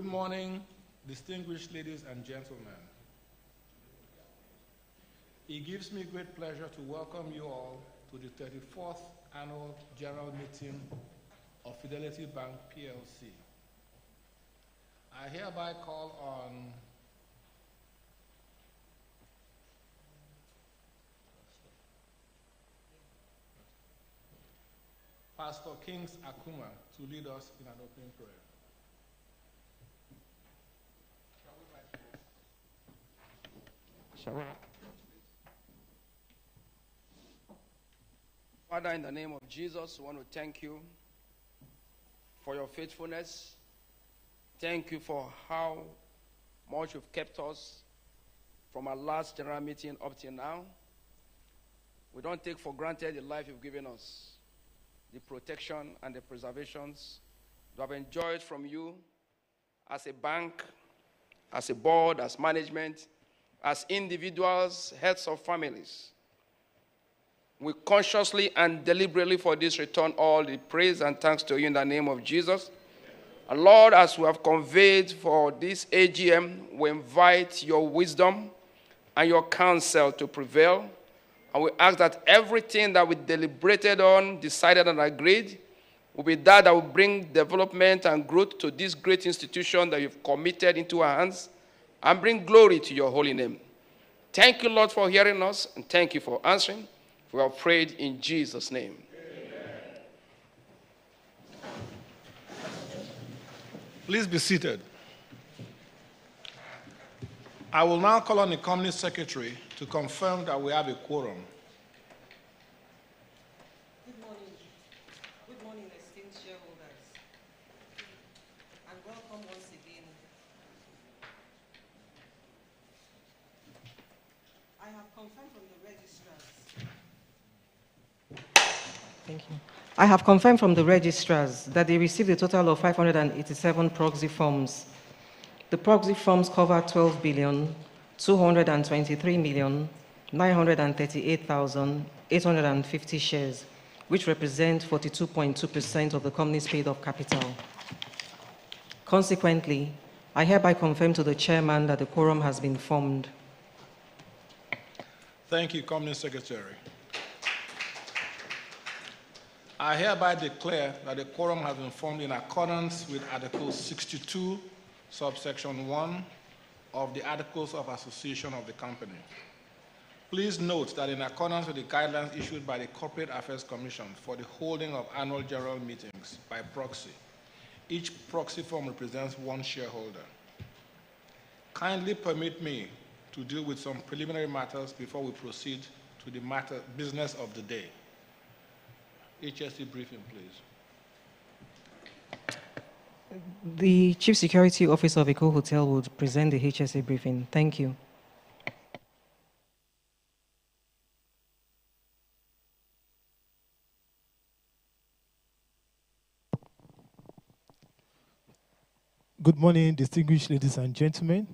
Good morning, distinguished ladies and gentlemen. It gives me great pleasure to welcome you all to the 34th Annual General Meeting of Fidelity Bank PLC. I hereby call on Pastor Kings Akuma to lead us in an opening prayer. Father, in the name of Jesus, we want to thank you for your faithfulness. Thank you for how much you've kept us from our last general meeting up till now. We don't take for granted the life you've given us, the protection and the preservations we have enjoyed from you as a bank, as a board, as management, as individuals, heads of families. We consciously and deliberately for this return all the praise and thanks to you in the name of Jesus. And Lord, as we have conveyed for this AGM, we invite your wisdom and your counsel to prevail. And we ask that everything that we deliberated on, decided and agreed, will be that will bring development and growth to this great institution that you've committed into our hands, and bring glory to your holy name. Thank you, Lord, for hearing us, and thank you for answering. We have prayed in Jesus' name. Amen. Please be seated. I will now call on the company secretary to confirm that we have a quorum. Good morning. Good morning, esteemed shareholders. And welcome once again. I have confirmed from the registrars. Thank you. I have confirmed from the registrars that they received a total of 587 proxy forms. The proxy forms cover 12,223,938,850 shares, which represent 42.2% of the company's paid-up capital. Consequently, I hereby confirm to the chairman that the quorum has been formed. Thank you, Company Secretary. I hereby declare that the quorum has been formed in accordance with Article 62, subsection 1 of the Articles of Association of the company. Please note that in accordance with the guidelines issued by the Corporate Affairs Commission for the holding of annual general meetings by proxy, each proxy form represents one shareholder. Kindly permit me to deal with some preliminary matters before we proceed to the business of the day. HSE briefing, please. The Chief Security Officer of Eco Hotel would present the HSA briefing. Thank you. Good morning, distinguished ladies and gentlemen.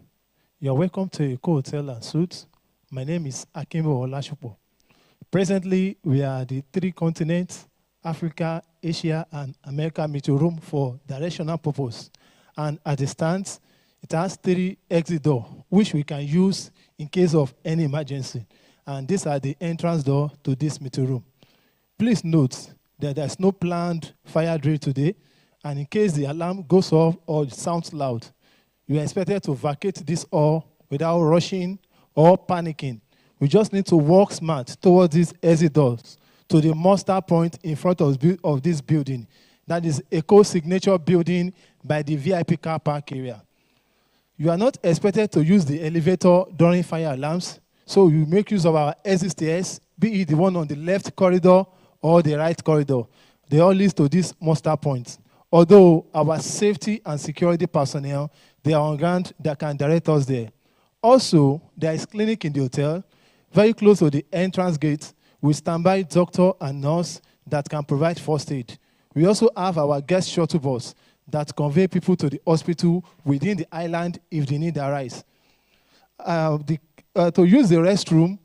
You are welcome to Eco Hotel and Suites. My name is Akimbo Olashupo. Presently, we are the three continents, Africa, Asia, and America meeting room for directional purpose. And as it stands, it has 3 exit doors, which we can use in case of any emergency. And these are the entrance door to this meeting room. Please note that there's no planned fire drill today, and in case the alarm goes off or it sounds loud, you are expected to vacate this hall without rushing or panicking. We just need to walk smart towards these exit doors to the muster point in front of this building. That is Eco Signature building by the VIP car park area. You are not expected to use the elevator during fire alarms, so you make use of our exit stairs, be it the one on the left corridor or the right corridor. They all lead to this muster point. Although our safety and security personnel, they are on ground that can direct us there. Also, there is clinic in the hotel, very close to the entrance gate, with standby doctor and nurse that can provide first aid. We also have our guest shuttle bus that convey people to the hospital within the island if the need arise. To use the restroom,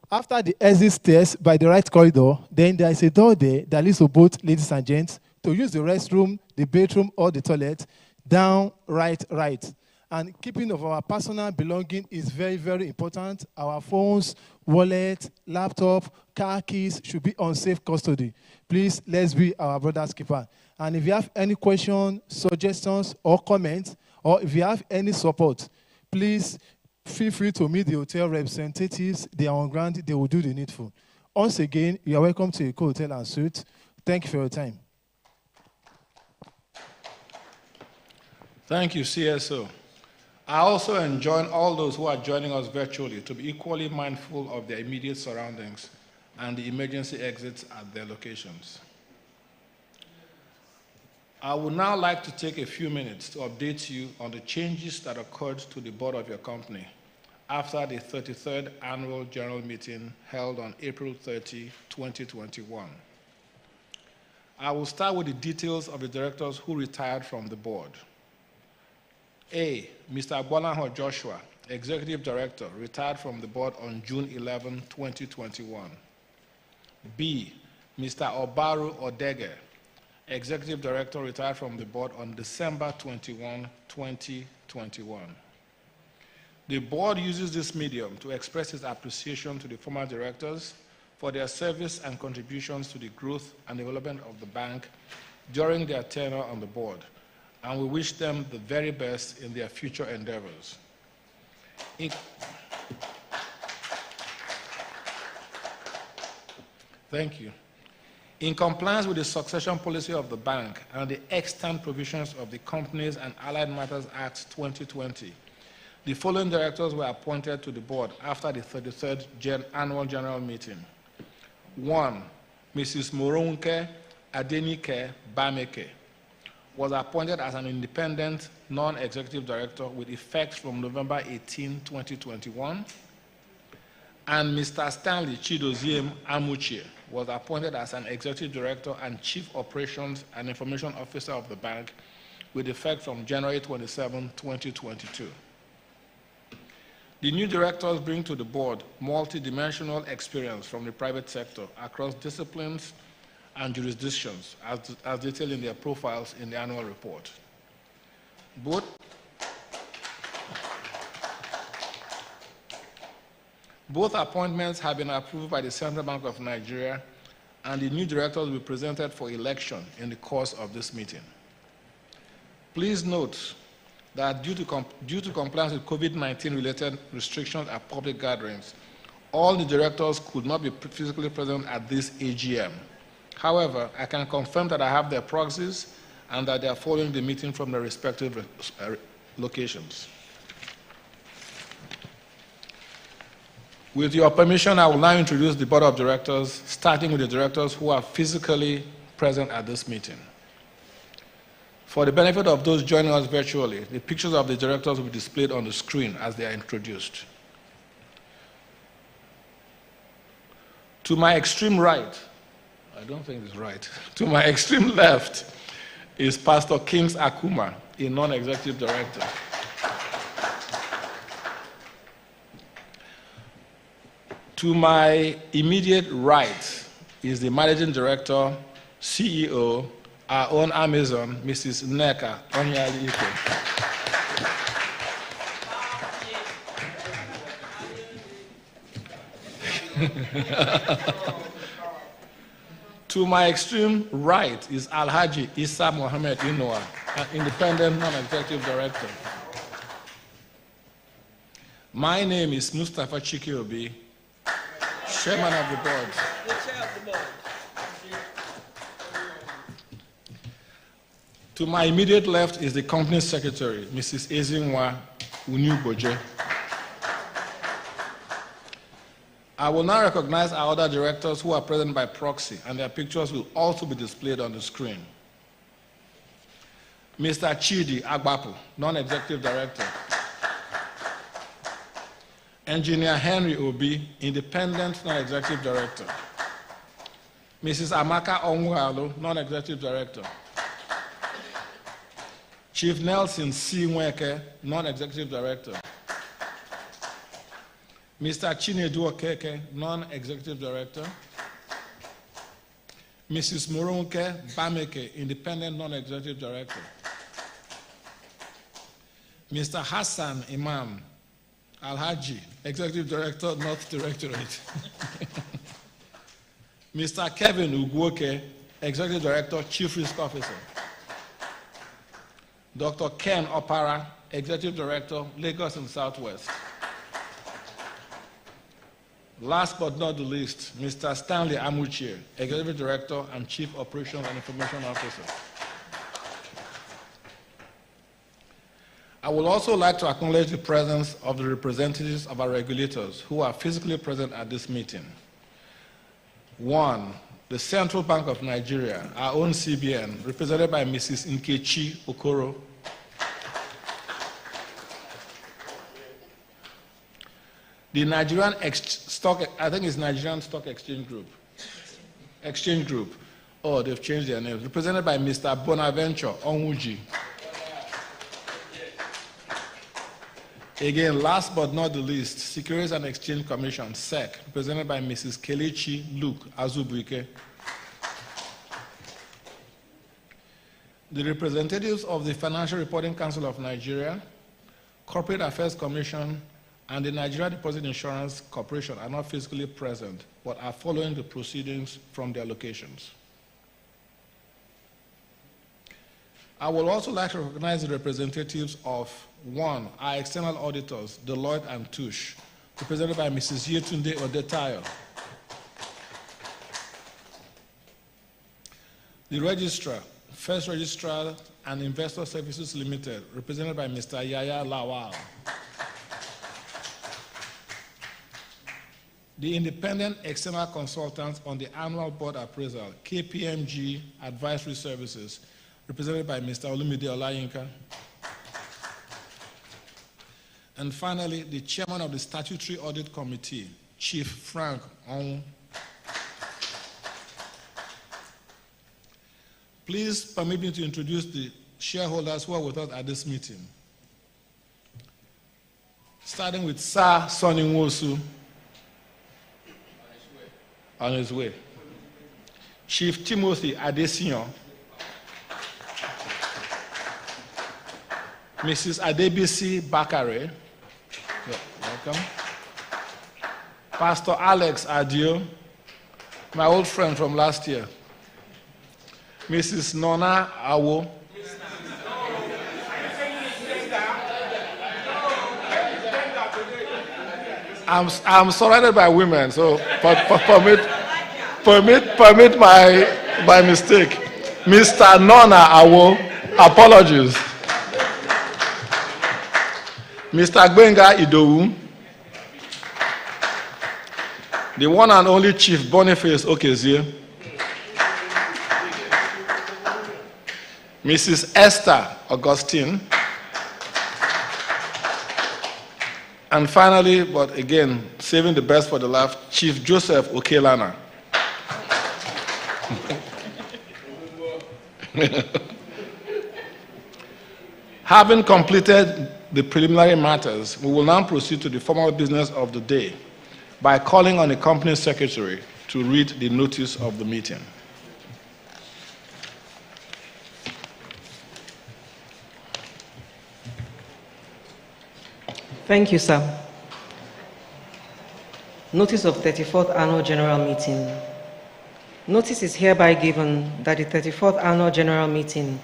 after the exit stairs by the right corridor, then there is a door there that leads to both ladies and gents. To use the restroom, the bedroom, or the toilet, downright right. And keeping of our personal belonging is very, very important. Our phones, wallet, laptop, car keys should be on safe custody. Please, let's be our brother's keeper. And if you have any questions, suggestions, or comments, or if you have any support, please feel free to meet the hotel representatives. They are on ground. They will do the needful. Once again, you are welcome to Eco Hotel and Suites. Thank you for your time. Thank you, CSO. I also enjoin all those who are joining us virtually to be equally mindful of their immediate surroundings and the emergency exits at their locations. I would now like to take a few minutes to update you on the changes that occurred to the board of your company after the 33rd Annual General Meeting held on April 30, 2021. I will start with the details of the directors who retired from the board. A, Mr. Agbolanho Joshua, Executive Director, retired from the board on June 11, 2021. B, Mr. Obaru Odege, Executive Director, retired from the board on December 21, 2021. The board uses this medium to express its appreciation to the former directors for their service and contributions to the growth and development of the bank during their tenure on the board, and we wish them the very best in their future endeavors. Thank you. In compliance with the succession policy of the bank and the extant provisions of the Companies and Allied Matters Act 2020, the following directors were appointed to the board after the 33rd Annual General Meeting. 1, Mrs. Moronke Adenike Bameke was appointed as an independent, non-executive director with effect from November 18, 2021. And Mr. Stanley Chidoziem Amuchie was appointed as an executive director and chief operations and information officer of the bank with effect from January 27, 2022. The new directors bring to the board multidimensional experience from the private sector across disciplines and jurisdictions, as detailed in their profiles in the annual report. Both appointments have been approved by the Central Bank of Nigeria, and the new directors will be presented for election in the course of this meeting. Please note that due to compliance with COVID-19 related restrictions at public gatherings, all the directors could not be physically present at this AGM. However, I can confirm that I have their proxies and that they are following the meeting from their respective locations. With your permission, I will now introduce the board of directors, starting with the directors who are physically present at this meeting. For the benefit of those joining us virtually, the pictures of the directors will be displayed on the screen as they are introduced. To my extreme right, I don't think it's right, to my extreme left is Pastor Kings Akuma, a non-executive director. To my immediate right is the managing director, CEO, our own Amazon, Mrs. Nneka Onyali-Ike. To my extreme right is Alhaji Issa Mohammed Inoa, an independent non-executive director. My name is Mustafa Chikiobi, chairman of the board. To my immediate left is the company secretary, Mrs. Ezinwa Unuboje. I will now recognize our other directors who are present by proxy, and their pictures will also be displayed on the screen. Mr. Chidi Agbapu, non-executive director. Engineer Henry Obi, independent non-executive director. Mrs. Amaka Onwalo, non-executive director. Chief Nelson C. Nweke, non-executive director. Mr. Chinedu Okeke, non-executive director. Mrs. Moronke Bameke, independent non-executive director. Mr. Hassan Imam Al-Haji, Executive Director, North Directorate. Mr. Kevin Ugwoke, Executive Director, Chief Risk Officer. Dr. Ken Opara, Executive Director, Lagos and Southwest. Last but not the least, Mr. Stanley Amuchie, Executive Director and Chief Operations and Information Officer. I would also like to acknowledge the presence of the representatives of our regulators who are physically present at this meeting. One, the Central Bank of Nigeria, our own CBN, represented by Mrs. Nkechi Okoro. The Nigerian Stock Exchange Group. Oh, they've changed their names. Represented by Mr. Bonaventure Onwuji. Again, last but not the least, Securities and Exchange Commission, SEC, represented by Mrs. Kelechi Luke Azubuike. The representatives of the Financial Reporting Council of Nigeria, Corporate Affairs Commission, and the Nigeria Deposit Insurance Corporation are not physically present, but are following the proceedings from their locations. I would also like to recognize the representatives of, one, our external auditors, Deloitte and Touche, represented by Mrs. Yetunde Odetayo. The registrar, First Registrar and Investor Services Limited, represented by Mr. Yaya Lawal. The independent external consultants on the annual board appraisal, KPMG Advisory Services, represented by Mr. Olumide Olayinka. And finally, the chairman of the Statutory Audit Committee, Chief Frank Onwu. Please permit me to introduce the shareholders who are with us at this meeting. Starting with Sir Sonny Nwosu, on his way. Chief Timothy Adesinyo, Mrs. Adebisi Bakare, welcome. Pastor Alex Adio, my old friend from last year. Mrs. Nona Awo. I'm surrounded by women, so permit my mistake. Mr. Nona Awo, apologies. Mr. Gbenga Idowu, the one and only Chief Boniface Okezie, Mrs. Esther Augustine, and finally, but again, saving the best for the last, Chief Joseph Okelana. Having completed the preliminary matters, we will now proceed to the formal business of the day by calling on the company secretary to read the notice of the meeting. Thank you, sir. Notice of 34th Annual General Meeting. Notice is hereby given that the 34th Annual General Meeting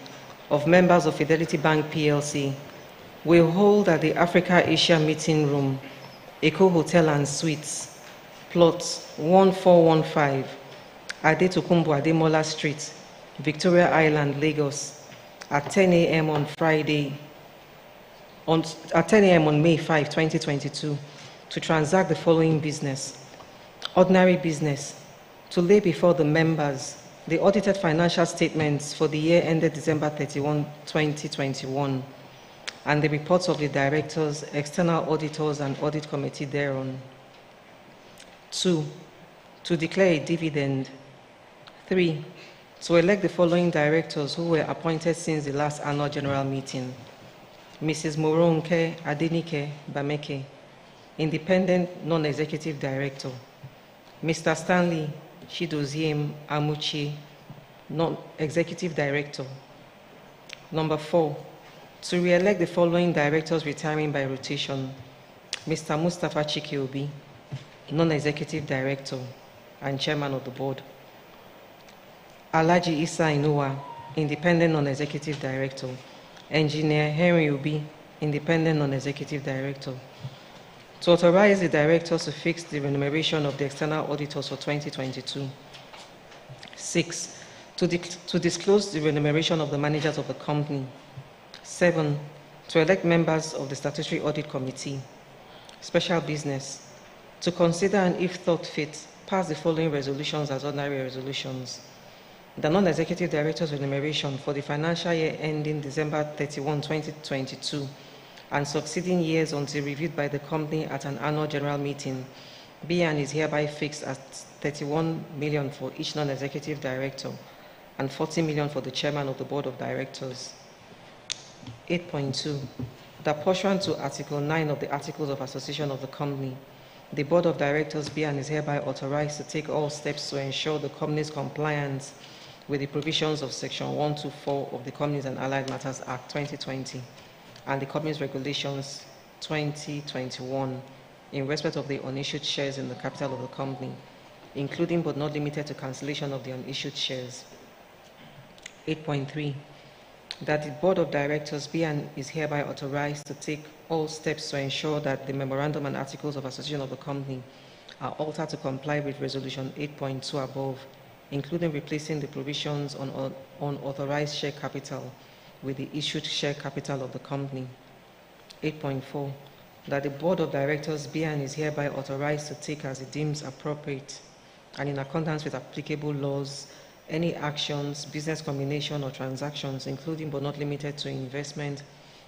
of members of Fidelity Bank PLC will hold at the Africa Asia Meeting Room, Eco Hotel and Suites, plot 1415, Adetokunbo Ademola Street, Victoria Island, Lagos, at 10 a.m. on Friday, at 10 a.m. on May 5, 2022, to transact the following business. Ordinary business, to lay before the members the audited financial statements for the year ended December 31, 2021, and the reports of the directors, external auditors, and audit committee thereon. 2, to declare a dividend. 3, to elect the following directors who were appointed since the last annual general meeting. Mrs. Moronke Adenike Bameke, Independent Non-Executive Director. Mr. Stanley Chidoziem Amuchi, Non-Executive Director. Number 4, To re-elect the following directors retiring by rotation: Mr. Mustafa Chikiobi, non-executive director and chairman of the board; Alhaji Isa Inuwa, independent non-executive director; Engineer Henry Obi, independent non-executive director. To authorize the directors to fix the remuneration of the external auditors for 2022. 6. To disclose the remuneration of the managers of the company. 7. To elect members of the Statutory Audit Committee. Special business. To consider and, if thought fit, pass the following resolutions as ordinary resolutions. The non-executive director's remuneration for the financial year ending December 31, 2022, and succeeding years until reviewed by the company at an annual general meeting, be and is hereby fixed at 31 million for each non-executive director and 40 million for the chairman of the board of directors. 8.2. That pursuant to Article 9 of the Articles of Association of the company, the board of directors be and is hereby authorized to take all steps to ensure the company's compliance with the provisions of Section 124 of the Companies and Allied Matters Act 2020 and the Companies Regulations 2021 in respect of the unissued shares in the capital of the company, including but not limited to cancellation of the unissued shares. 8.3. That the board of directors be and is hereby authorized to take all steps to ensure that the memorandum and articles of association of the company are altered to comply with Resolution 8.2 above, including replacing the provisions on unauthorized share capital with the issued share capital of the company. 8.4. That the board of directors be and is hereby authorized to take as it deems appropriate and in accordance with applicable laws any actions, business combination or transactions, including but not limited to investment,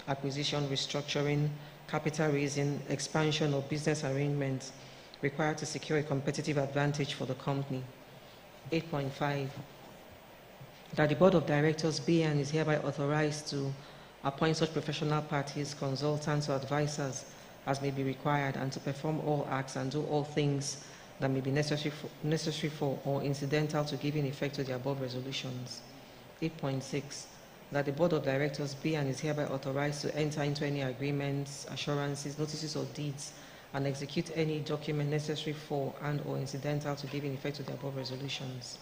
acquisition, restructuring, capital raising, expansion or business arrangements required to secure a competitive advantage for the company. 8.5. That the board of directors be and is hereby authorized to appoint such professional parties, consultants or advisors as may be required, and to perform all acts and do all things that may be necessary for or incidental to giving effect to the above resolutions. 8.6. That the board of directors be and is hereby authorized to enter into any agreements, assurances, notices or deeds and execute any document necessary for and or incidental to giving effect to the above resolutions.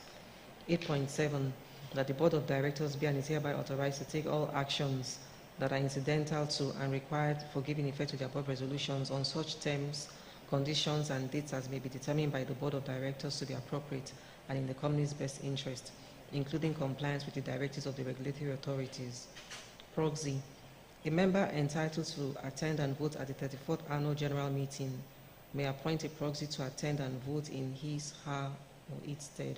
8.7. That the board of directors be and is hereby authorized to take all actions that are incidental to and required for giving effect to the above resolutions on such terms, conditions and dates as may be determined by the board of directors to be appropriate and in the company's best interest, including compliance with the directives of the regulatory authorities. Proxy. A member entitled to attend and vote at the 34th annual general meeting may appoint a proxy to attend and vote in his, her, or its stead.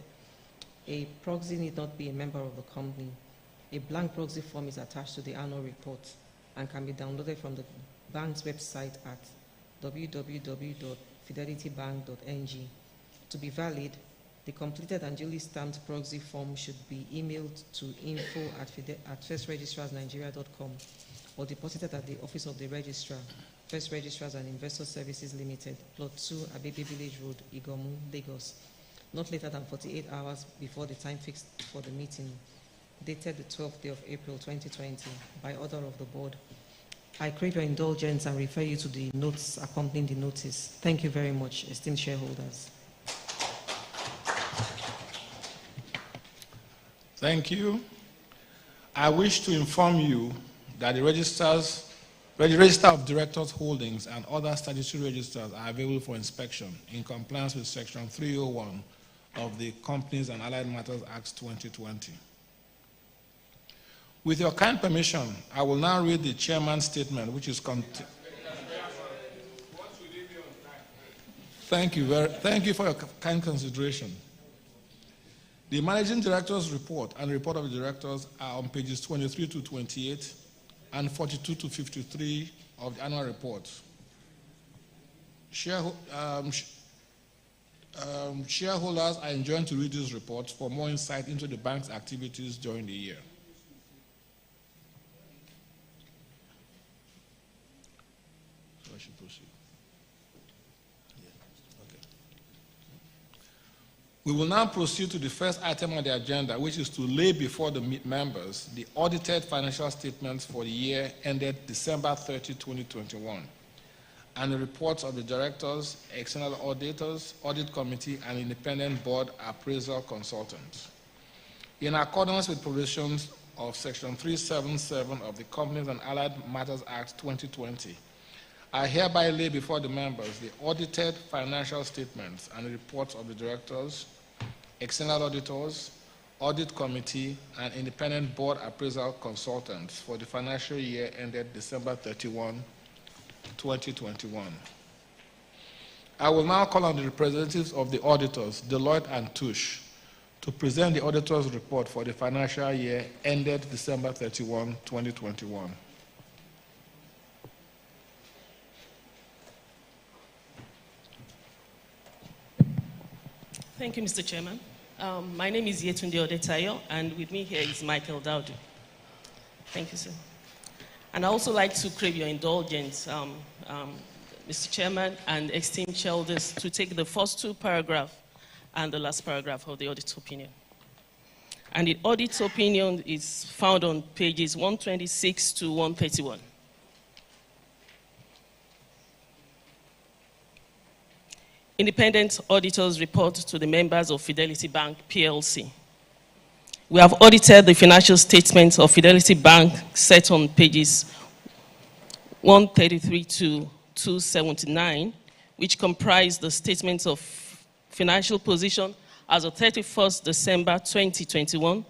A proxy need not be a member of the company. A blank proxy form is attached to the annual report and can be downloaded from the bank's website at www.fidelitybank.ng. To be valid, the completed and duly stamped proxy form should be emailed to info@firstregistrarsnigeria.com or deposited at the office of the registrar, First Registrars and Investor Services Limited, Plot 2, Abebe Village Road, Igomu, Lagos, not later than 48 hours before the time fixed for the meeting, dated the 12th day of April 2020, by order of the board. I crave your indulgence and refer you to the notes accompanying the notice. Thank you very much, esteemed shareholders. Thank you. I wish to inform you that the Register of Directors' Holdings and other statutory registers are available for inspection in compliance with Section 301 of the Companies and Allied Matters Act 2020. With your kind permission, I will now read the chairman's statement, which is Thank you for your kind consideration. The Managing Director's report and the report of the directors are on pages 23 to 28 and 42 to 53 of the annual report. Shareholders are enjoined to read these reports for more insight into the bank's activities during the year. So I should proceed. Yeah. Okay. We will now proceed to the first item on the agenda, which is to lay before the members the audited financial statements for the year ended December 30, 2021, and the reports of the directors, external auditors, audit committee, and independent board appraisal consultants. In accordance with provisions of Section 377 of the Companies and Allied Matters Act 2020, I hereby lay before the members the audited financial statements and the reports of the directors, external auditors, audit committee, and independent board appraisal consultants for the financial year ended December 31, 2021. I will now call on the representatives of the auditors, Deloitte and Touche, to present the auditor's report for the financial year ended December 31, 2021. Thank you, Mr. Chairman. My name is Yetunde Odetayo, and with me here is Michael Dowdu. Thank you, sir. And I also like to crave your indulgence, Mr. Chairman and esteemed shareholders, to take the first two paragraphs and the last paragraph of the audit opinion. And the audit opinion is found on pages 126 to 131. Independent auditors report to the members of Fidelity Bank PLC. We have audited the financial statements of Fidelity Bank set on pages 133 to 279, which comprise the statements of financial position as of 31st December 2021,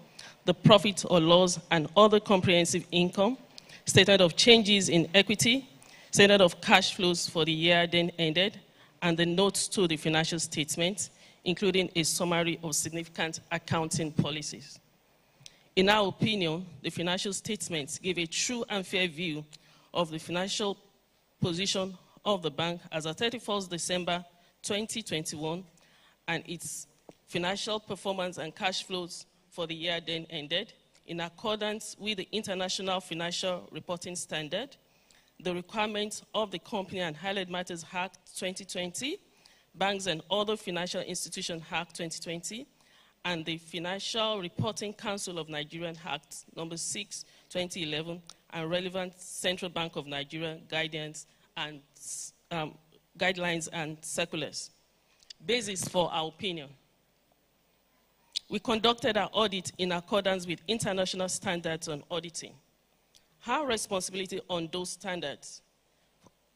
the profit or loss and other comprehensive income, statement of changes in equity, statement of cash flows for the year then ended, and the notes to the financial statements, including a summary of significant accounting policies. In our opinion, the financial statements give a true and fair view of the financial position of the bank as of 31st December 2021 and its financial performance and cash flows for the year then ended in accordance with the International Financial Reporting Standard, the requirements of the Company and Allied Matters Act 2020, Banks and Other Financial Institutions Act 2020, and the Financial Reporting Council of Nigeria Act number 6, 2011, and relevant Central Bank of Nigeria guidance and guidelines and circulars. Basis for our opinion. We conducted our audit in accordance with international standards on auditing. Our responsibility on those standards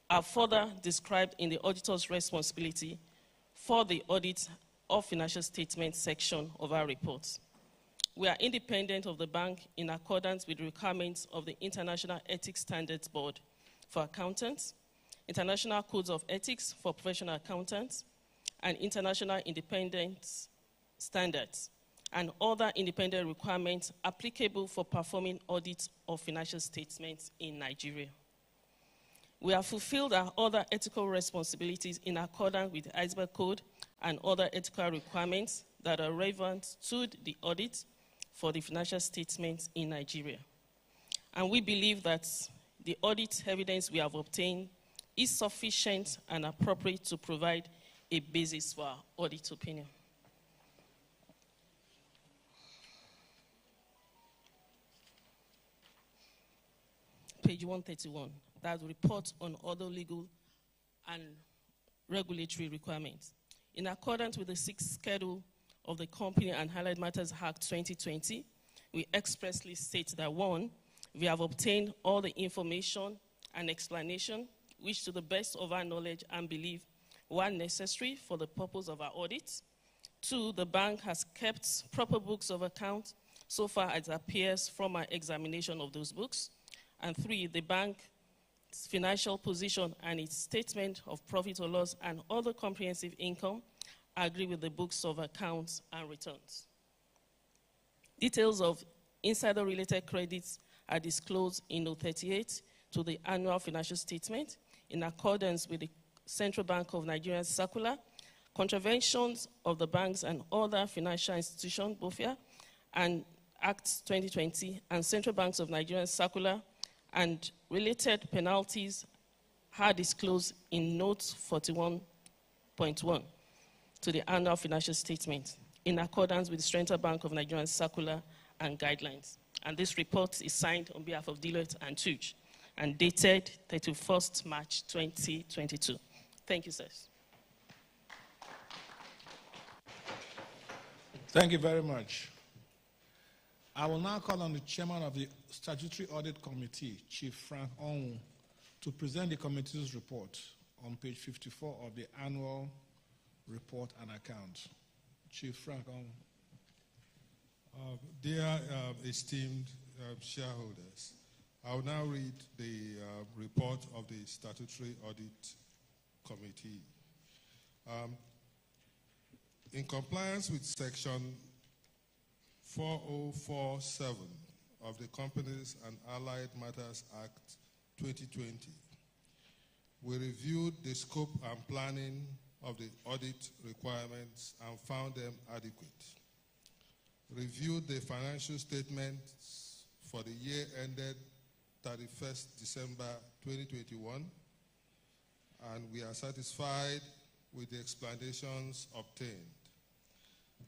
are further described in the auditor's responsibility for the audit of financial statements section of our reports. We are independent of the bank in accordance with requirements of the International Ethics Standards Board for accountants, International Codes of Ethics for professional accountants, and International Independence Standards, and other independent requirements applicable for performing audits of financial statements in Nigeria. We have fulfilled our other ethical responsibilities in accordance with the ISBA Code and other ethical requirements that are relevant to the audit for the financial statements in Nigeria. And we believe that the audit evidence we have obtained is sufficient and appropriate to provide a basis for our audit opinion. Page 131, that reports on other legal and regulatory requirements. In accordance with the 6th schedule of the Company and Allied Matters Act 2020, we expressly state that 1, we have obtained all the information and explanation which to the best of our knowledge and belief were necessary for the purpose of our audit. 2, the bank has kept proper books of account so far as appears from our examination of those books. And 3, the bank's financial position and its statement of profit or loss and other comprehensive income agree with the books of accounts and returns. Details of insider-related credits are disclosed in Note 38 to the annual financial statement in accordance with the Central Bank of Nigeria circular, contraventions of the banks and other financial institutions, BOFIA, and Act 2020, and Central Banks of Nigeria circular, and related penalties are disclosed in Note 41.1 to the annual financial statement. in accordance with the Central Bank of Nigeria's circular and guidelines. And this report is signed on behalf of Deloitte and Touche and dated 31st March 2022. Thank you, sirs. Thank you very much. I will now call on the chairman of the Statutory Audit Committee, Chief Frank Onwu, to present the committee's report on page 54 of the annual report and accounts. Chief Frank Onwu. Dear esteemed shareholders, I will now read the report of the Statutory Audit Committee. In compliance with Section 4047 of the Companies and Allied Matters Act 2020, we reviewed the scope and planning of the audit requirements and found them adequate. Reviewed the financial statements for the year ended 31st December 2021, and we are satisfied with the explanations obtained.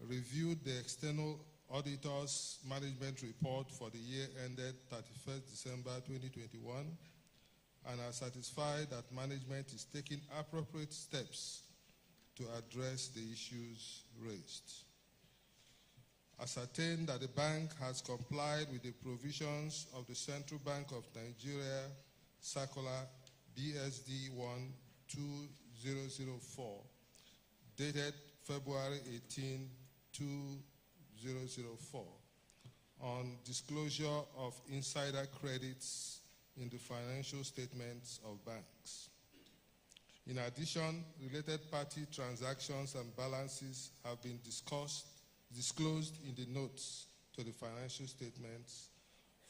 Reviewed the external auditor's management report for the year ended 31st December 2021, and are satisfied that management is taking appropriate steps to address the issues raised. Ascertained that the bank has complied with the provisions of the Central Bank of Nigeria Circular BSD 1-2004, dated February 18, 2004, on disclosure of insider credits in the financial statements of banks. In addition, related party transactions and balances have been disclosed in the notes to the financial statements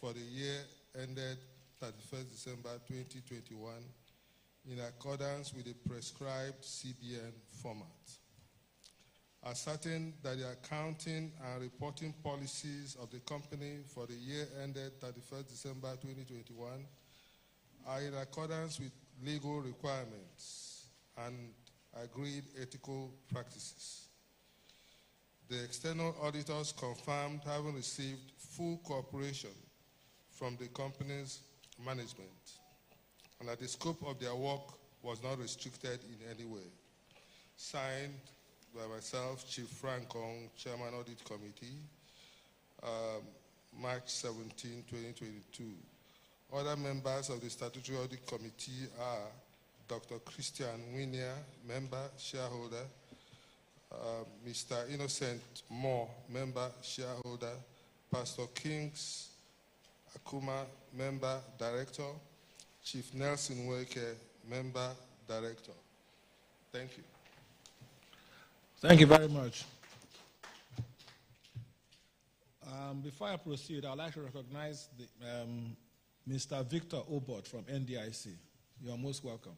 for the year ended 31st December 2021 in accordance with the prescribed CBN format. Ascertained that the accounting and reporting policies of the company for the year ended 31st December 2021 are in accordance with legal requirements and agreed ethical practices. The external auditors confirmed having received full cooperation from the company's management, and that the scope of their work was not restricted in any way. Signed by myself, Chief Frank Onwu, Chairman Audit Committee, March 17, 2022. Other members of the Statutory Audit Committee are Dr. Christian Winia, Member, Shareholder, Mr. Innocent Moore, Member, Shareholder, Pastor Kings Akuma, Member, Director, Chief Nelson Weke, Member, Director. Thank you. Thank you very much. Before I proceed, I'd like to recognize Mr. Victor Obot from NDIC. You are most welcome.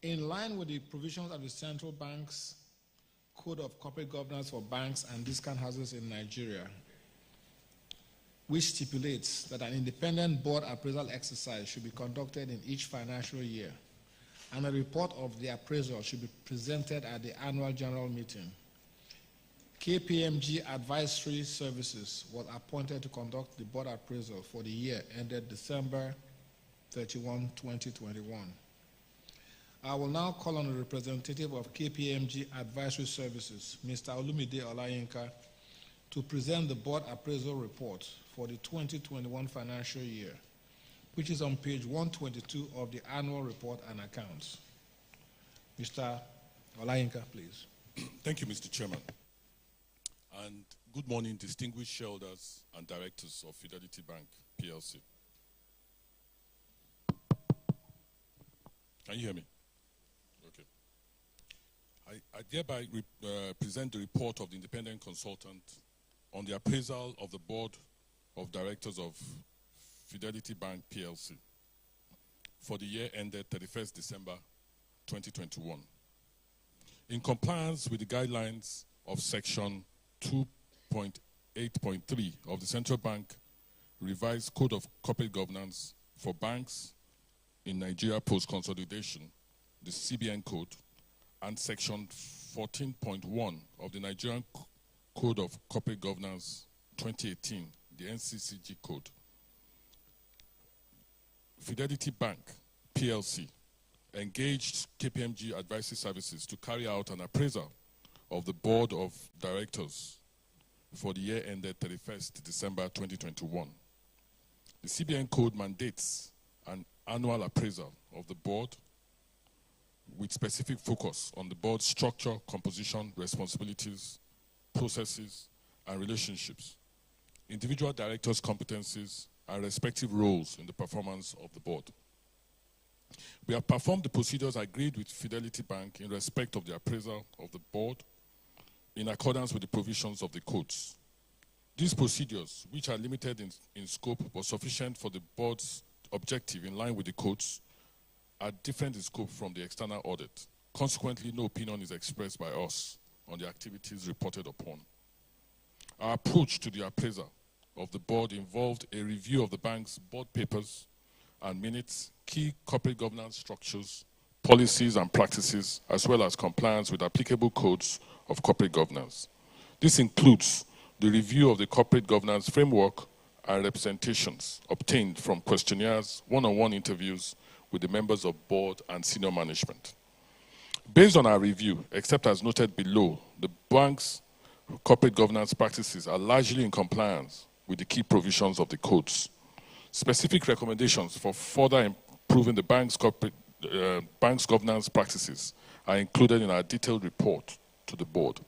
In line with the provisions of the Central Bank's Code of Corporate Governance for Banks and Discount Houses in Nigeria, which stipulates that an independent board appraisal exercise should be conducted in each financial year, and a report of the appraisal should be presented at the annual general meeting. KPMG Advisory Services was appointed to conduct the board appraisal for the year ended December 31, 2021. I will now call on the representative of KPMG Advisory Services, Mr. Olumide Olayinka, to present the board appraisal report for the 2021 financial year, which is on page 122 of the annual report and accounts. Mr. Olayinka, please. Thank you, Mr. Chairman. And good morning, distinguished shareholders and directors of Fidelity Bank, PLC. Can you hear me? Okay. I hereby present the report of the independent consultant on the appraisal of the board of directors of Fidelity Bank, PLC for the year ended 31st December 2021. In compliance with the guidelines of Section 2.8.3 of the Central Bank Revised Code of Corporate Governance for Banks in Nigeria Post-Consolidation, the CBN Code, and Section 14.1 of the Nigerian Code of Corporate Governance 2018, the NCCG Code, Fidelity Bank PLC engaged KPMG Advisory Services to carry out an appraisal of the Board of Directors for the year ended 31st December 2021. The CBN Code mandates an annual appraisal of the board with specific focus on the board's structure, composition, responsibilities, processes, and relationships, individual directors' competencies, and respective roles in the performance of the board. We have performed the procedures agreed with Fidelity Bank in respect of the appraisal of the board in accordance with the provisions of the codes. These procedures, which are limited in scope but sufficient for the board's objective in line with the codes, are different in scope from the external audit. Consequently, no opinion is expressed by us on the activities reported upon. Our approach to the appraisal of the board involved a review of the bank's board papers and minutes, key corporate governance structures, policies and practices, as well as compliance with applicable codes of corporate governance. This includes the review of the corporate governance framework and representations obtained from questionnaires, one-on-one interviews with the members of board and senior management. Based on our review, except as noted below, the bank's corporate governance practices are largely in compliance with the key provisions of the codes. Specific recommendations for further improving the bank's governance practices are included in our detailed report to the board.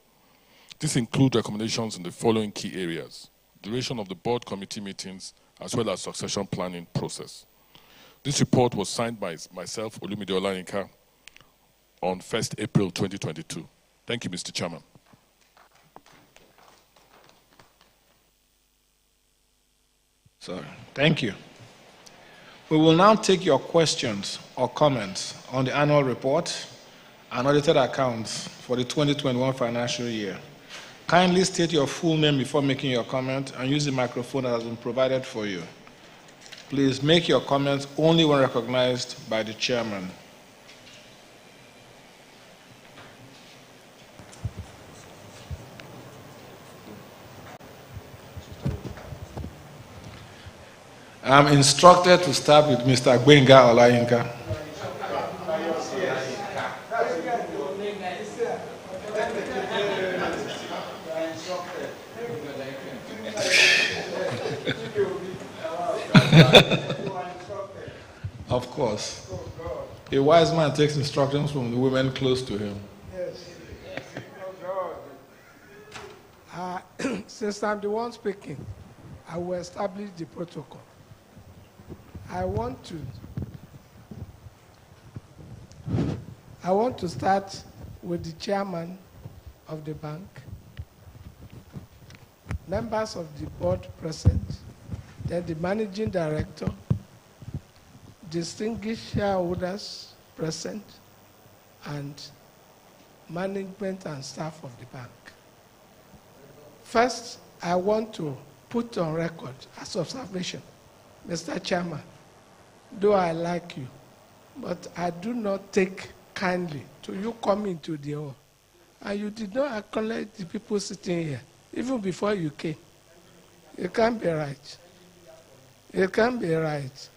This includes recommendations in the following key areas: duration of the board committee meetings, as well as succession planning process. This report was signed by myself, Olumide Olayinka, on 1st April 2022. Thank you, Mr. Chairman. Sorry. Thank you. We will now take your questions or comments on the annual report and audited accounts for the 2021 financial year. Kindly state your full name before making your comment and use the microphone that has been provided for you. Please make your comments only when recognized by the chairman. I'm instructed to start with Mr. Gbenga Olayinka. Of course. A wise man takes instructions from the women close to him. Yes. Since I'm the one speaking, I will establish the protocol. I want to start with the chairman of the bank, members of the board present, then the managing director, distinguished shareholders present, and management and staff of the bank. First, I want to put on record as observation, Mr. Chairman, though I like you, but I do not take kindly to you coming to the hall. And you did not acknowledge the people sitting here, even before you came. It can't be right. It can't be right.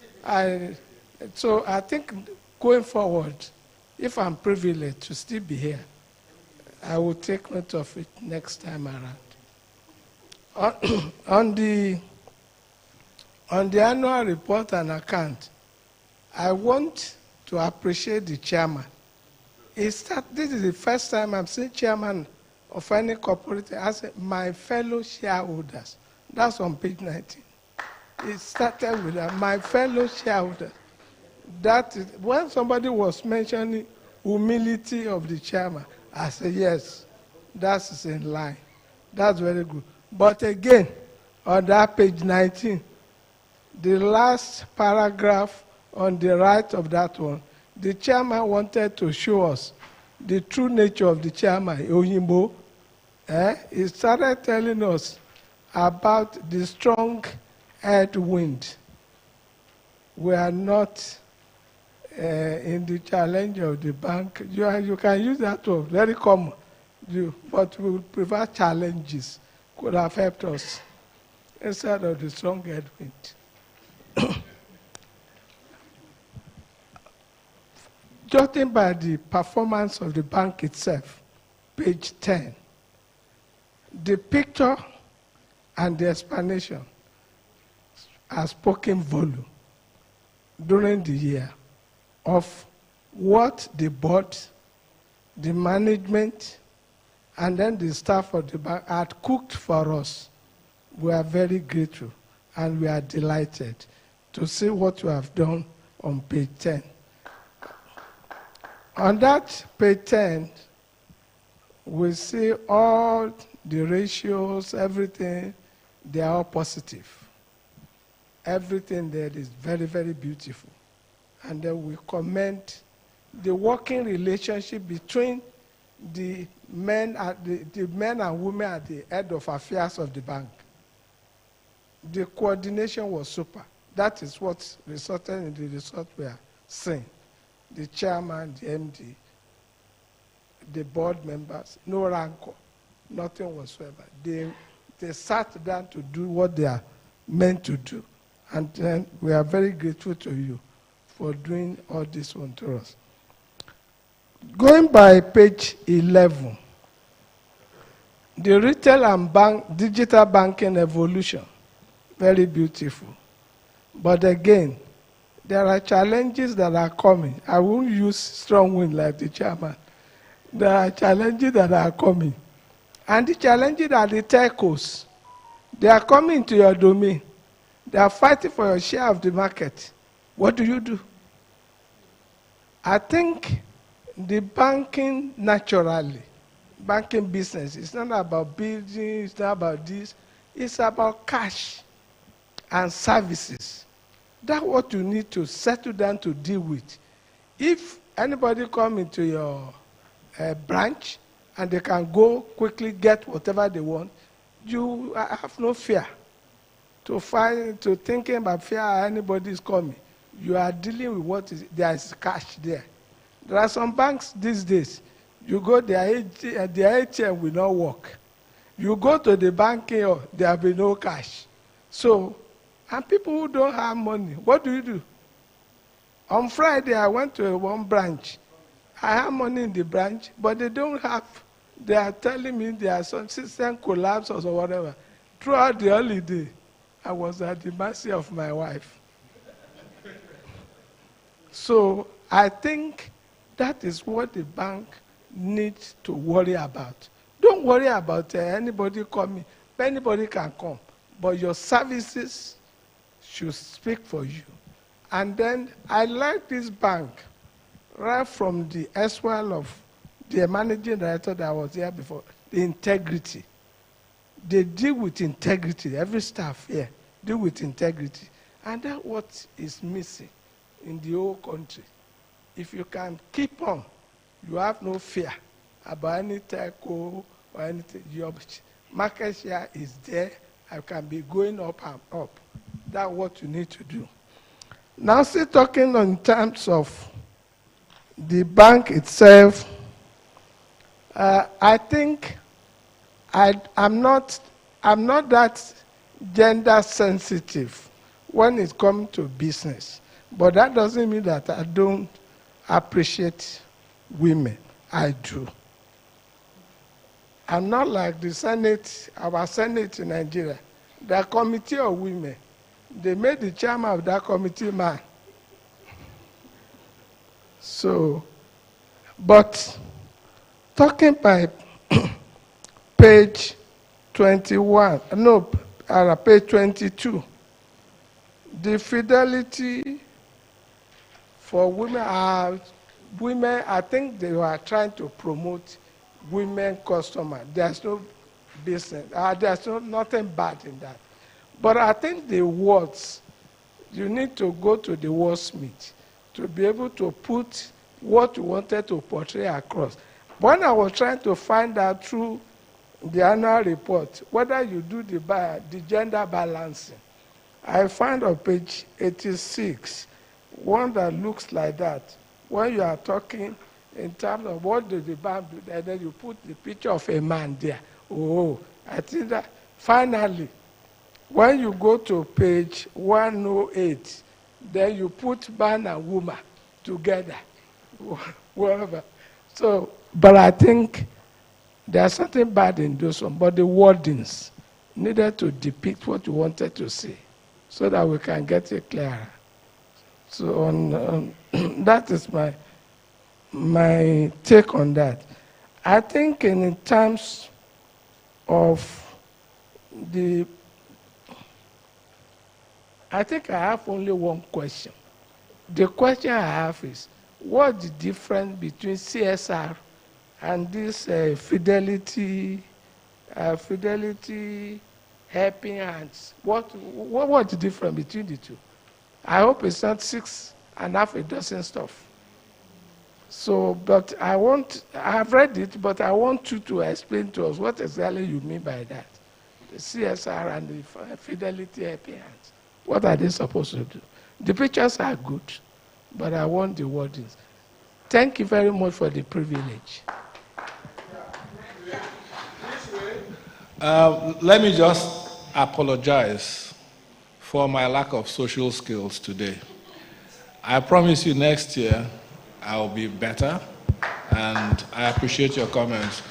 So I think going forward, if I'm privileged to still be here, I will take note of it next time around. On the annual report and account, I want to appreciate the chairman. This is the first time I'm seeing chairman of any corporation as my fellow shareholders. That's on page 19. It started with my fellow shareholders. That is, when somebody was mentioning humility of the chairman, I said, yes, that is in line. That's very good. But again, on that page 19, the last paragraph on the right of that one, the chairman wanted to show us the true nature of the chairman, Oyinbo. He started telling us about the strong headwind. We are not in the challenge of the bank. You can use that word, very common. But we would prefer challenges. Could have helped us instead of the strong headwind. Judging by the performance of the bank itself, page 10, the picture and the explanation are spoken volume during the year of what the board, the management, and then the staff of the bank had cooked for us. We are very grateful and we are delighted to see what you have done on page 10. On that page 10, we see all the ratios, everything, they are all positive. Everything there is very, very beautiful. And then we comment the working relationship between the men and women at the head of affairs of the bank. The coordination was super. That is what resulted in the result we are seeing. The chairman, the MD, the board members, no rancor, nothing whatsoever. They sat down to do what they are meant to do. And then we are very grateful to you for doing all this one to us. Going by page 11, the retail and digital banking evolution, very beautiful. But again, there are challenges that are coming. I won't use strong wind like the chairman. There are challenges that are coming. And the challenges are the telcos. They are coming to your domain. They are fighting for your share of the market. What do? I think the banking, naturally, banking business, it's not about building, it's not about this. It's about cash and services. That's what you need to settle down to deal with. If anybody come into your branch and they can go quickly get whatever they want, you have no fear to thinking about fear anybody is coming. You are dealing with there is cash there. There are some banks these days, you go their ATM will not work. You go to the bank here, there will be no cash. So, and people who don't have money, what do? On Friday, I went to one branch. I have money in the branch, but they don't have, they are telling me there are some system collapse or whatever. Throughout the holiday, I was at the mercy of my wife. So I think that is what the bank needs to worry about. Don't worry about anybody coming. Anybody can come, but your services should speak for you. And then I like this bank, right from the erstwhile of the managing director that was here before, the integrity. They deal with integrity. Every staff here deal with integrity. And that's what is missing in the whole country. If you can keep on, you have no fear about any telco or anything. Your market share is there. I can be going up and up. That's what you need to do. Now, still talking in terms of the bank itself, I think I'm not that gender sensitive when it comes to business. But that doesn't mean that I don't appreciate women. I do. I'm not like the Senate, our Senate in Nigeria. The committee of women, they made the chairman of that committee man. So, but talking by page 21, no, page 22, the Fidelity for women, I think they were trying to promote women customers. There's no business, there's nothing bad in that. But I think the words, you need to go to the wordsmith to be able to put what you wanted to portray across. When I was trying to find out through the annual report, whether you do the gender balancing, I found on page 86, one that looks like that, when you are talking in terms of what did the bank do, and then you put the picture of a man there. Oh, I think that finally, when you go to page 108, then you put man and woman together, whatever. So, but I think there's something bad in those ones, but the wordings needed to depict what you wanted to say so that we can get it clearer. So that is my take on that. I think in terms of I think I have only one question. The question I have is, what's the difference between CSR and this Fidelity helping hands? What's the difference between the two? I hope it's not 6.5 dozen stuff. So, but I've read it, but I want you to explain to us what exactly you mean by that. The CSR and the Fidelity helping hands. What are they supposed to do? The pictures are good, but I want the wordings. Thank you very much for the privilege. Let me just apologize for my lack of social skills today. I promise you next year I'll be better, and I appreciate your comments.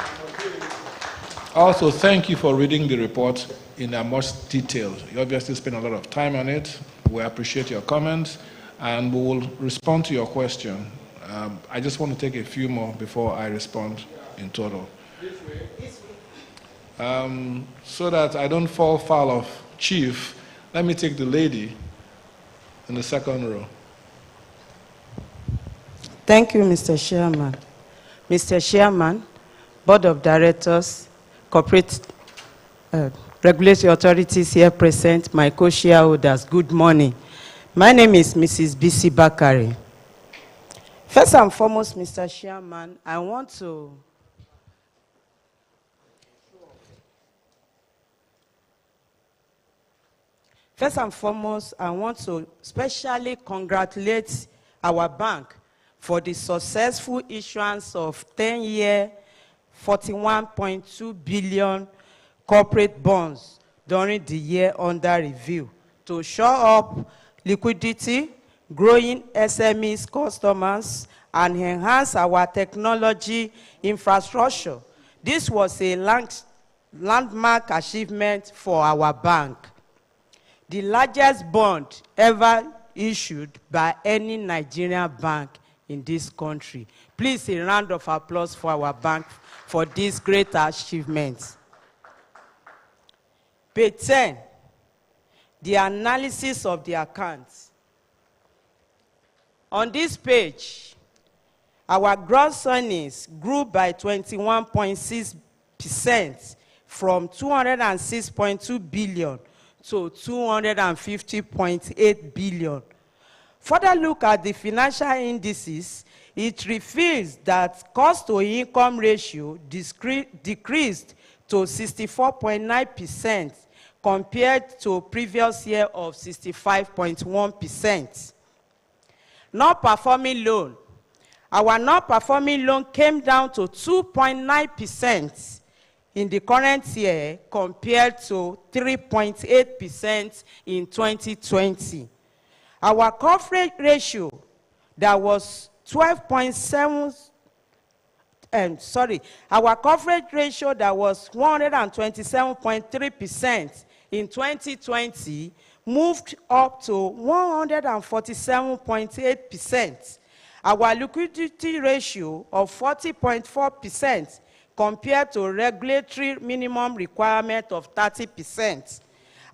Also, thank you for reading the report in much detail. You obviously spent a lot of time on it. We appreciate your comments, and we will respond to your question. I just want to take a few more before I respond in total. So that I don't fall foul of Chief, let me take the lady in the second row. Thank you, Mr. Chairman. Mr. Chairman, Board of Directors, Corporate Regulatory Authorities here present, my co-shareholders, good morning. My name is Mrs. B.C. Bakari. First and foremost, Mr. Chairman, I want to specially congratulate our bank for the successful issuance of 10-year, 41.2 billion corporate bonds during the year under review to shore up liquidity, growing SMEs customers, and enhance our technology infrastructure. This was a landmark achievement for our bank. The largest bond ever issued by any Nigerian bank in this country. Please, a round of applause for our bank for this great achievement. Page 10, the analysis of the accounts. On this page, our gross earnings grew by 21.6% from 206.2 billion to 250.8 billion. Further look at the financial indices, it reveals that cost-to-income ratio decreased to 64.9% compared to previous year of 65.1%. Non-performing loan. Our non-performing loan came down to 2.9% in the current year compared to 3.8% in 2020. Our coverage ratio that was 127.3% in 2020 moved up to 147.8%. Our liquidity ratio of 40.4% compared to regulatory minimum requirement of 30%.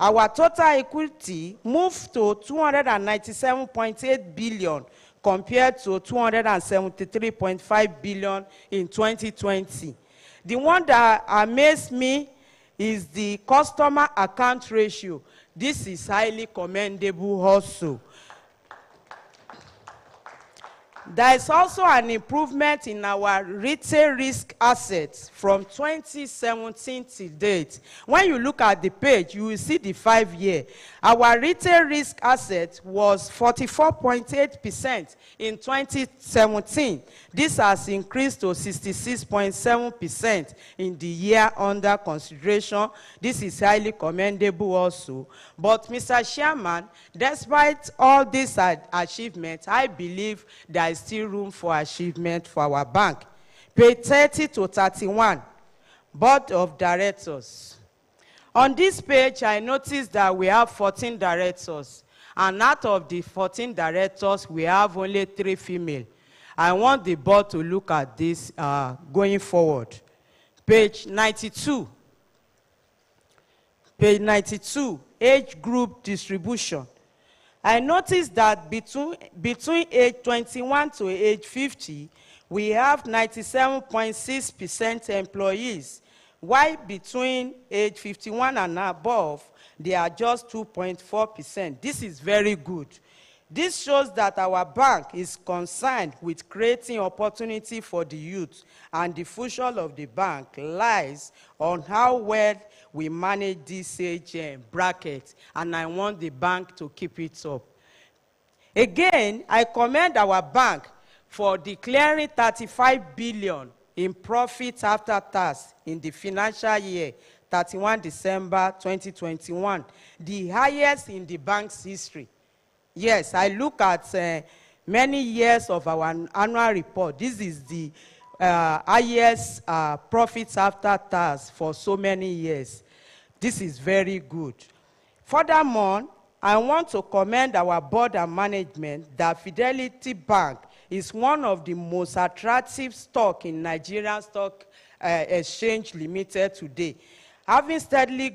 Our total equity moved to 297.8 billion compared to 273.5 billion in 2020. The one that amazed me is the customer account ratio. This is highly commendable also. There is also an improvement in our retail risk assets from 2017 to date. When you look at the page, you will see the 5-year. Our retail risk asset was 44.8% in 2017. This has increased to 66.7% in the year under consideration. This is highly commendable also. But Mr. Chairman, despite all these achievements, I believe there is still room for achievement for our bank. Page 30 to 31, Board of Directors. On this page, I noticed that we have 14 directors. And out of the 14 directors, we have only 3 female. I want the board to look at this going forward. Page 92. Page 92, age group distribution. I noticed that between age 21 to age 50, we have 97.6% employees, while between age 51 and above, they are just 2.4%. This is very good. This shows that our bank is concerned with creating opportunity for the youth, and the future of the bank lies on how well we manage this age bracket, and I want the bank to keep it up. Again, I commend our bank for declaring 35 billion in profit after tax in the financial year 31 December 2021, the highest in the bank's history. Yes, I look at many years of our annual report. This is the highest profits after tax for so many years. This is very good. Furthermore, I want to commend our board and management that Fidelity Bank is one of the most attractive stock in Nigerian Stock Exchange Limited today, having steadily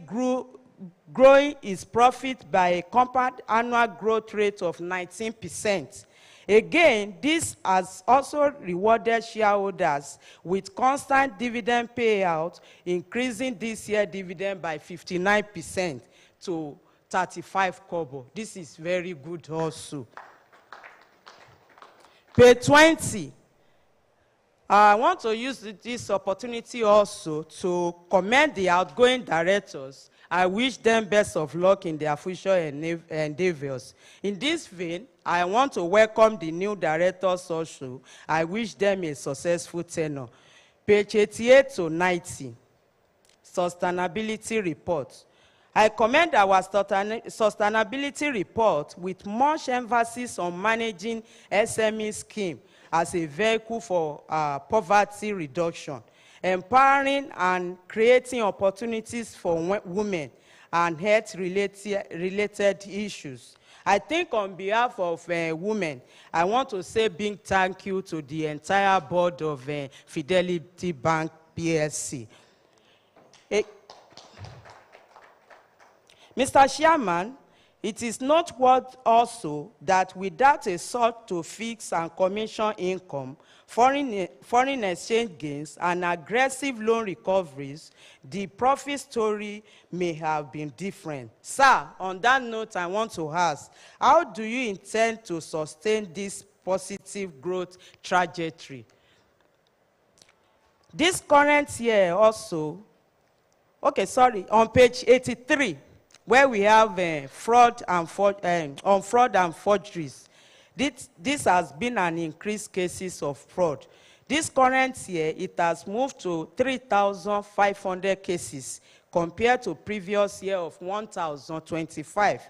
growing its profit by a compound annual growth rate of 19%. Again, this has also rewarded shareholders with constant dividend payout, increasing this year dividend by 59% to 35 kobo. This is very good also. Page 20. I want to use this opportunity also to commend the outgoing directors. I wish them best of luck in their future endeavors. In this vein, I want to welcome the new directors also. I wish them a successful tenure. Page 88 to 90, Sustainability Report. I commend our sustainability report with much emphasis on managing SME scheme as a vehicle for poverty reduction, empowering and creating opportunities for women and health-related issues. I think on behalf of women, I want to say big thank you to the entire board of Fidelity Bank PLC. Mr. Chairman, it is noteworthy also that without a sort to fix and commission income, foreign exchange gains, and aggressive loan recoveries, the profit story may have been different. Sir, on that note, I want to ask, how do you intend to sustain this positive growth trajectory? This current year also, on page 83, where we have fraud and forgeries. This has been an increased cases of fraud. This current year, it has moved to 3,500 cases compared to previous year of 1,025.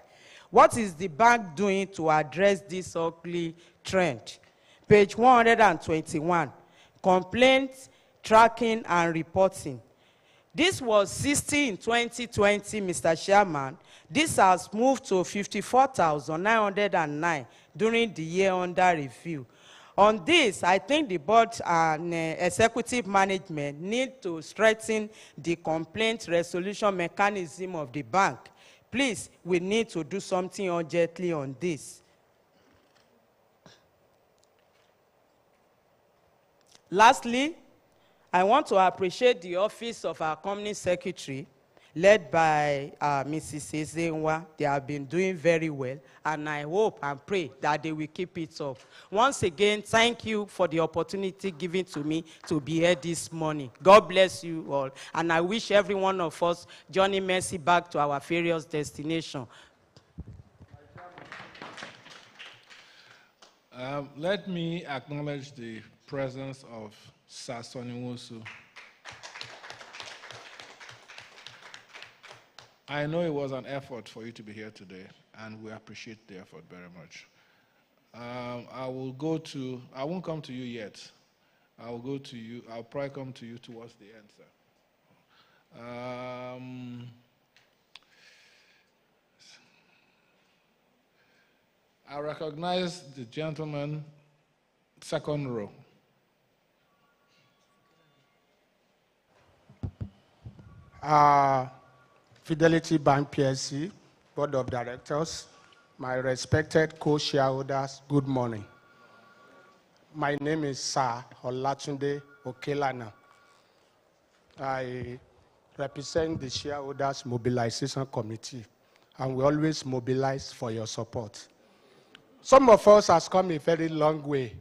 What is the bank doing to address this ugly trend? Page 121, complaints, tracking, and reporting. This was 60 in 2020, Mr. Chairman. This has moved to 54,909 during the year under review. On this, I think the board and executive management need to strengthen the complaint resolution mechanism of the bank. Please, we need to do something urgently on this. Lastly, I want to appreciate the office of our company secretary. led by Mrs. Ezenwa. They have been doing very well, and I hope and pray that they will keep it up. Once again, thank you for the opportunity given to me to be here this morning. God bless you all, and I wish every one of us journey mercy back to our various destinations. Let me acknowledge the presence of Sir Sonny Nwosu. I know it was an effort for you to be here today, and we appreciate the effort very much. I won't come to you yet. I'll go to you, I'll probably come to you towards the end, sir. I recognize the gentleman, second row. Fidelity Bank PLC, Board of Directors, my respected co-shareholders, good morning. My name is Sir Olatunde Okelana. I represent the Shareholders Mobilization Committee, and we always mobilize for your support. Some of us has come a very long way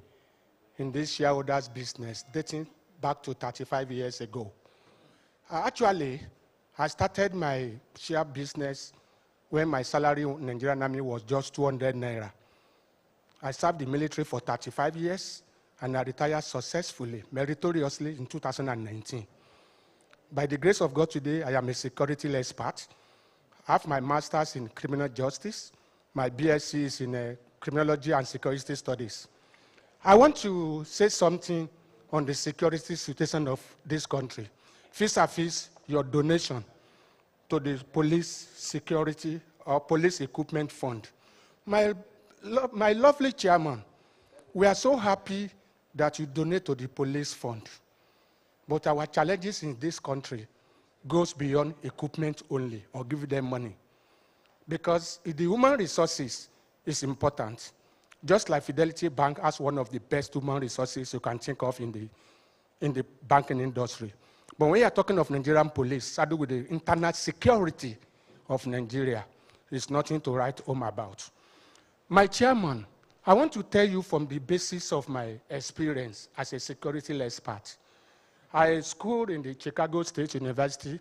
in this shareholders business, dating back to 35 years ago. Actually, I started my share business when my salary in Nigerian Army was just 200 naira. I served the military for 35 years, and I retired successfully, meritoriously in 2019. By the grace of God today, I am a security expert. I have my master's in criminal justice. My BSc is in criminology and security studies. I want to say something on the security situation of this country, vis-a-vis your donation to the police security or police equipment fund. My lovely chairman, we are so happy that you donate to the police fund. But our challenges in this country goes beyond equipment only or give them money. Because the human resources is important. Just like Fidelity Bank has one of the best human resources you can think of in the banking industry. But when you are talking of Nigerian police, saddled with the internal security of Nigeria, it's nothing to write home about. My chairman, I want to tell you from the basis of my experience as a security expert. I schooled in the Chicago State University,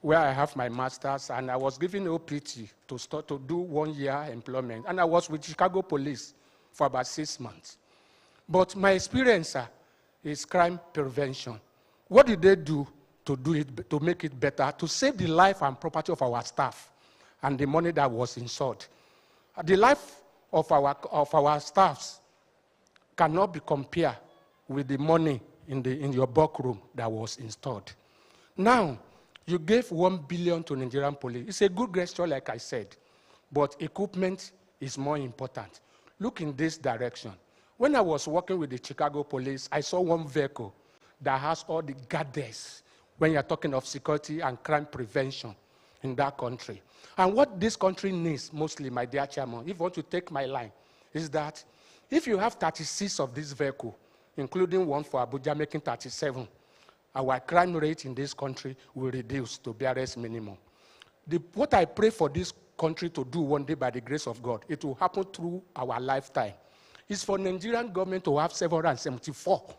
where I have my master's, and I was given OPT to start to do 1 year employment. And I was with Chicago Police for about 6 months. But my experience is crime prevention. What did they do to make it better, to save the life and property of our staff and the money that was insured? The life of our staffs cannot be compared with the money in your bulk room that was installed. Now, you gave 1 billion to Nigerian police. It's a good gesture, like I said, but equipment is more important. Look in this direction. When I was working with the Chicago police, I saw one vehicle that has all the gadgets when you're talking of security and crime prevention in that country. And what this country needs mostly, my dear chairman, if you want to take my line, is that if you have 36 of this vehicle, including one for Abuja making 37, our crime rate in this country will reduce to barest minimum. What I pray for this country to do one day by the grace of God, it will happen through our lifetime, is for Nigerian government to have 774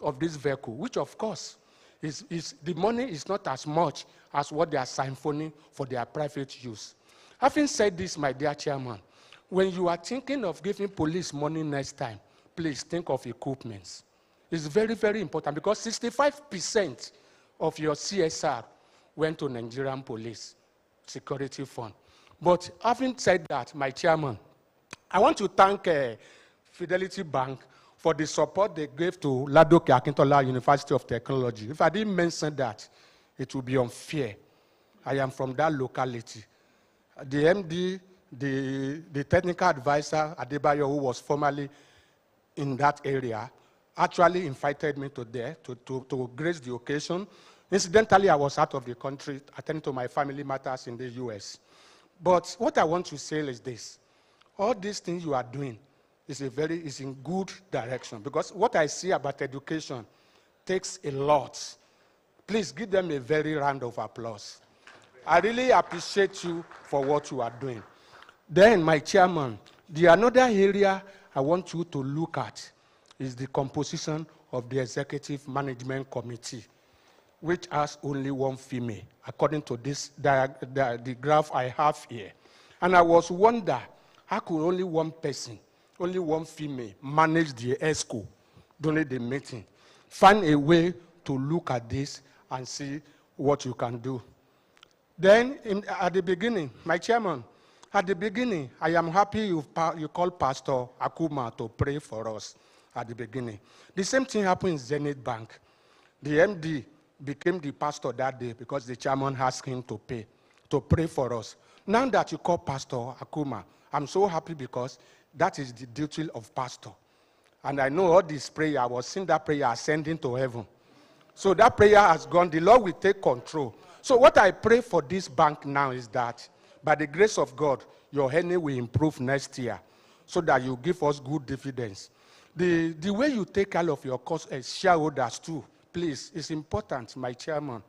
of this vehicle, which of course, the money is not as much as what they are siphoning for their private use. Having said this, my dear chairman, when you are thinking of giving police money next time, please think of equipments. It's very, very important because 65% of your CSR went to Nigerian police security fund. But having said that, my chairman, I want to thank Fidelity Bank for the support they gave to Ladoke Akintola University of Technology. If I didn't mention that, it would be unfair. I am from that locality. The MD, the technical advisor, Adebayo, who was formerly in that area, actually invited me to there to grace the occasion. Incidentally, I was out of the country attending to my family matters in the US. But what I want to say is this. All these things you are doing is in good direction, because what I see about education takes a lot. Please give them a very round of applause. I really appreciate you for what you are doing. Then, my chairman, the another area I want you to look at is the composition of the Executive Management Committee, which has only one female, according to this the graph I have here. And I was wondering, how could only one person, only one female, manage the ESCO during the meeting? Find a way to look at this and see what you can do. Then, at the beginning, my chairman, at the beginning, I am happy you called Pastor Akuma to pray for us at the beginning. The same thing happened in Zenith Bank. The MD became the pastor that day because the chairman asked him to pray for us. Now that you call Pastor Akuma, I'm so happy because that is the duty of pastor. And I know all this prayer, I was seeing that prayer ascending to heaven. So that prayer has gone. The Lord will take control. So what I pray for this bank now is that, by the grace of God, your earnings will improve next year so that you give us good dividends. The way you take care of your shareholders too, please, is important, my chairman.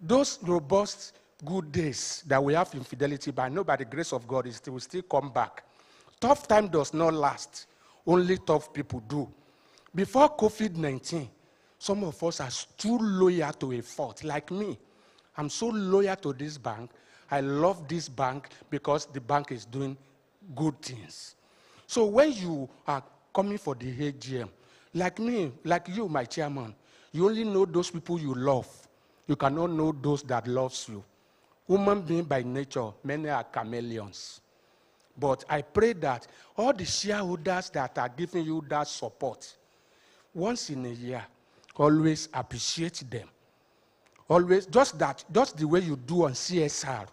Those robust good days that we have in Fidelity, but I know by the grace of God, it will still come back. Tough time does not last. Only tough people do. Before COVID-19, some of us are too loyal to a fault, like me. I'm so loyal to this bank. I love this bank because the bank is doing good things. So when you are coming for the AGM, like me, like you, my chairman, you only know those people you love. You cannot know those that loves you. Human being by nature, many are chameleons. But I pray that all the shareholders that are giving you that support, once in a year, always appreciate them. Always, just the way you do on CSR,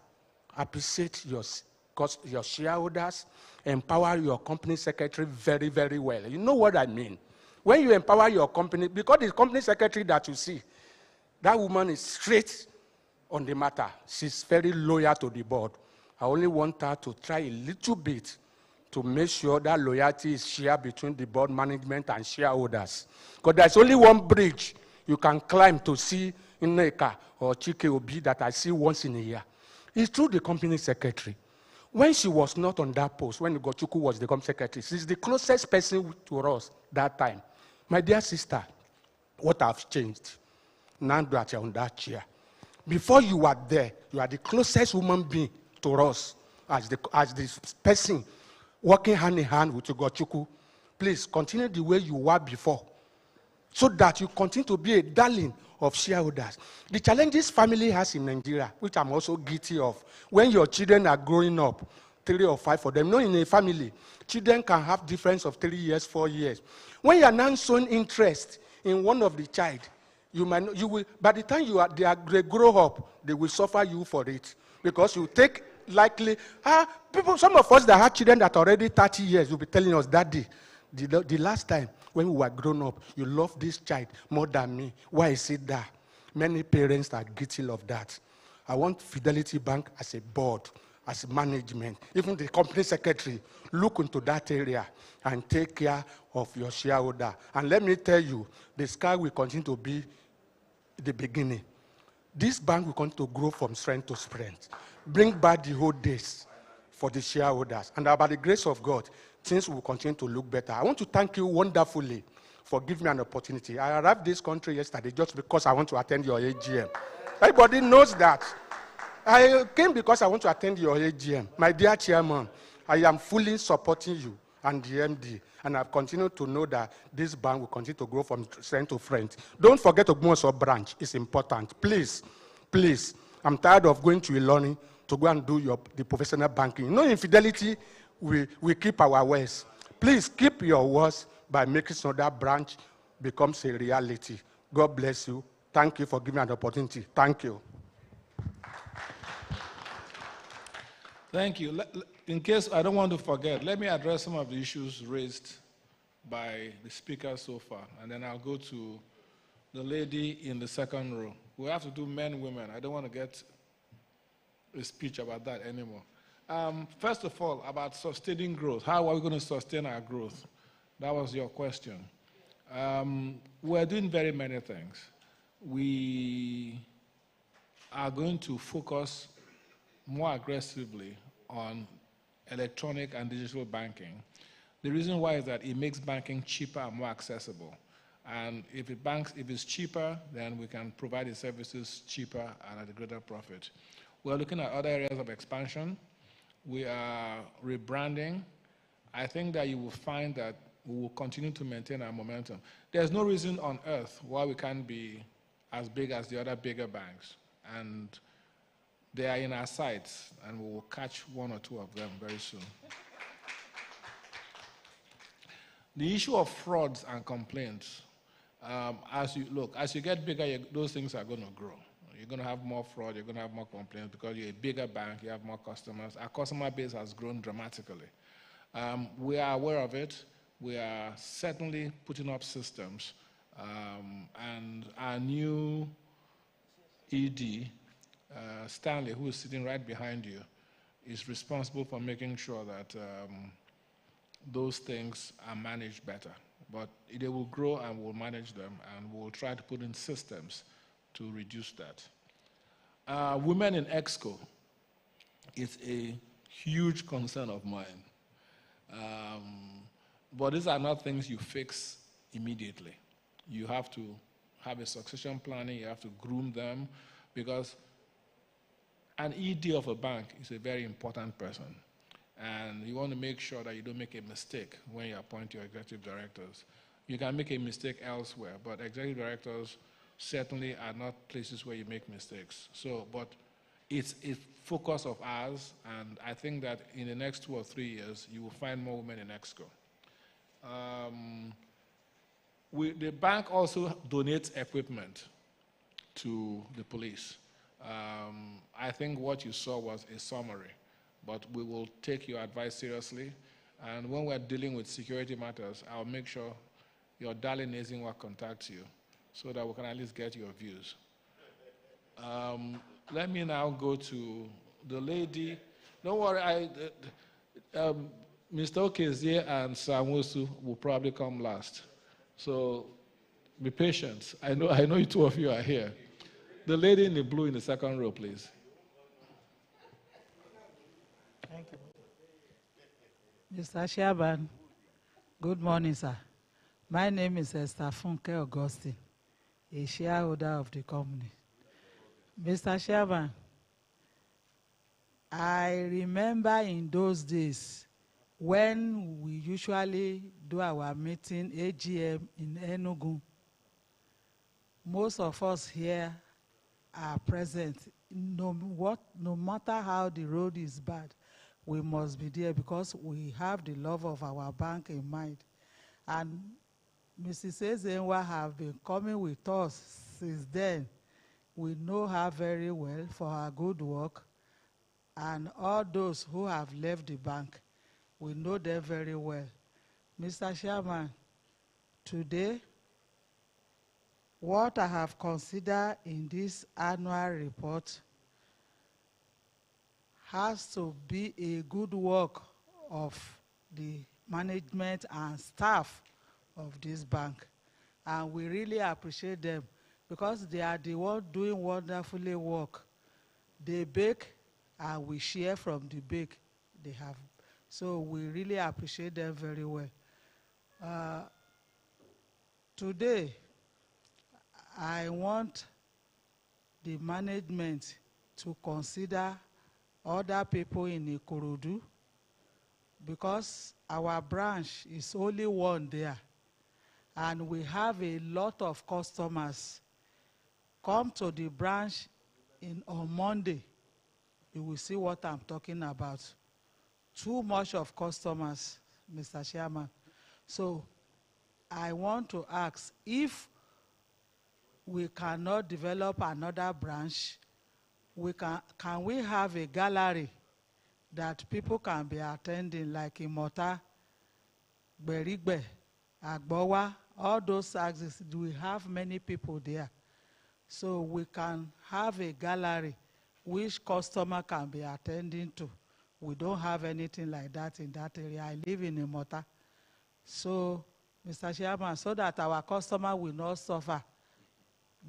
appreciate your shareholders, empower your company secretary very, very well. You know what I mean? When you empower your company, because the company secretary that you see, that woman is straight on the matter. She's very loyal to the board. I only want her to try a little bit to make sure that loyalty is shared between the board management and shareholders. Because there's only one bridge you can climb to see Nneka or Chike Obi that I see once in a year. It's through the company secretary. When she was not on that post, when Ugochukwu was the company secretary, she's the closest person to us that time. My dear sister, what have changed? Now that you're on that chair. Before you were there, you are the closest human being to us as the person working hand in hand with Ugochukwu. Please continue the way you were before, so that you continue to be a darling of shareholders. The challenges family has in Nigeria, which I'm also guilty of, when your children are growing up, 3 or 5 of them, not in a family, children can have difference of 3 years, 4 years. When you are not showing interest in one of the child, you will, by the time they grow up, they will suffer you for it. Because you take likely, some of us that have children that are already 30 years will be telling us, Daddy, the last time when we were grown up, you love this child more than me. Why is it that? Many parents are guilty of that. I want Fidelity Bank as a board, as management, even the company secretary, look into that area and take care of your shareholder. And let me tell you, the sky will continue to be the beginning. This bank will continue to grow from strength to strength. Bring back the whole days for the shareholders. And by the grace of God, things will continue to look better. I want to thank you wonderfully for giving me an opportunity. I arrived this country yesterday just because I want to attend your AGM. Everybody knows that. I came because I want to attend your AGM. My dear chairman, I am fully supporting you and the MD, and I've continued to know that this bank will continue to grow from strength to strength. Don't forget to go to branch. It's important. Please, please. I'm tired of going to Iloni to go and do the professional banking. You know, in Fidelity, we keep our words. Please keep your words by making sure that branch becomes a reality. God bless you. Thank you for giving me an opportunity. Thank you. Thank you. In case I don't want to forget, let me address some of the issues raised by the speakers so far, and then I'll go to the lady in the second row. We have to do men, women. I don't want to get a speech about that anymore. First of all, about sustaining growth. How are we going to sustain our growth? That was your question. We're doing very many things. We are going to focus more aggressively on electronic and digital banking. The reason why is that it makes banking cheaper and more accessible. And if it's cheaper, then we can provide the services cheaper and at a greater profit. We're looking at other areas of expansion. We are rebranding. I think that you will find that we will continue to maintain our momentum. There's no reason on earth why we can't be as big as the other bigger banks. And they are in our sights, and we will catch one or two of them very soon. The issue of frauds and complaints, as you get bigger, those things are going to grow. You're going to have more fraud, you're going to have more complaints because you're a bigger bank, you have more customers. Our customer base has grown dramatically. We are aware of it. We are certainly putting up systems. And our new ED, Stanley, who is sitting right behind you, is responsible for making sure that those things are managed better. But they will grow and we'll manage them, and we'll try to put in systems to reduce that. Women in EXCO is a huge concern of mine. But these are not things you fix immediately. You have to have a succession planning, you have to groom them, because an ED of a bank is a very important person. And you want to make sure that you don't make a mistake when you appoint your executive directors. You can make a mistake elsewhere, but executive directors certainly are not places where you make mistakes. So, but it's a focus of ours, and I think that in the next 2 or 3 years, you will find more women in EXCO. The bank also donates equipment to the police. I think what you saw was a summary, but we will take your advice seriously. And when we're dealing with security matters, I'll make sure your darling Nezinwa contacts you so that we can at least get your views. Let me now go to the lady. Don't worry, Mr. Okezie and Samusu will probably come last. So be patient. I know you two of you are here. The lady in the blue in the second row, please. Thank you. Mr. Chairman, good morning, sir. My name is Esther Funke Augustine, a shareholder of the company. Mr. Chairman, I remember in those days when we usually do our meeting, AGM, in Enugu. Most of us here are present. No matter how the road is bad, we must be there because we have the love of our bank in mind. And Mrs. Ezenwa have been coming with us since then. We know her very well for her good work. And all those who have left the bank, we know them very well. Mr. Chairman, today, what I have considered in this annual report has to be a good work of the management and staff of this bank. And we really appreciate them because they are the ones doing wonderfully work. They bake and we share from the bake they have. So we really appreciate them very well. Today, I want the management to consider other people in Ikorodu because our branch is only one there and we have a lot of customers. Come to the branch on Monday, you will see what I'm talking about. Too much of customers, Mr. Chairman. So I want to ask if we cannot develop another branch, can we have a gallery that people can be attending, like Imota, Berigbe, Agbowa, all those axes? We have many people there. So we can have a gallery which customer can be attending to. We don't have anything like that in that area. I live in Imota. So, Mr. Chairman, so that our customer will not suffer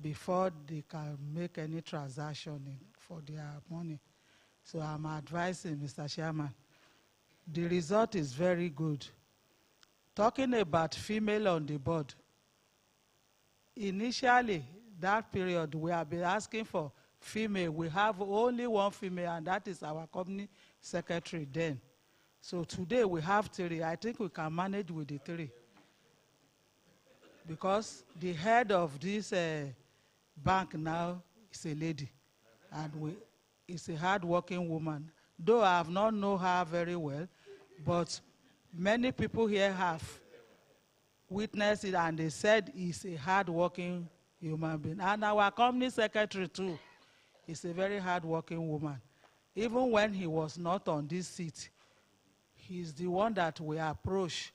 before they can make any transaction for their money. So I'm advising, Mr. Chairman, the result is very good. Talking about female on the board, initially, that period, we have been asking for female. We have only one female, and that is our company secretary then. So today we have 3. I think we can manage with the 3. Because the head of this bank now is a lady, and is a hard-working woman. Though I have not known her very well, but many people here have witnessed it, and they said he's a hard-working human being. And our company secretary too is a very hard-working woman. Even when he was not on this seat, he's the one that we approach.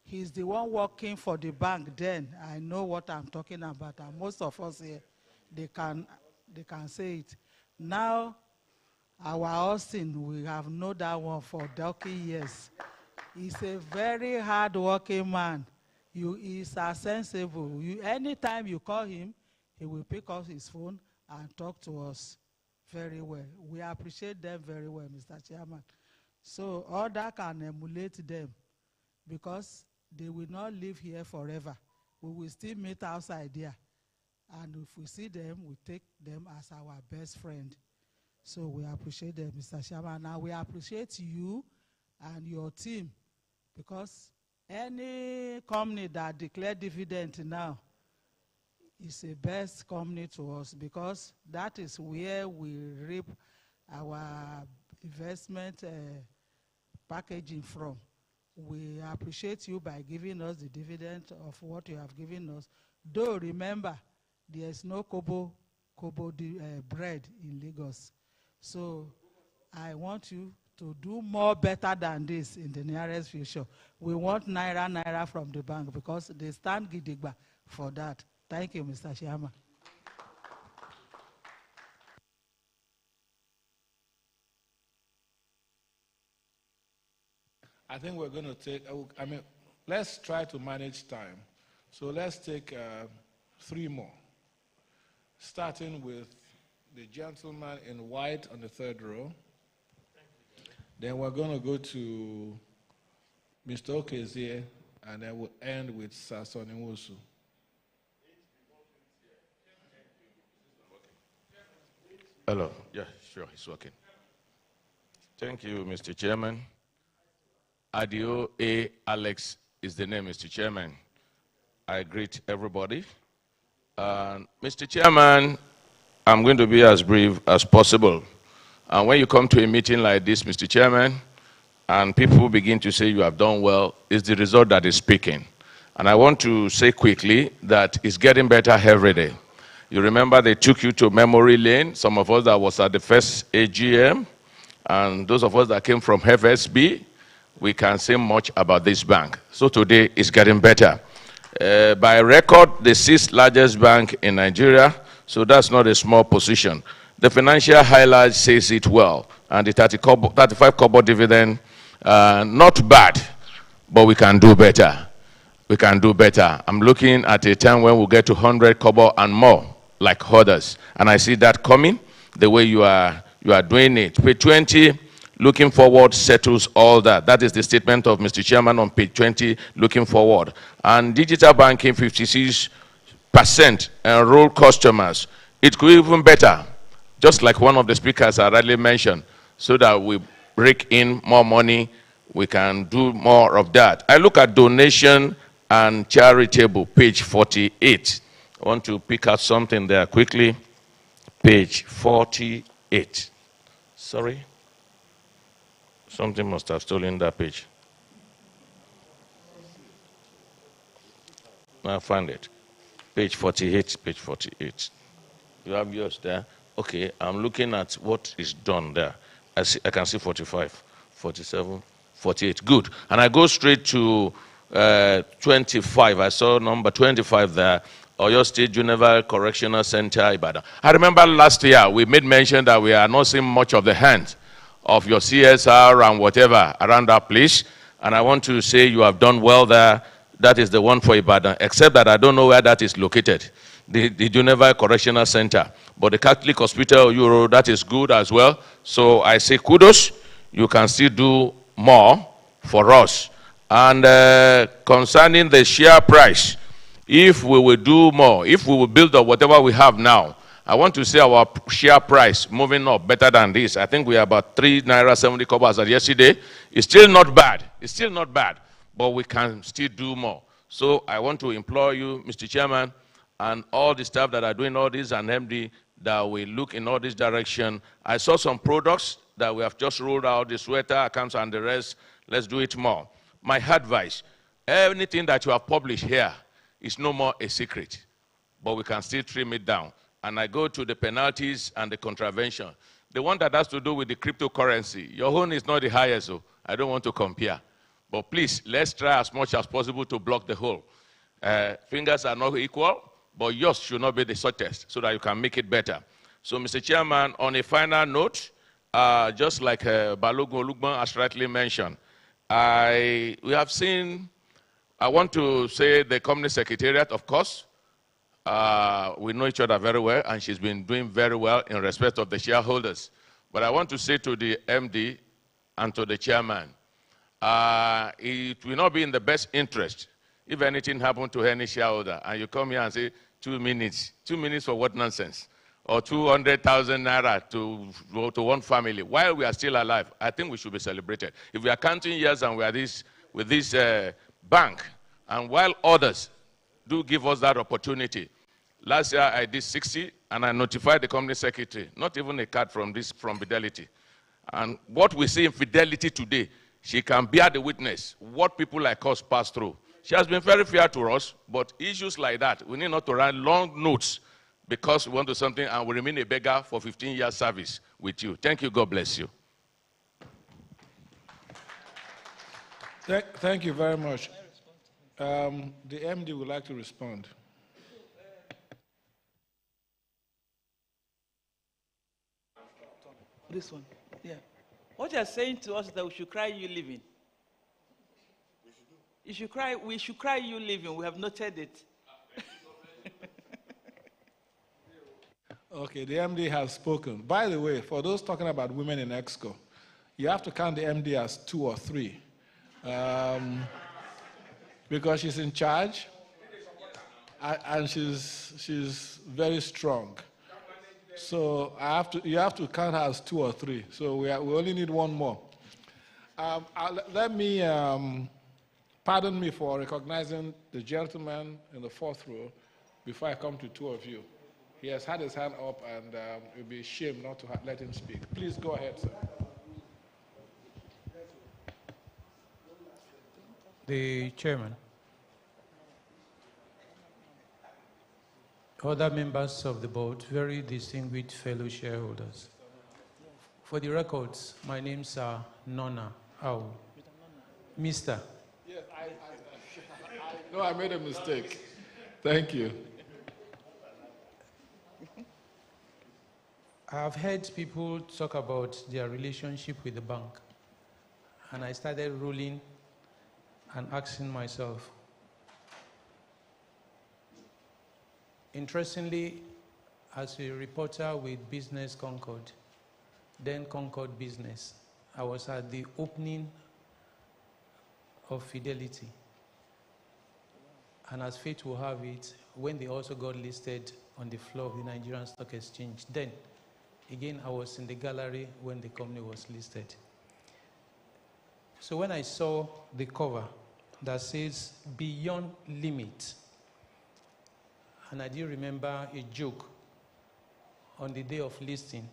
He's the one working for the bank then. I know what I'm talking about, and most of us here, they can say it. Now, our Austin, we have known that one for donkey years. He's a very hard-working man. He's sensible. Anytime you call him, he will pick up his phone and talk to us very well. We appreciate them very well, Mr. Chairman. So all that can emulate them, because they will not live here forever. We will still meet outside there. And if we see them, we take them as our best friend. So we appreciate them, Mr. Chairman. And we appreciate you and your team, because any company that declares dividend now is the best company to us, because that is where we reap our investment packaging from. We appreciate you by giving us the dividend of what you have given us. Though remember, there is no kobo bread in Lagos. So I want you to do more better than this in the nearest future. We want naira from the bank, because they stand gidigba for that. Thank you, Mr. Chairman. I think we're going to take, let's try to manage time. So let's take 3 more. Starting with the gentleman in white on the 3rd row. Then we're going to go to Mr. Okezie, and then we'll end with Sasoni Wosu. Hello. Yeah, sure, it's working. Thank you, Mr. Chairman. Adio A. Alex is the name, Mr. Chairman. I greet everybody. Mr. Chairman, I'm going to be as brief as possible. And when you come to a meeting like this, Mr. Chairman, and people begin to say you have done well, it's the result that is speaking. And I want to say quickly that it's getting better every day. You remember they took you to memory lane, some of us that was at the first AGM, and those of us that came from FSB, we can say much about this bank. So today it's getting better. By record, the 6th largest bank in Nigeria, so that's not a small position. The financial highlight says it well, and the 35 kobo dividend, not bad, but we can do better. We can do better. I'm looking at a time when we'll get to 100 kobo and more, like others, and I see that coming, the way you are doing it. Page 20, looking forward settles all that. That is the statement of Mr. Chairman on page 20, looking forward. And digital banking, 56% enrolled customers. It could be even better, just like one of the speakers I rightly mentioned, so that we break in more money, we can do more of that. I look at donation and charitable, page 48. I want to pick out something there quickly. Page 48. Sorry. Something must have stolen that page. I found it. Page 48, page 48. You have yours there? Okay, I'm looking at what is done there. I can see 45, 47, 48. Good. And I go straight to 25. I saw number 25 there. Oyo State Juvenile Correctional Center, Ibadan. I remember last year we made mention that we are not seeing much of the hand of your CSR and whatever around that place. And I want to say you have done well there. That is the one for Ibadan, except that I don't know where that is located. the Geneva Correctional Center. But the Catholic Hospital Euro, that is good as well. So I say kudos. You can still do more for us. And concerning the share price, if we will do more, if we will build up whatever we have now, I want to see our share price moving up better than this. I think we are about 3 naira 70 kobo as of yesterday. It's still not bad. It's still not bad, but we can still do more. So I want to implore you, Mr. Chairman, and all the staff that are doing all this, and MD, that we look in all this direction. I saw some products that we have just rolled out, the sweater, accounts, and the rest. Let's do it more. My advice, anything that you have published here is no more a secret, but we can still trim it down. And I go to the penalties and the contravention. The one that has to do with the cryptocurrency, your own is not the highest, so I don't want to compare. But please, let's try as much as possible to block the hole. Fingers are not equal, but yours should not be the shortest so that you can make it better. So, Mr. Chairman, on a final note, just like Balogun Olugban has rightly mentioned, we have seen, I want to say the company secretariat, of course. We know each other very well, and she's been doing very well in respect of the shareholders. But I want to say to the MD and to the chairman, it will not be in the best interest if anything happened to any shareholder, and you come here and say, 2 minutes. 2 minutes for what nonsense? Or 200,000 naira to one family. While we are still alive, I think we should be celebrated. If we are counting years and we are with this bank, and while others do give us that opportunity. Last year I did 60, and I notified the company secretary, not even a card from Fidelity. And what we see in Fidelity today, she can bear the witness what people like us pass through. She has been very fair to us, but issues like that, we need not to write long notes because we want to do something and we remain a beggar for 15 years service with you. Thank you. God bless you. Thank you very much. The MD would like to respond. This one, yeah. What you're saying to us is that we should cry you leaving. We should cry you leaving. We have noted it. Okay, the MD has spoken. By the way, for those talking about women in EXCO, you have to count the MD as 2 or 3. Because she's in charge, and she's very strong. So you have to count her as 2 or 3. So we only need 1 more. Let me pardon me for recognizing the gentleman in the 4th row before I come to 2 of you. He has had his hand up, and it would be a shame not to let him speak. Please go ahead, sir. The chairman, other members of the board, very distinguished fellow shareholders. For the records, my names are Nona Au. Mr. Yes, no, I made a mistake. Thank you. I've heard people talk about their relationship with the bank, and I started rolling and asking myself. Interestingly, as a reporter with Business Concord, then Concord Business, I was at the opening of Fidelity. And as fate will have it, when they also got listed on the floor of the Nigerian Stock Exchange, then again I was in the gallery when the company was listed. So when I saw the cover that says Beyond Limit, and I do remember a joke on the day of listing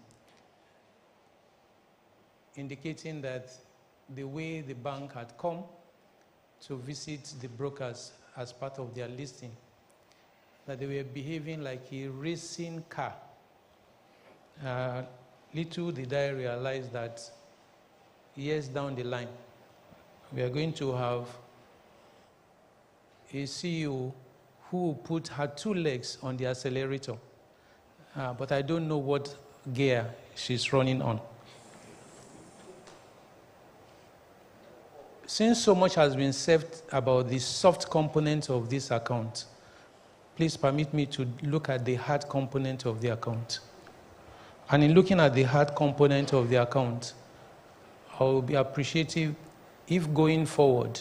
indicating that the way the bank had come to visit the brokers as part of their listing, that they were behaving like a racing car. Little did I realize that years down the line, we are going to have a CEO who put her 2 legs on the accelerator, but I don't know what gear she's running on. Since so much has been said about the soft component of this account, please permit me to look at the hard component of the account. And in looking at the hard component of the account, I will be appreciative if going forward,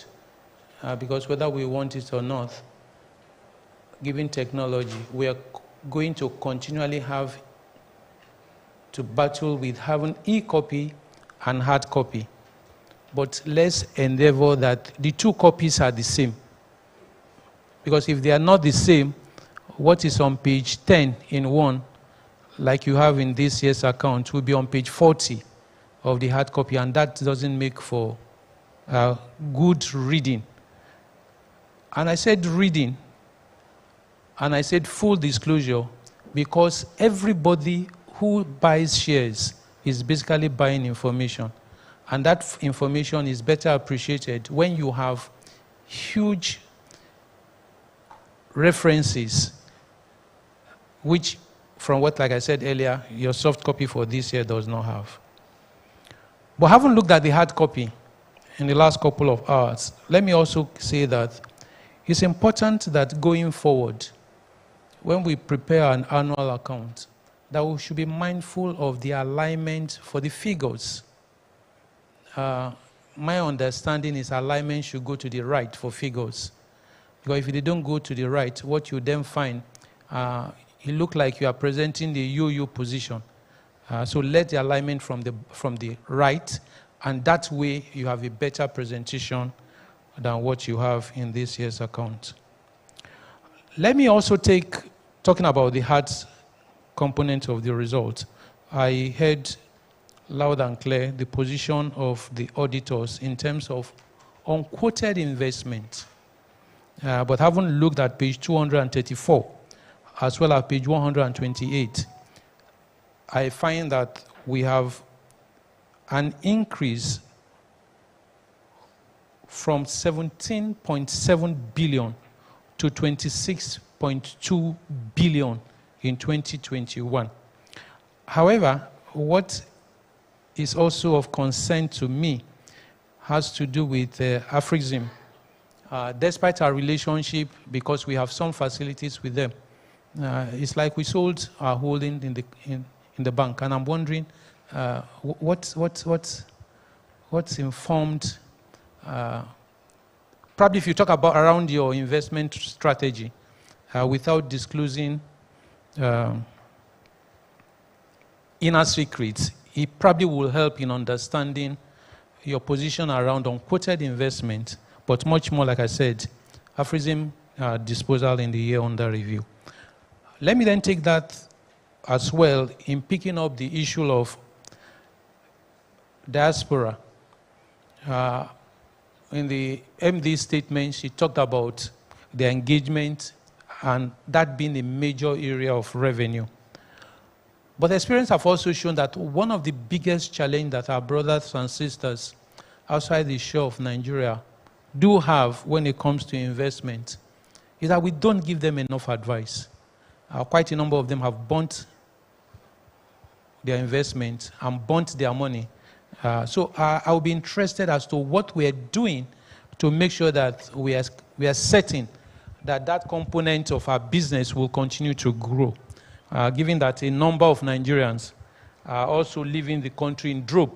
because whether we want it or not, given technology, we are going to continually have to battle with having e-copy and hard copy. But let's endeavor that the two copies are the same. Because if they are not the same, what is on page 10 in one, like you have in this year's account, will be on page 40 of the hard copy, and that doesn't make for good reading. And I said reading, and I said full disclosure, because everybody who buys shares is basically buying information. And that information is better appreciated when you have huge references, which, from what, like I said earlier, your soft copy for this year does not have. But having looked at the hard copy in the last couple of hours, let me also say that it's important that going forward, when we prepare an annual account, that we should be mindful of the alignment for the figures. My understanding is alignment should go to the right for figures. Because if they don't go to the right, what you then find, it looks like you are presenting the yo-yo position. So let the alignment from the right, and that way you have a better presentation than what you have in this year's account. Let me also talking about the hard component of the result. I heard loud and clear the position of the auditors in terms of unquoted investment. But having looked at page 234, as well as page 128, I find that we have an increase from 17.7 billion to 26.2 billion in 2021. However, what is also of concern to me has to do with Afrexim. Despite our relationship, because we have some facilities with them, it's like we sold our holding in the bank, and I'm wondering what's informed. Probably if you talk about around your investment strategy, without disclosing inner secrets, it probably will help in understanding your position around unquoted investment, but much more, like I said, Afrexim disposal in the year under review. Let me then take that as well in picking up the issue of diaspora. In the MD statement, she talked about the engagement and that being a major area of revenue. But experience have also shown that one of the biggest challenges that our brothers and sisters outside the shore of Nigeria do have when it comes to investment is that we don't give them enough advice. Quite a number of them have burnt their investment and burnt their money. So I'll be interested as to what we're doing to make sure that we are certain that that component of our business will continue to grow. Given that a number of Nigerians are also leaving the country in droves.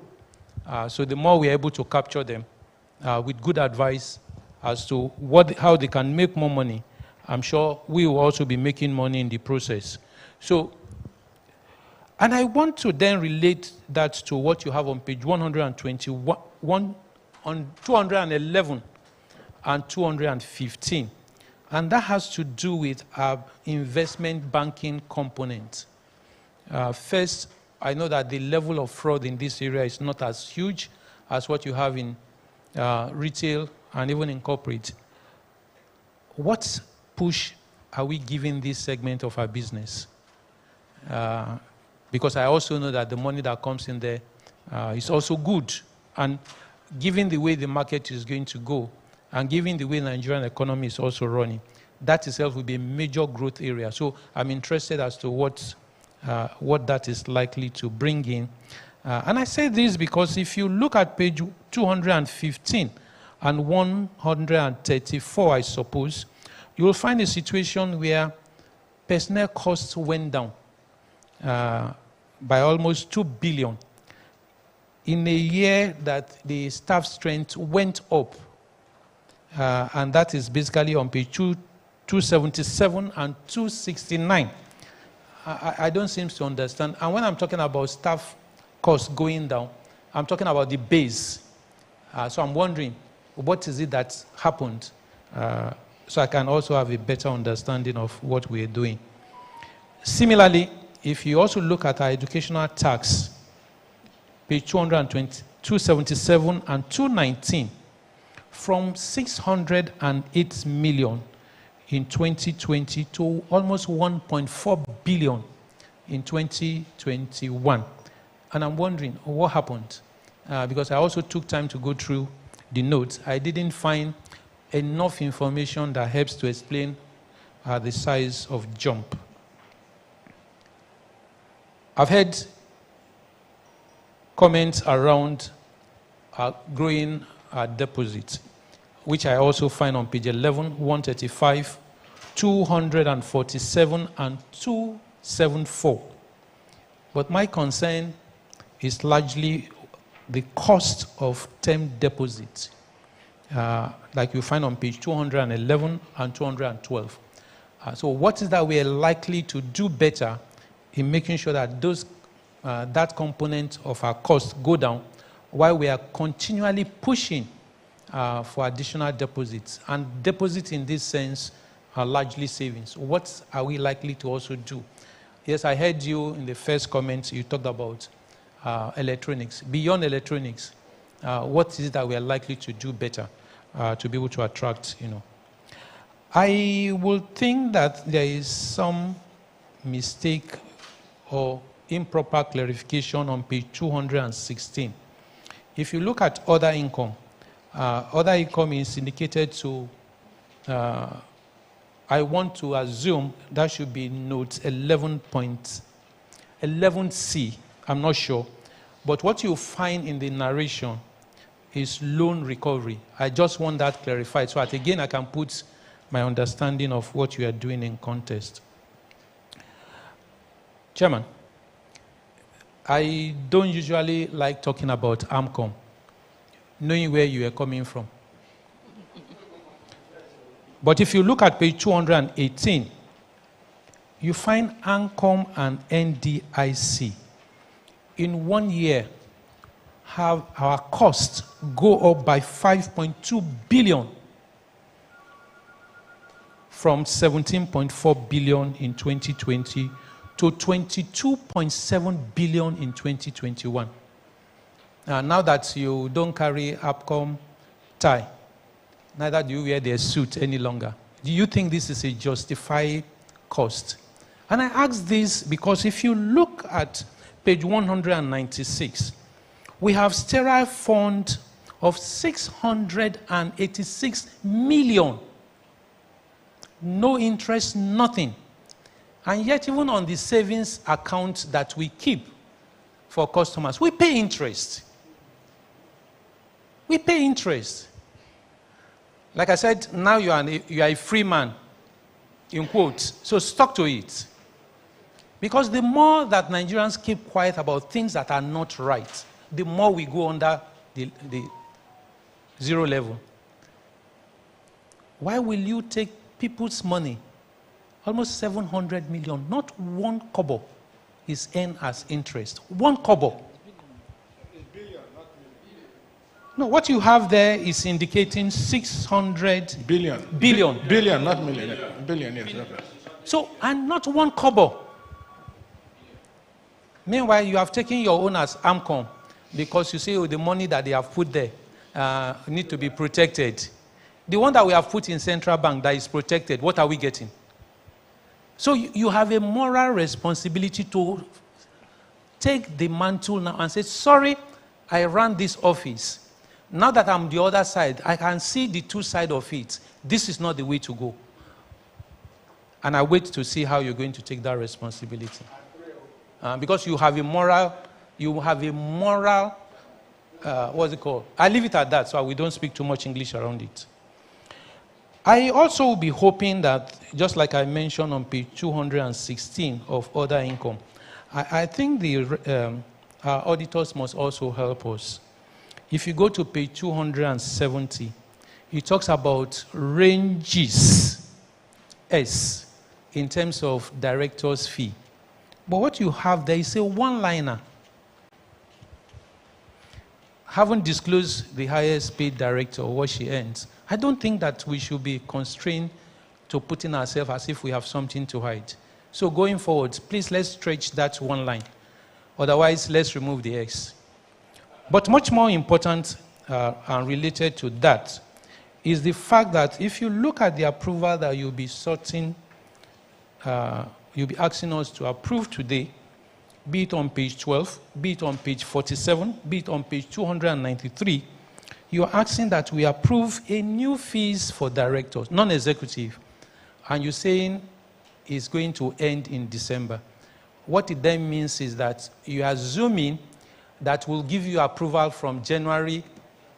So the more we're able to capture them with good advice as to how they can make more money, I'm sure we will also be making money in the process. So, and I want to then relate that to what you have on page 121, on 211 and 215. And that has to do with our investment banking component. First, I know that the level of fraud in this area is not as huge as what you have in retail and even in corporate. What push are we giving this segment of our business? Because I also know that the money that comes in there is also good. And given the way the market is going to go, and given the way the Nigerian economy is also running, that itself will be a major growth area. So I'm interested as to what that is likely to bring in. And I say this because if you look at page 215 and 134, I suppose, you will find a situation where personnel costs went down by almost 2 billion in a year that the staff strength went up. And that is basically on page 277 and 269. I don't seem to understand. And when I'm talking about staff costs going down, I'm talking about the base. So I'm wondering, what is it that happened? So I can also have a better understanding of what we're doing. Similarly, if you also look at our educational tax, page 277 and 219, from 608 million in 2020 to almost 1.4 billion in 2021. And I'm wondering what happened, because I also took time to go through the notes. I didn't find enough information that helps to explain the size of jump. I've heard comments around growing deposits, which I also find on page 11, 135, 247, and 274. But my concern is largely the cost of term deposits, like you find on page 211 and 212. So what is that we are likely to do better in making sure that those that component of our costs go down while we are continually pushing for additional deposits? And deposits in this sense are largely savings. What are we likely to also do? Yes, I heard you in the first comment, you talked about electronics. Beyond electronics, what is it that we are likely to do better to be able to attract, I would think that there is some mistake or improper clarification on page 216. If you look at other income is indicated to, I want to assume that should be note 11.11c. I'm not sure. But what you find in the narration is loan recovery. I just want that clarified so that again I can put my understanding of what you are doing in context. Chairman, I don't usually like talking about AMCOM, knowing where you are coming from. But if you look at page 218, you find AMCOM and NDIC in 1 year have our costs go up by 5.2 billion from 17.4 billion in 2020 to 22.7 billion in 2021. Now that you don't carry APCOM tie, neither do you wear their suit any longer. Do you think this is a justified cost? And I ask this because if you look at page 196, we have sterile fund of 686 million. No interest, nothing. And yet even on the savings account that we keep for customers, we pay interest. We pay interest. Like I said, now you are a free man, in quotes, so stuck to it. Because the more that Nigerians keep quiet about things that are not right, the more we go under the zero level. Why will you take people's money? Almost 700 million, not one kobo is earned as interest. One kobo. No, what you have there is indicating 600 billion. Billion. Billion, not million. Billion, yes. Okay. So, and not one kobo. Meanwhile, you have taken your own as AMCOM because you say, oh, the money that they have put there need to be protected. The one that we have put in central bank that is protected, what are we getting? So you have a moral responsibility to take the mantle now and say, sorry, I ran this office. Now that I'm the other side, I can see the two sides of it. This is not the way to go. And I wait to see how you're going to take that responsibility. Because you have a moral, what's it called? I leave it at that so we don't speak too much English around it. I also will be hoping that, just like I mentioned on page 216 of other income, I think our auditors must also help us. If you go to page 270, it talks about ranges S in terms of director's fee. But what you have there is a one-liner. Haven't disclosed the highest paid director or what she earns. I don't think that we should be constrained to putting ourselves as if we have something to hide. So going forward, please let's stretch that one line. Otherwise, let's remove the X. But much more important and related to that is the fact that if you look at the approval that you'll be sorting, you'll be asking us to approve today, be it on page 12, be it on page 47, be it on page 293, you are asking that we approve a new fees for directors, non-executive, and you're saying it's going to end in December. What it then means is that you are assuming that we'll give you approval from January,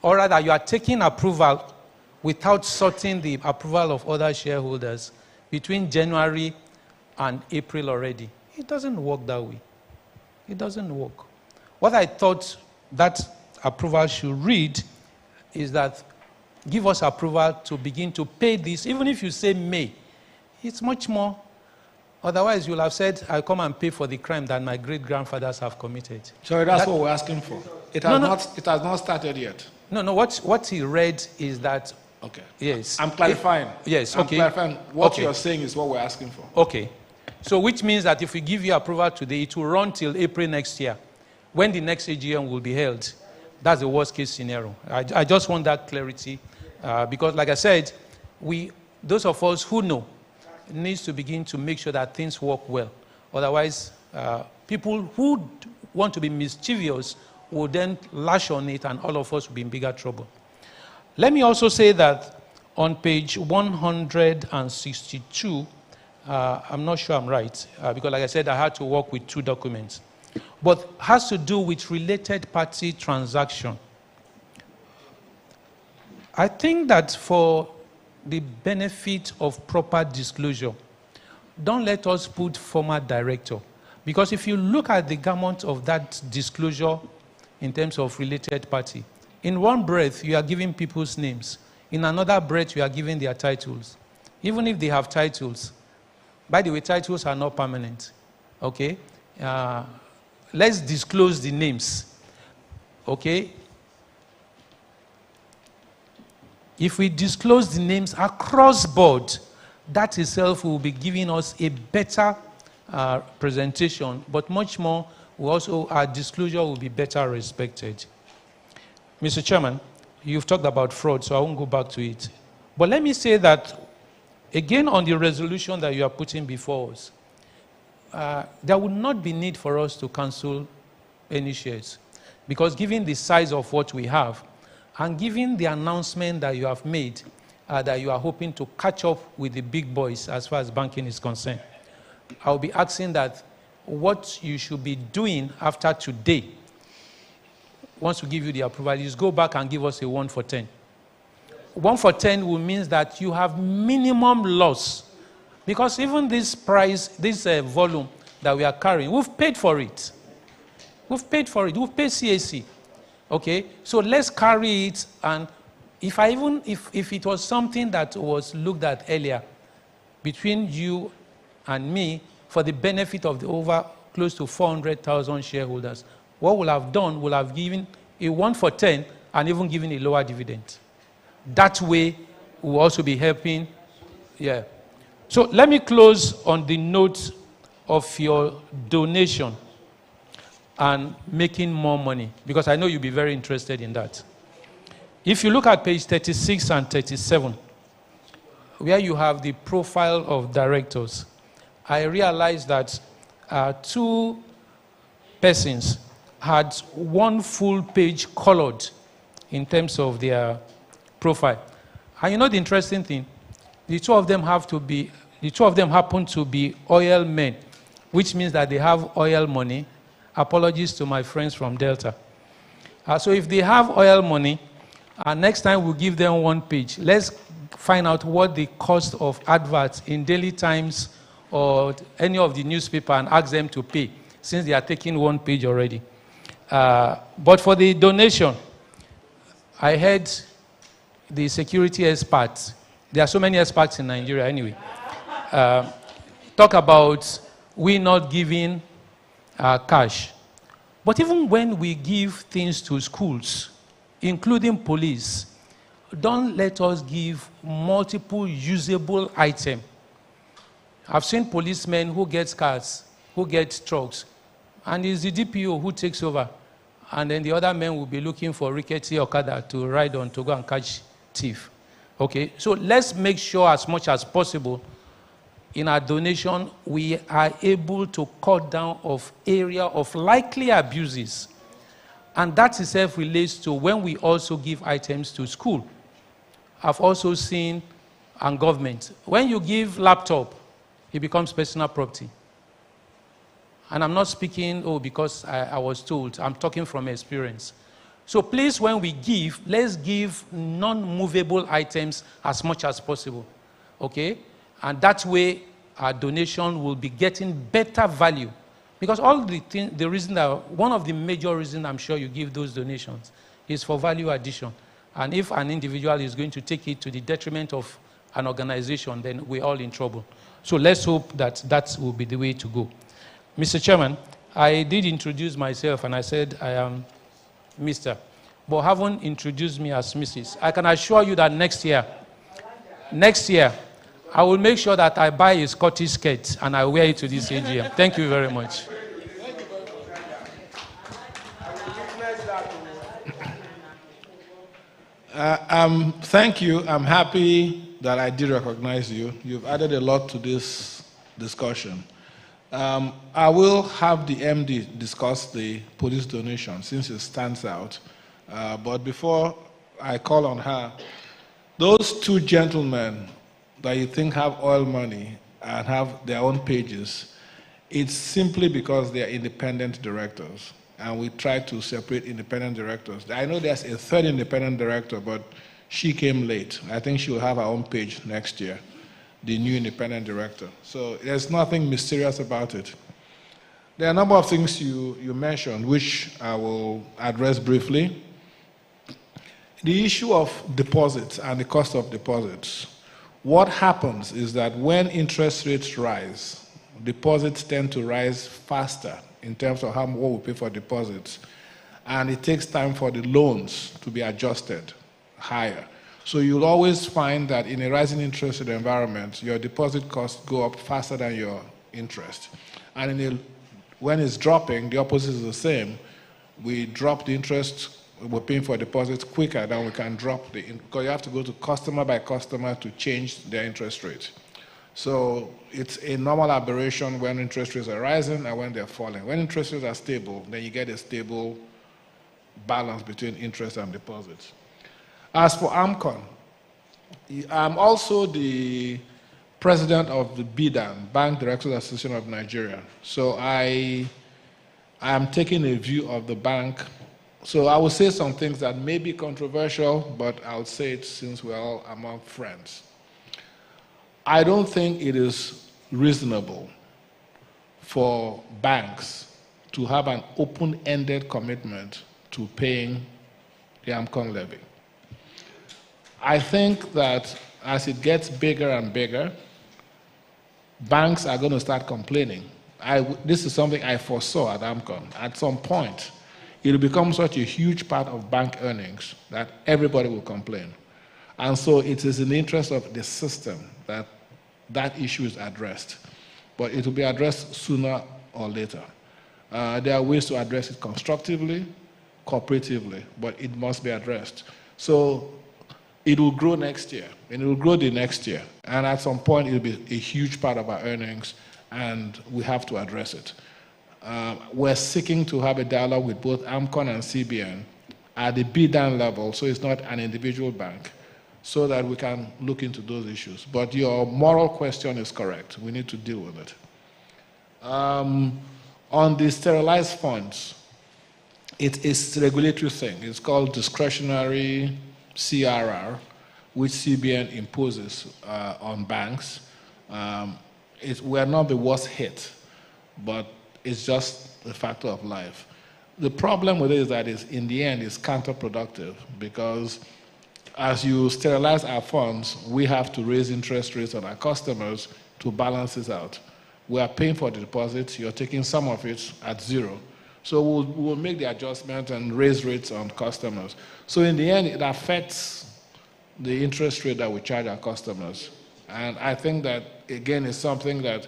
or rather you are taking approval without sorting the approval of other shareholders between January and April already. It doesn't work that way. It doesn't work. What I thought that approval should read is that give us approval to begin to pay this, even if you say May. It's much more. Otherwise, you'll have said, I'll come and pay for the crime that my great-grandfathers have committed. So that's what we're asking for. It has not started yet. No, what he read is that... Okay. Yes. I'm clarifying. Yes, okay. I'm clarifying. What you're saying is what we're asking for. Okay. So which means that if we give you approval today, it will run till April next year, when the next AGM will be held. That's the worst-case scenario. I just want that clarity, because, like I said, those of us who know needs to begin to make sure that things work well. Otherwise, people who want to be mischievous will then lash on it, and all of us will be in bigger trouble. Let me also say that on page 162, I'm not sure I'm right, because like I said, I had to work with two documents, but has to do with related party transaction. I think that for the benefit of proper disclosure, don't let us put former director, because if you look at the gamut of that disclosure in terms of related party, in one breath, you are giving people's names. In another breath, you are giving their titles. Even if they have titles. By the way, titles are not permanent. Okay? Let's disclose the names. Okay? If we disclose the names across board, that itself will be giving us a better presentation, but much more, our disclosure will be better respected. Mr. Chairman, you've talked about fraud, so I won't go back to it. But let me say that, again, on the resolution that you are putting before us, there would not be need for us to cancel any shares. Because given the size of what we have, and given the announcement that you have made, that you are hoping to catch up with the big boys as far as banking is concerned, I'll be asking that what you should be doing after today, once we give you the approval, is go back and give us a 1 for 10. 1 for 10 will mean that you have minimum loss. Because even this price, this volume that we are carrying, we've paid for it. We've paid for it. We've paid CAC. Okay? So let's carry it. And if it was something that was looked at earlier between you and me for the benefit of the over close to 400,000 shareholders, what we'll have done, we'll have given a 1 for 10 and even given a lower dividend. That way, we'll also be helping. Yeah. So let me close on the note of your donation and making more money, because I know you'll be very interested in that. If you look at page 36 and 37, where you have the profile of directors, I realized that 2 persons had 1 full page colored in terms of their profile. And you know the interesting thing? The 2 of them happen to be oil men, which means that they have oil money. Apologies to my friends from Delta. So if they have oil money And next time we'll give them 1 page. Let's find out what the cost of adverts in Daily Times or any of the newspaper and ask them to pay, since they are taking 1 page already. But for the donation, I heard the security experts, there are so many experts in Nigeria anyway, talk about we not giving cash. But even when we give things to schools, including police, don't let us give multiple usable items. I've seen policemen who get cars, who get trucks, and it's the DPO who takes over. And then the other men will be looking for rickety Okada to ride on to go and catch thief. Okay, so let's make sure as much as possible in our donation, we are able to cut down of area of likely abuses. And that itself relates to when we also give items to school. I've also seen, and government, when you give laptop, it becomes personal property. And I'm not speaking, because I was told. I'm talking from experience. So please, when we give, let's give non-movable items as much as possible. Okay? And that way, our donation will be getting better value. Because all the reason that, one of the major reasons I'm sure you give those donations is for value addition. And if an individual is going to take it to the detriment of an organization, then we're all in trouble. So let's hope that that will be the way to go. Mr. Chairman, I did introduce myself and I said I am Mr. But haven't introduced me as Mrs. I can assure you that next year, I will make sure that I buy a Scottish skirt and I wear it to this AGM. Thank you very much. Thank you. I'm happy that I did recognize you. You've added a lot to this discussion. I will have the MD discuss the police donation since it stands out. But before I call on her, those 2 gentlemen that you think have oil money and have their own pages, it's simply because they are independent directors. And we try to separate independent directors. I know there's a 3rd independent director, but she came late. I think she will have her own page next year, the new independent director. So there's nothing mysterious about it. There are a number of things you mentioned, which I will address briefly. The issue of deposits and the cost of deposits. What happens is that when interest rates rise, deposits tend to rise faster in terms of what we pay for deposits. And it takes time for the loans to be adjusted higher. So you'll always find that in a rising interest rate environment, your deposit costs go up faster than your interest. And when it's dropping, the opposite is the same. We drop the interest we're paying for deposits quicker than we can drop because you have to go to customer by customer to change their interest rate. So it's a normal aberration when interest rates are rising and when they're falling. When interest rates are stable, then you get a stable balance between interest and deposits. As for AMCON, I'm also the president of the BDAN, Bank Directors Association of Nigeria. So I am taking a view of the bank. So I will say some things that may be controversial, but I'll say it since we're all among friends. I don't think it is reasonable for banks to have an open-ended commitment to paying the AMCON levy. I think that as it gets bigger and bigger, banks are going to start complaining. This is something I foresaw at AMCON. At some point, it will become such a huge part of bank earnings that everybody will complain. And so it is in the interest of the system that that issue is addressed. But it will be addressed sooner or later. There are ways to address it constructively, cooperatively, but it must be addressed. So it will grow next year, and it will grow the next year. And at some point, it will be a huge part of our earnings, and we have to address it. We're seeking to have a dialogue with both AMCON and CBN at the BDAN level, so it's not an individual bank, so that we can look into those issues. But your moral question is correct. We need to deal with it. On the sterilized funds, it is a regulatory thing. It's called discretionary CRR, which CBN imposes on banks, we're not the worst hit, but it's just a factor of life. The problem with it is that in the end, it's counterproductive because as you sterilize our funds, we have to raise interest rates on our customers to balance this out. We are paying for the deposits, you're taking some of it at zero. So we'll make the adjustment and raise rates on customers. So in the end, it affects the interest rate that we charge our customers. And I think that, again, is something that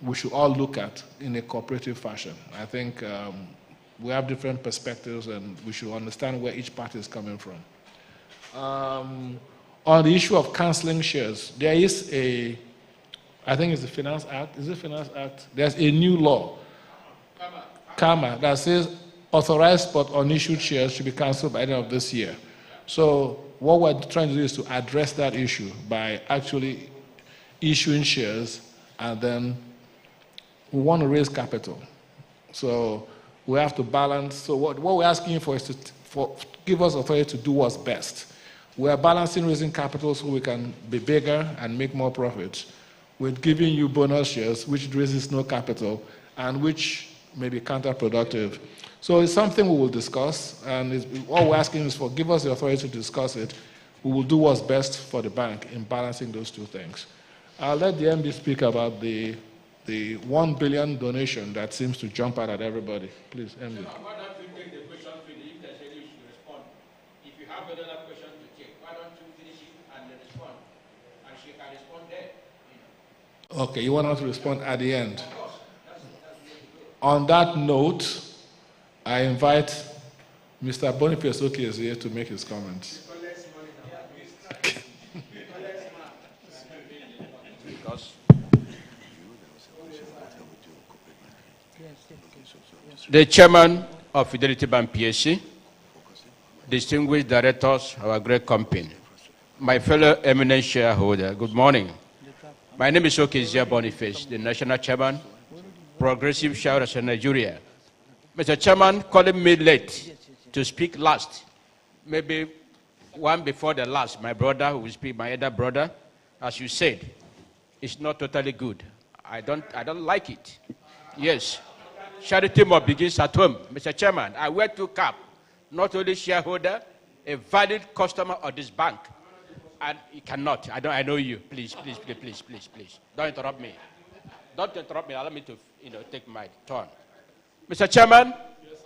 we should all look at in a cooperative fashion. I think we have different perspectives and we should understand where each party is coming from. On the issue of canceling shares, there is I think it's the Finance Act. Is it Finance Act? There's a new law, CAMA, that says authorized but unissued shares should be cancelled by the end of this year. So what we're trying to do is to address that issue by actually issuing shares, and then we want to raise capital. So we have to balance. So what we're asking for is to give us authority to do what's best. We are balancing raising capital so we can be bigger and make more profits with giving you bonus shares, which raises no capital and which may be counterproductive. So it's something we will discuss, and all we're asking is give us the authority to discuss it. We will do what's best for the bank in balancing those two things. I'll let the MD speak about the 1 billion donation that seems to jump out at everybody. Please, MD. Why don't you take the question, Philip? If there's any, you should respond. If you have another question to take, why don't you finish it and then respond? And she can respond there. Okay, you want her to respond at the end? Of course. That's on that note, I invite Mr. Boniface Okies here to make his comments. The chairman of Fidelity Bank PSC, distinguished directors of our great company, my fellow eminent shareholder, good morning. My name is Okezia Boniface, the national chairman, Progressive Shareholders in Nigeria. Mr. Chairman, calling me late to speak last, maybe one before the last, my brother who will speak, my elder brother, as you said, it's not totally good. I don't like it. Yes. Charity must begins at home. Mr. Chairman, I wear two caps, not only shareholder, a valid customer of this bank. And you cannot. I know you. Please. Don't interrupt me. Don't interrupt me. Allow me to take my turn. Mr. Chairman, yes, sir.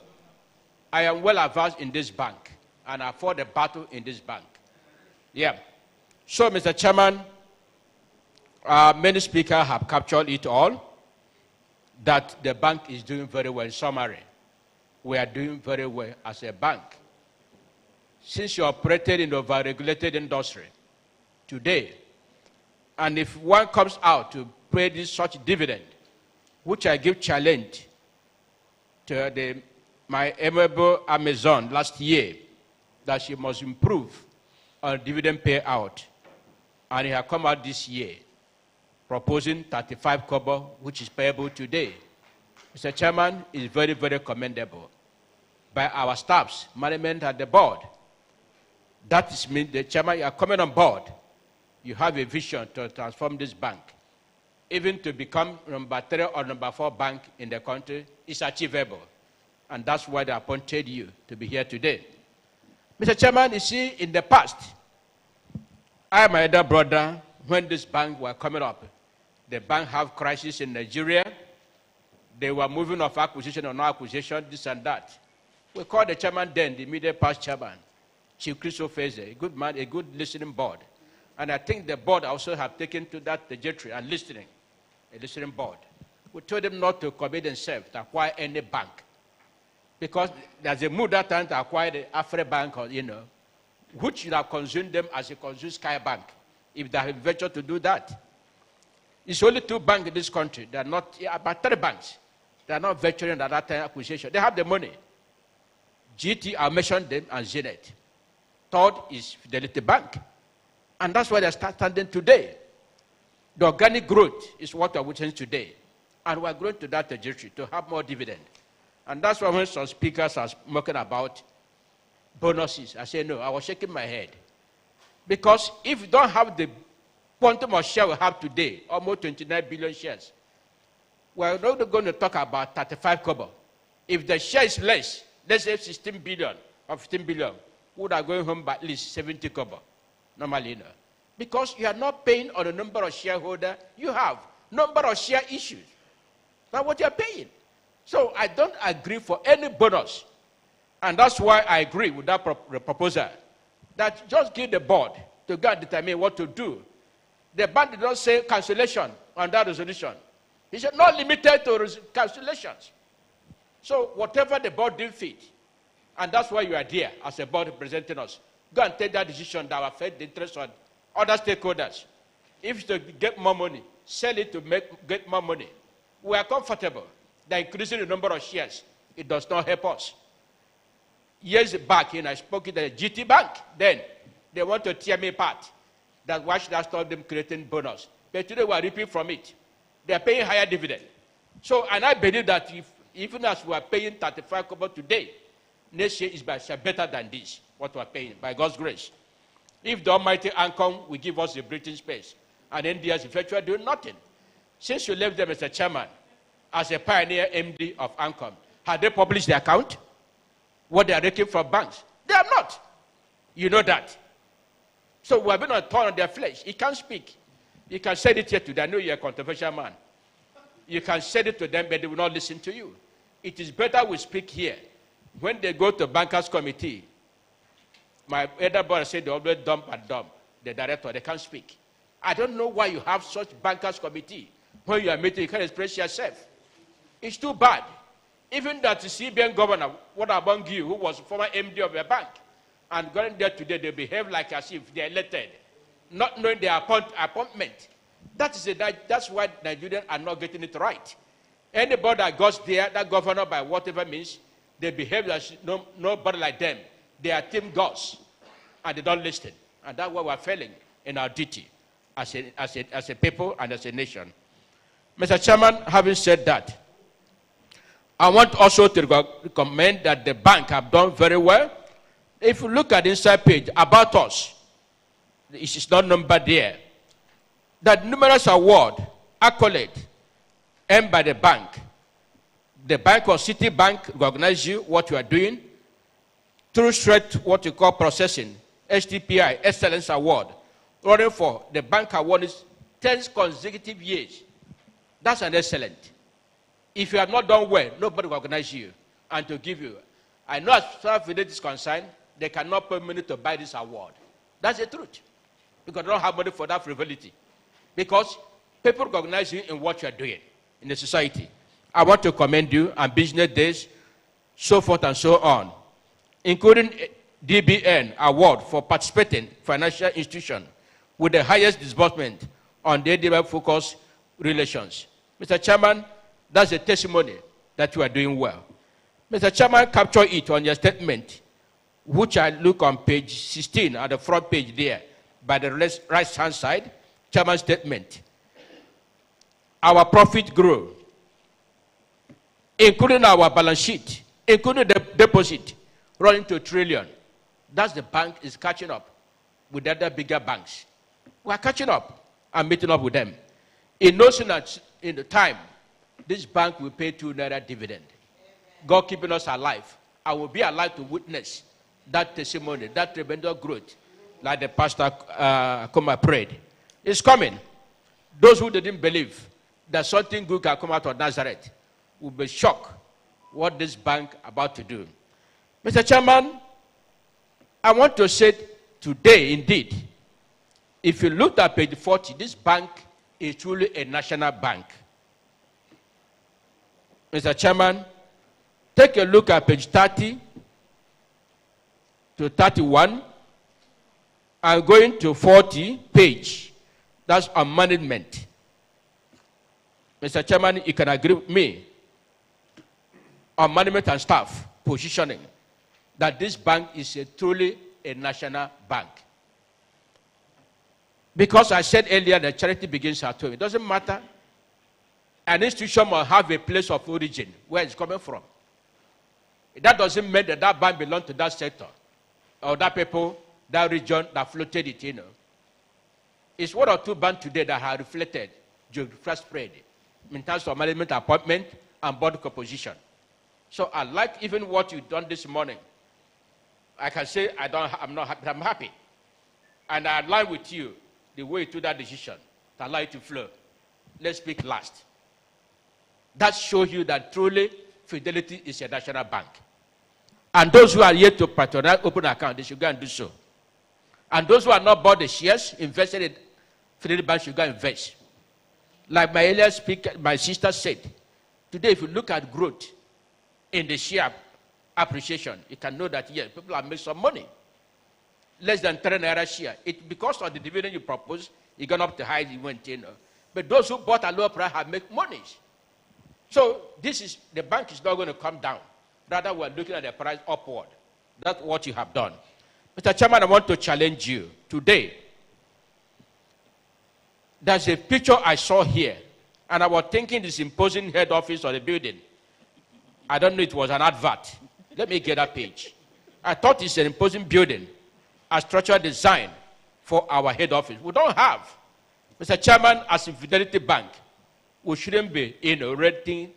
I am well advanced in this bank, and I fought the battle in this bank. Yeah. So, Mr. Chairman, many speakers have captured it all, that the bank is doing very well. In summary, we are doing very well as a bank. Since you operated in the overregulated industry today, and if one comes out to pay this such dividend, which I give challenge to my amiable Amazon last year, that she must improve on dividend payout, and he has come out this year proposing 35 kobo, which is payable today. Mr. Chairman, is very, very commendable by our staffs, management, and the board. That is mean the chairman, you are coming on board. You have a vision to transform this bank. Even to become number 3 or number 4 bank in the country is achievable. And that's why they appointed you to be here today. Mr. Chairman, you see, in the past, I and my elder brother, when this bank were coming up, the bank have crisis in Nigeria. They were moving off acquisition or no acquisition, this and that. We called the chairman then, the immediate past chairman, Chief Christopher Feze, a good man, a good listening board. And I think the board also have taken to that trajectory and listening, a listening board. We told them not to commit themselves to acquire any bank. Because there's a mood that time to acquire the Afri Bank, or, which should have consumed them as a consumed Sky Bank, if they have ventured to do that. It's only 2 banks in this country. They are not, about 3 banks. They are not venturing at that time acquisition. They have the money. GT, I mentioned them, and Zenith. Third is Fidelity Bank. And that's why they start standing today. The organic growth is what we are witnessing today. And we are going to that trajectory to have more dividend. And that's why when some speakers are talking about bonuses. I said, no, I was shaking my head. Because if you don't have the quantum of share we have today, almost 29 billion shares, we're not going to talk about 35 kobo. If the share is less, let's say 16 billion or 15 billion, we would have going home by at least 70 kobo, normally, you know. Because you are not paying on the number of shareholders you have, number of share issues. That's what you are paying. So I don't agree for any bonus. And that's why I agree with that proposal, that just give the board to go and determine what to do. The bank did not say cancellation on that resolution. He said not limited to cancellations. So whatever the board did fit, and that's why you are there as a board representing us, go and take that decision that will affect the interest of other stakeholders. If it's to get more money, sell it to get more money. We are comfortable that increasing the number of shares, it does not help us. Years back, I spoke to the GT Bank, then they want to tear me apart. That's why should I stop them creating bonus? But today we are reaping from it. They are paying higher dividend. So, and I believe that even as we are paying 35 kobo today, next year is better than this, what we are paying, by God's grace. If the Almighty Ancom will give us the breathing space, and NDS effectually do nothing. Since you left them, Mr. Chairman, as a pioneer MD of Ancom, have they published the account? What they are taking from banks? They are not. You know that. So we have been on a thorn on their flesh. He can't speak. You can say it here today. I know you're a controversial man. You can say it to them, but they will not listen to you. It is better we speak here. When they go to bankers committee, my elder brother said they always dump and dump. The director, they can't speak. I don't know why you have such bankers committee. When you are meeting, you can't express yourself. It's too bad. Even that the CBN governor, what about you, who was former MD of a bank, and going there today, they behave like as if they're elected, not knowing their appointment. That's why Nigerians are not getting it right. Anybody that goes there, that governor by whatever means, they behave as nobody like them. They are team gods, and they don't listen. And that's why we're failing in our duty as a people and as a nation. Mr. Chairman, having said that, I want also to recommend that the bank have done very well. If you look at the inside page, about us, it is not numbered there. That numerous award, accolade, earned by the bank. The bank or Citibank recognize you, what you are doing. Through straight, what you call processing, HTPI, Excellence Award, running for the bank award is 10 consecutive years. That's an excellent. If you have not done well, nobody will recognize you and to give you. I know as far as Fidelity is concerned, they cannot pay money to buy this award. That's the truth. Because they don't have money for that frivolity. Because people recognize you in what you are doing in the society. I want to commend you on business days, so forth and so on, including DBN award for participating financial institution with the highest disbursement on the ADB focus relations. Mr. Chairman, that's a testimony that you are doing well. Mr. Chairman, capture it on your statement, which I look on page 16 at the front page there, by the right-hand side, Chairman's statement. Our profit grew, including our balance sheet, including the deposit, running to $1 trillion. That's the bank is catching up with the other bigger banks. We are catching up and meeting up with them. In notion that in the time, this bank will pay 2 naira dividend. God keeping us alive. I will be alive to witness that testimony, that tremendous growth, like the pastor Kuma prayed. It's coming. Those who didn't believe that something good can come out of Nazareth will be shocked what this bank about to do. Mr. Chairman, I want to say today, indeed, if you look at page 40, this bank is truly a national bank. Mr. Chairman, take a look at page 30 to 31. I'm going to 40 page. That's on management. Mr. Chairman, you can agree with me on management and staff positioning that this bank is truly a national bank. Because I said earlier that charity begins at home. It doesn't matter. An institution must have a place of origin, where it's coming from. That doesn't mean that that bank belongs to that sector. other people, that region that floated it, It's one or two banks today that have reflected geographical spread in terms of management appointment and board composition. So I like even what you've done this morning. I can say I'm not happy, but I'm happy. And I align with you the way you took that decision to allow it to flow. Let's speak last. That shows you that truly Fidelity is a national bank. And those who are yet to patronize open account, they should go and do so. And those who are not bought the shares, invested in Fidelity Bank should go and invest. Like my earlier speaker, my sister said, today if you look at growth in the share appreciation, you can know that, yes, people have made some money. Less than 10 naira share. Because of the dividend you propose, you gone up to high, you went in. But those who bought at lower price have made money. So the bank is not going to come down. Rather, we're looking at the price upward. That's what you have done. Mr. Chairman, I want to challenge you today. There's a picture I saw here, and I was thinking this imposing head office of the building. I don't know, it was an advert. Let me get that page. I thought it's an imposing building, a structural design for our head office. We don't have. Mr. Chairman, as a Fidelity Bank, we shouldn't be renting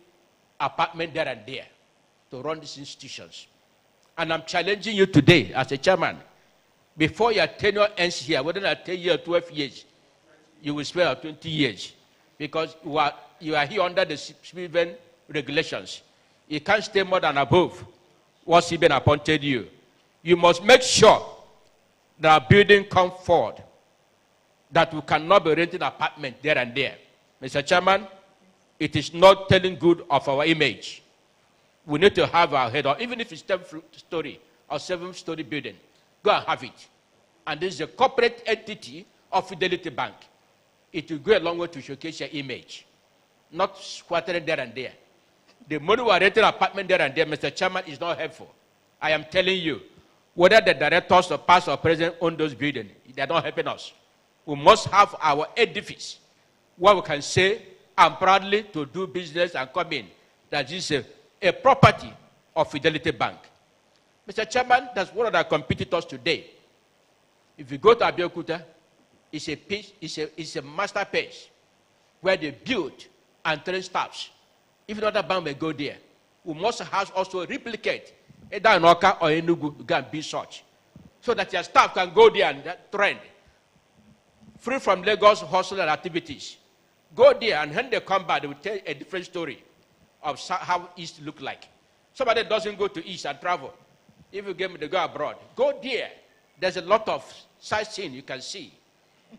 apartment there and there to run these institutions. And I'm challenging you today as a chairman, before your tenure ends here, whether it's 10 years or 12 years, you will spend 20 years, because you are here under the CBN regulations. You can't stay more than above what CBN appointed you. You must make sure that our building comes forward, that we cannot be renting apartment there and there. Mr. Chairman, it is not telling good of our image. We need to have our head on, even if it's 10-story or 7-story building, go and have it. And this is a corporate entity of Fidelity Bank. It will go a long way to showcase your image, not squattering there and there. The money we are renting apartment there and there, Mr. Chairman, is not helpful. I am telling you, whether the directors or past or present own those buildings, they are not helping us. We must have our edifice where we can say, I'm proudly to do business and come in, that this is a property of Fidelity Bank. Mr. Chairman, that's one of our competitors today. If you go to Abeokuta, it's a master pace where they build and train staffs. If another bank may go there, we must have also replicate either in Oka or Enugu, go and be such, so that your staff can go there and train, free from Lagos hustle and activities. Go there, and when they come back, they will tell a different story of how East look like. Somebody doesn't go to East and travel. If you get me to go abroad, go there. There's a lot of sightseeing you can see.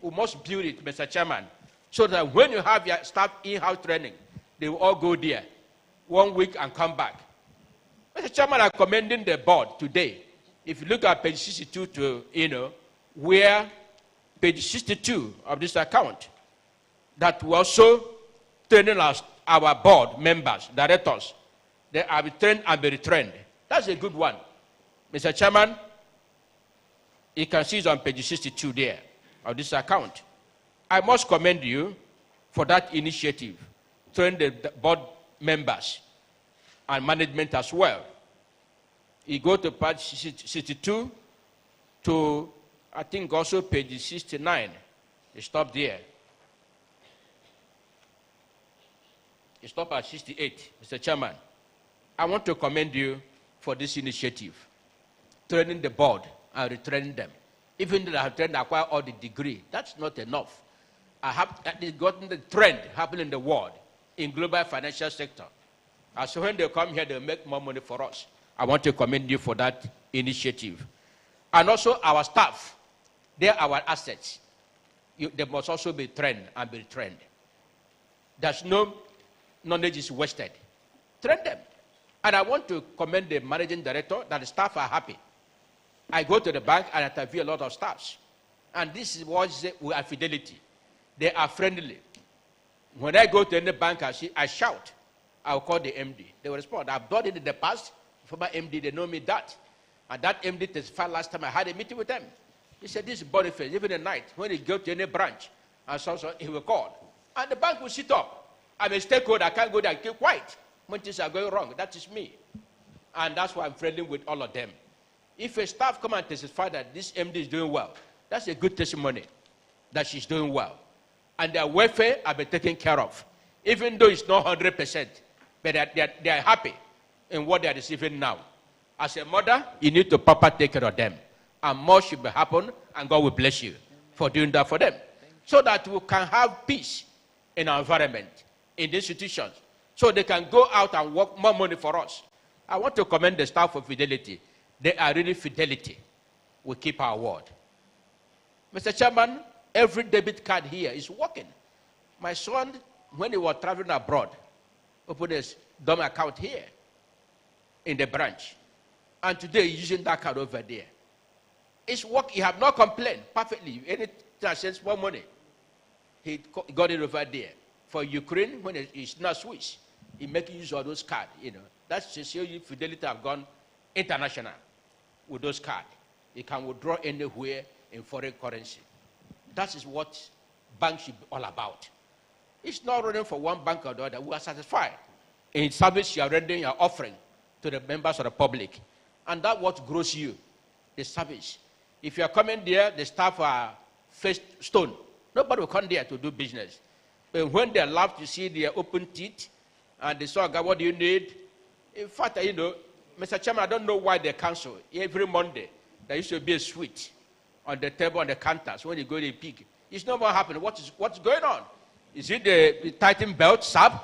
We must build it, Mr. Chairman, so that when you have your staff in-house training, they will all go there 1 week and come back. Mr. Chairman, I'm commending the board today. If you look at page 62 where page 62 of this account, that we also training our board members, directors, they are trained and be retrained. That's a good one. Mr. Chairman, you can see it on page 62 there of this account. I must commend you for that initiative, train the board members and management as well. You go to page 62 to, I think, also page 69. You stop there. You stop at 68, Mr. Chairman. I want to commend you for this initiative, training the board and retraining them. Even though I have trained, acquire all the degree, that's not enough. I have gotten the trend happening in the world, in global financial sector. And so when they come here, they make more money for us. I want to commend you for that initiative. And also our staff, they are our assets. They must also be trained and be trained. There's no knowledge is wasted. Train them. And I want to commend the managing director that the staff are happy. I go to the bank and I interview a lot of staffs. And this is what we are Fidelity. They are friendly. When I go to any bank, I shout. I'll call the MD. They will respond. I've done it in the past. Former MD, they know me that. And that MD testified last time I had a meeting with them. He said, this is Boniface, even at night, when he go to any branch, and so he will call. And the bank will sit up. I'm a stakeholder, I can't go there and keep quiet when things are going wrong. That is me. And that's why I'm friendly with all of them. If a staff come and testify that this MD is doing well, that's a good testimony that she's doing well. And their welfare have been taken care of. Even though it's not 100%, but they are happy in what they are receiving now. As a mother, you need to properly take care of them. And more should be happen, and God will bless you for doing that for them. So that we can have peace in our environment, in the institutions, so they can go out and work more money for us. I want to commend the staff of Fidelity. They are really Fidelity. We keep our word. Mr. Chairman, every debit card here is working. My son, when he was traveling abroad, opened his dumb account here in the branch. And today he's using that card over there. It's working. He have not complained perfectly. Anything that sends more money, he got it over there. For Ukraine, when it's not Swiss, he making use of those cards. You know, that's to show you Fidelity have gone international with those cards. You can withdraw anywhere in foreign currency. That is what banks should be all about. It's not running for one bank or the other. We are satisfied in service you are rendering, you are offering to the members of the public. And that's what grows you, the service. If you are coming there, the staff are faced stone. Nobody will come there to do business. But when they laugh to see their open teeth, and they say, God, what do you need? In fact, you know, Mr. Chairman, I don't know why they cancel. Every Monday, there used to be a sweet on the table, on the counters, when you go to the pig. It's not more happening. What's going on? Is it the tighten belt, sub?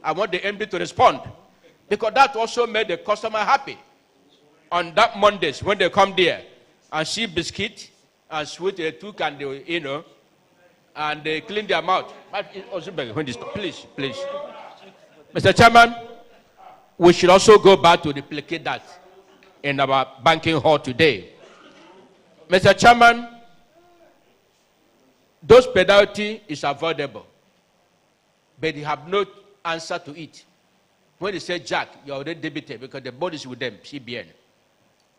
I want the MD to respond. Because that also made the customer happy. On that Mondays, when they come there, and see biscuit, and sweet, they took, and they, you know, and they clean their mouth. Please, please. Mr. Chairman, we should also go back to replicate that in our banking hall today. Mr. Chairman, those penalty is avoidable, but they have no answer to it. When they say, Jack, you're already debited because the board is with them, CBN.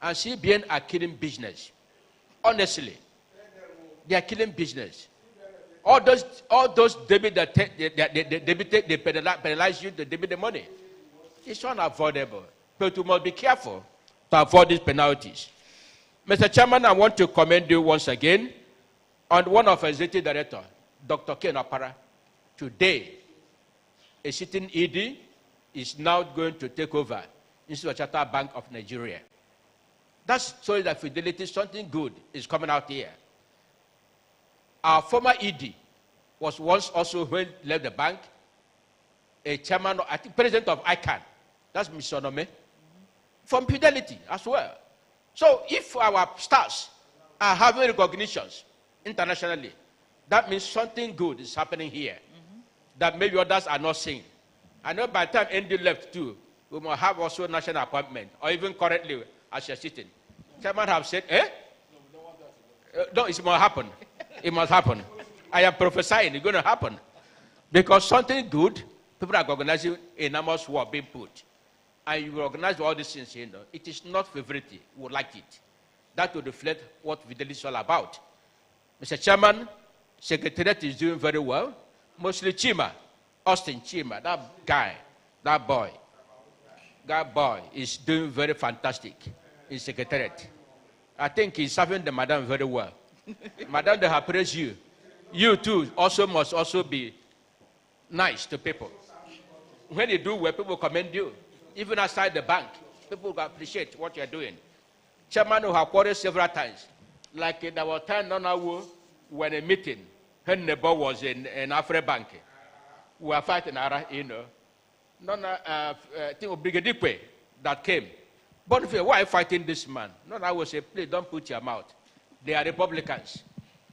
And CBN are killing business. Honestly, they are killing business. All those debit that they penalize you, they debit the money. It's unavoidable. But we must be careful to avoid these penalties. Mr. Chairman, I want to commend you once again on one of our executive director, Dr. Ken Opara. Today, a sitting ED is now going to take over Institute of Chartered Bank of Nigeria. That's so that Fidelity, something good is coming out here. Our former ED was once also, when he left the bank, a chairman, I think president of ICANN. That's Mr. Onome. From Fidelity as well. So if our stars are having recognitions internationally, that means something good is happening here that maybe others are not seeing. I know by the time ND left too, we must have also national appointment, or even currently as you're sitting. Chairman have said, eh? No, it must happen. It must happen. I am prophesying it's going to happen. Because something good, people are organizing enormous work being put. And you organize all these things, you know. It is not favorite. We would like it. That will reflect what Fidelity is all about. Mr. Chairman, Secretariat is doing very well. Mostly Chima, Austin Chima, that guy, that boy is doing very fantastic in Secretariat. I think he's serving the madam very well. Madam, they have praised you. You too also must also be nice to people. When you do well, people commend you. Even outside the bank, people will appreciate what you're doing. Chairman who have quarreled several times. Like in our time, when a meeting, her neighbor was in Afre Bank. We were fighting, you know. I think Brigadier that came. But why are you fighting this man? I will say, please don't put your mouth. They are Republicans.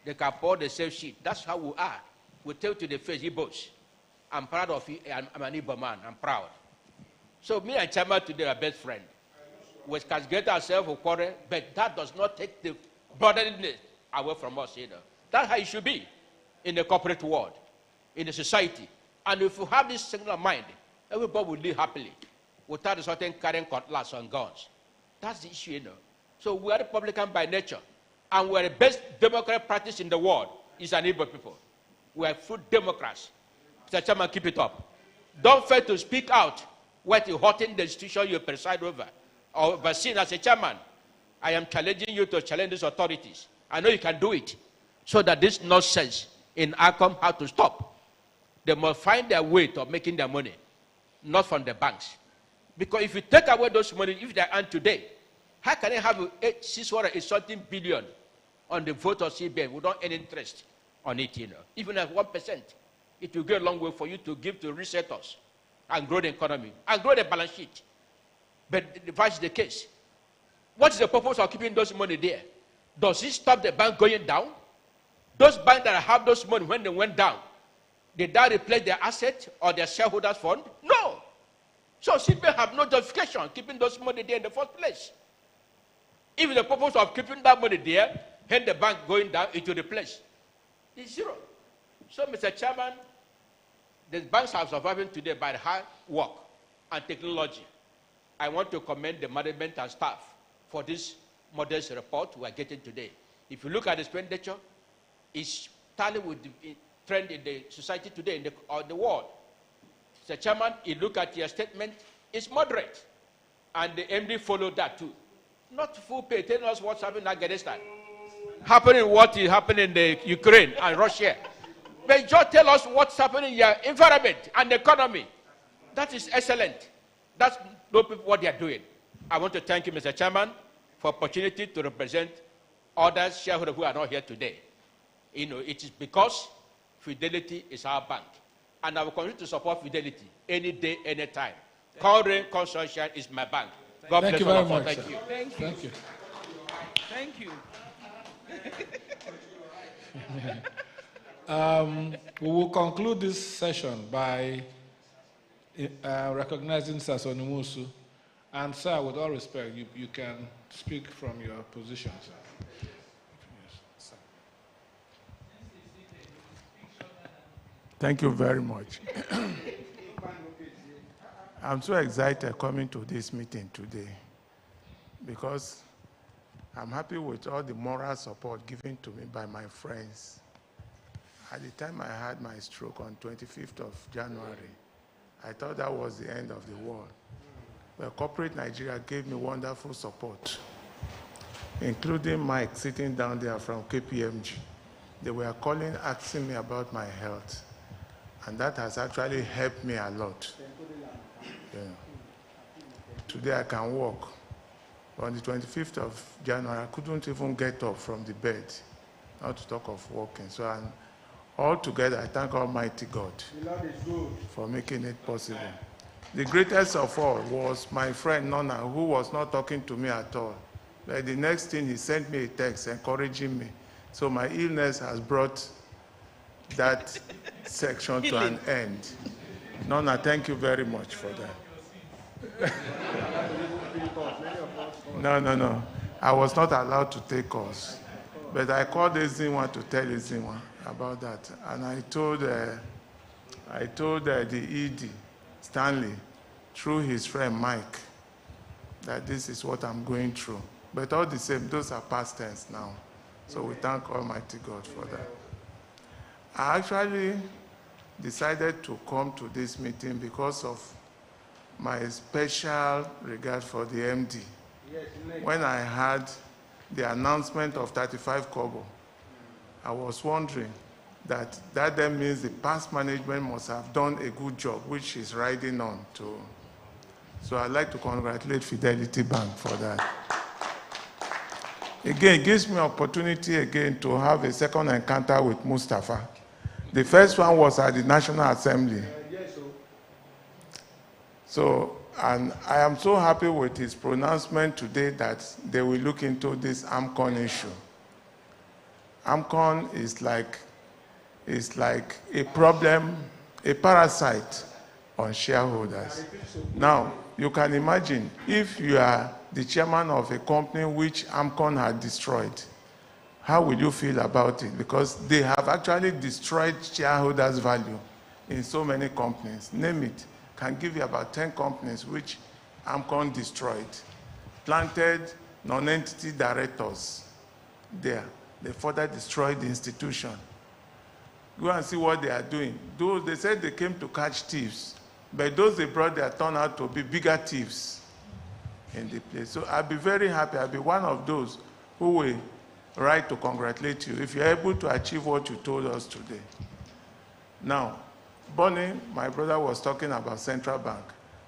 They can pour the same shit. That's how we are. We tell to the face, Igbos. I'm proud of you. I'm an Igbo man. I'm proud. So me and Chairman today are best friends. We can get ourselves a quarrel, but that does not take the brotherliness away from us, you know. That's how it should be in the corporate world, in the society. And if you have this single mind, everybody will live happily without a certain carrying cutlass and guns. That's the issue, you know. So we are Republican by nature, and we are the best democratic practice in the world is an Igbo people. We are full Democrats. Mr. Chairman, keep it up. Don't fail to speak out when you're hurting the institution you preside over or overseen as a chairman. I am challenging you to challenge these authorities. I know you can do it, so that this nonsense in ACOM has to stop. They must find their way to making their money, not from the banks. Because if you take away those money, if they earn today, how can they have 600 billion on the vote of CBN without any interest on it? Even at 1%, it will go a long way for you to give to resetters and grow the economy and grow the balance sheet. But if that's the case, what is the purpose of keeping those money there? Does it stop the bank going down? Those banks that have those money, when they went down, did that replace their asset or their shareholders fund? No. So CBN have no justification keeping those money there in the first place. If the purpose of keeping that money there, when the bank going down, it will replace. It's zero. So, Mr. Chairman, the banks are surviving today by hard work and technology. I want to commend the management and staff for this modest report we are getting today. If you look at the expenditure, it's tally with the trend in the society today, in the world. Mr. Chairman, you look at your statement, it's moderate. And the MD followed that too. Not full pay, telling us what's happening in Afghanistan. What is happening in the Ukraine and Russia. But just tell us what's happening in your environment and the economy. That is excellent. That's what they are doing. I want to thank you, Mr. Chairman, for opportunity to represent other shareholders who are not here today. It is because Fidelity is our bank. And I will continue to support Fidelity any day, any time. Rain, Sunshine is my bank. God bless you very much. Thank you. Thank you. Thank you. We will conclude this session by recognizing Sir Sonumusu. And sir, with all respect, you can speak from your position, sir. Yes, sir. Thank you very much. I'm so excited coming to this meeting today because I'm happy with all the moral support given to me by my friends. At the time I had my stroke on 25th of January, I thought that was the end of the world. But corporate Nigeria gave me wonderful support, including Mike sitting down there from KPMG. They were calling, asking me about my health. And that has actually helped me a lot. Yeah. Today I can walk. On the 25th of January, I couldn't even get up from the bed, not to talk of walking. So altogether, I thank Almighty God for making it possible. The greatest of all was my friend Nona, who was not talking to me at all. But the next thing, he sent me a text encouraging me. So my illness has brought that section to an end. Nona, thank you very much for that. No. I was not allowed to take calls. But I called Ezinwa to tell Ezinwa about that. And I told the ED, Stanley, through his friend Mike, that this is what I'm going through. But all the same, those are past tense now. So we thank Almighty God for that. I actually decided to come to this meeting because of my special regard for the MD. When I had the announcement of 35 kobo, I was wondering that then means the past management must have done a good job, which is riding on to. So I'd like to congratulate Fidelity Bank for that. Again, it gives me opportunity again to have a second encounter with Mustafa. The first one was at the National Assembly. So, and I am so happy with his pronouncement today that they will look into this AMCON issue. AMCON is like a problem, a parasite on shareholders. Now, you can imagine if you are the chairman of a company which AMCON had destroyed, how will you feel about it? Because they have actually destroyed shareholders' value in so many companies. Name it. Can give you about 10 companies which AMCON destroyed. Planted non-entity directors there. They further destroyed the institution. Go and see what they are doing. Those, they said they came to catch thieves, but those they brought there turned out to be bigger thieves. in the place. So I'll be very happy. I'll be one of those who will write to congratulate you if you're able to achieve what you told us today. Now, Bonnie, my brother, was talking about central bank.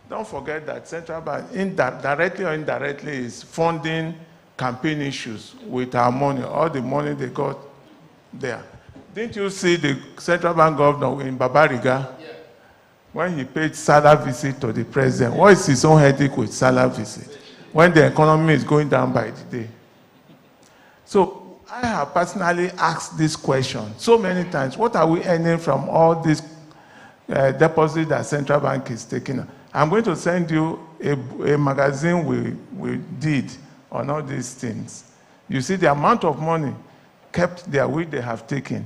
Don't forget that central bank, directly or indirectly, is funding campaign issues with our money, all the money they got there. Didn't you see the central bank governor in Babariga? Yeah. When he paid salary visit to the president? What is his own headache with salary visit when the economy is going down by the day? So I have personally asked this question so many times. What are we earning from all this deposit that central bank is taking? I'm going to send you a magazine we did on all these things. You see the amount of money kept there which they have taken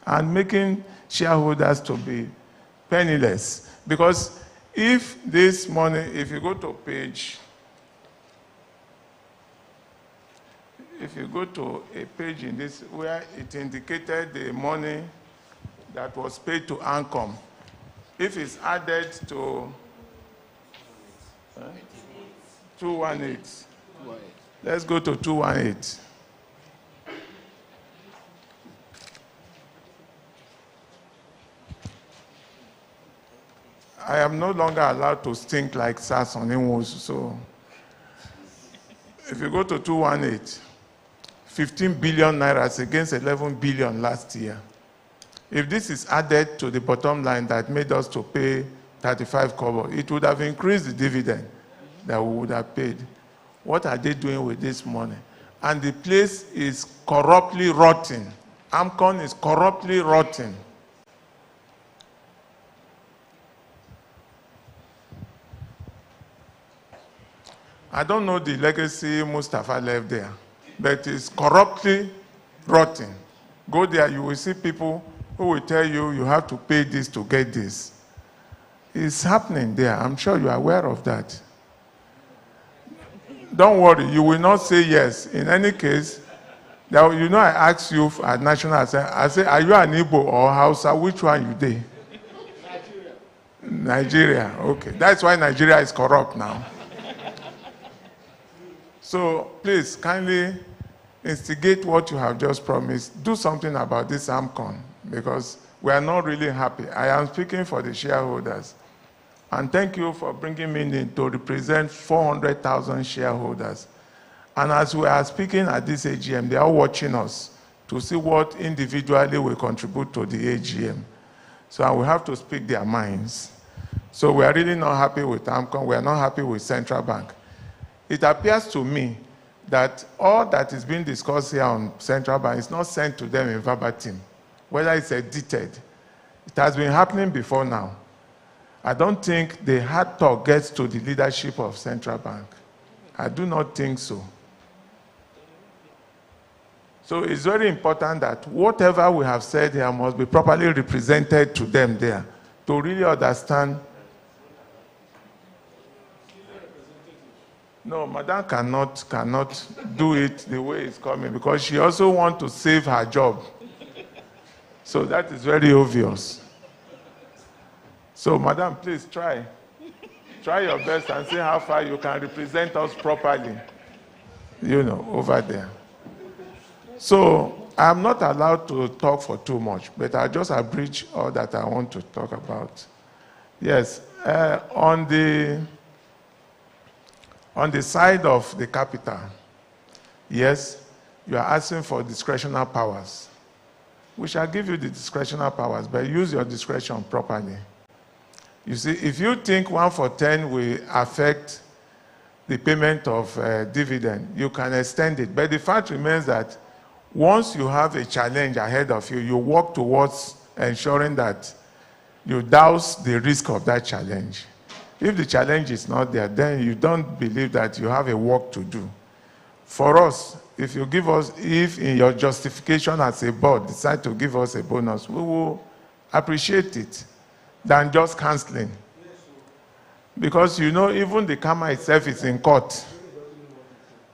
and making shareholders to be penniless. Because if this money, if you go to a page in this where it indicated the money that was paid to Ancom, if it's added to 218, let's go to 218. I am no longer allowed to stink like SARS on Inwos, so if you go to 218, 15 billion naira against 11 billion last year. If this is added to the bottom line that made us to pay 35 kobo, it would have increased the dividend that we would have paid. What are they doing with this money? And the place is corruptly rotting. AMCON is corruptly rotting. I don't know the legacy Mustafa left there, but it's corruptly rotting. Go there, you will see people who will tell you, you have to pay this to get this. It's happening there. I'm sure you are aware of that. Don't worry, you will not say yes. In any case, you know I asked you at National Assembly, I say, are you an Igbo or Hausa? Which one you dey? Nigeria, okay. That's why Nigeria is corrupt now. So please, kindly instigate what you have just promised. Do something about this AMCON because we are not really happy. I am speaking for the shareholders. And thank you for bringing me in to represent 400,000 shareholders. And as we are speaking at this AGM, they are watching us to see what individually we contribute to the AGM. So we have to speak their minds. So we are really not happy with AMCON. We are not happy with Central Bank. It appears to me that all that is being discussed here on Central Bank is not sent to them in verbatim, whether it's edited. It has been happening before now. I don't think the hard talk gets to the leadership of Central Bank. I do not think so. So it's very important that whatever we have said here must be properly represented to them there to really understand. No, Madam cannot do it the way it's coming because she also wants to save her job. So that is very obvious. So, Madam, please try. Try your best and see how far you can represent us properly, you know, over there. So, I'm not allowed to talk for too much, but I just abridge all that I want to talk about. Yes, on the side of the capital, yes, you are asking for discretionary powers. We shall give you the discretionary powers, but use your discretion properly. You see, if you think 1 for 10 will affect the payment of dividend, you can extend it. But the fact remains that once you have a challenge ahead of you, you work towards ensuring that you douse the risk of that challenge. If the challenge is not there, then you don't believe that you have a work to do. For us, if in your justification as a board decide to give us a bonus, we will appreciate it than just canceling. Because you know, even the karma itself is in court.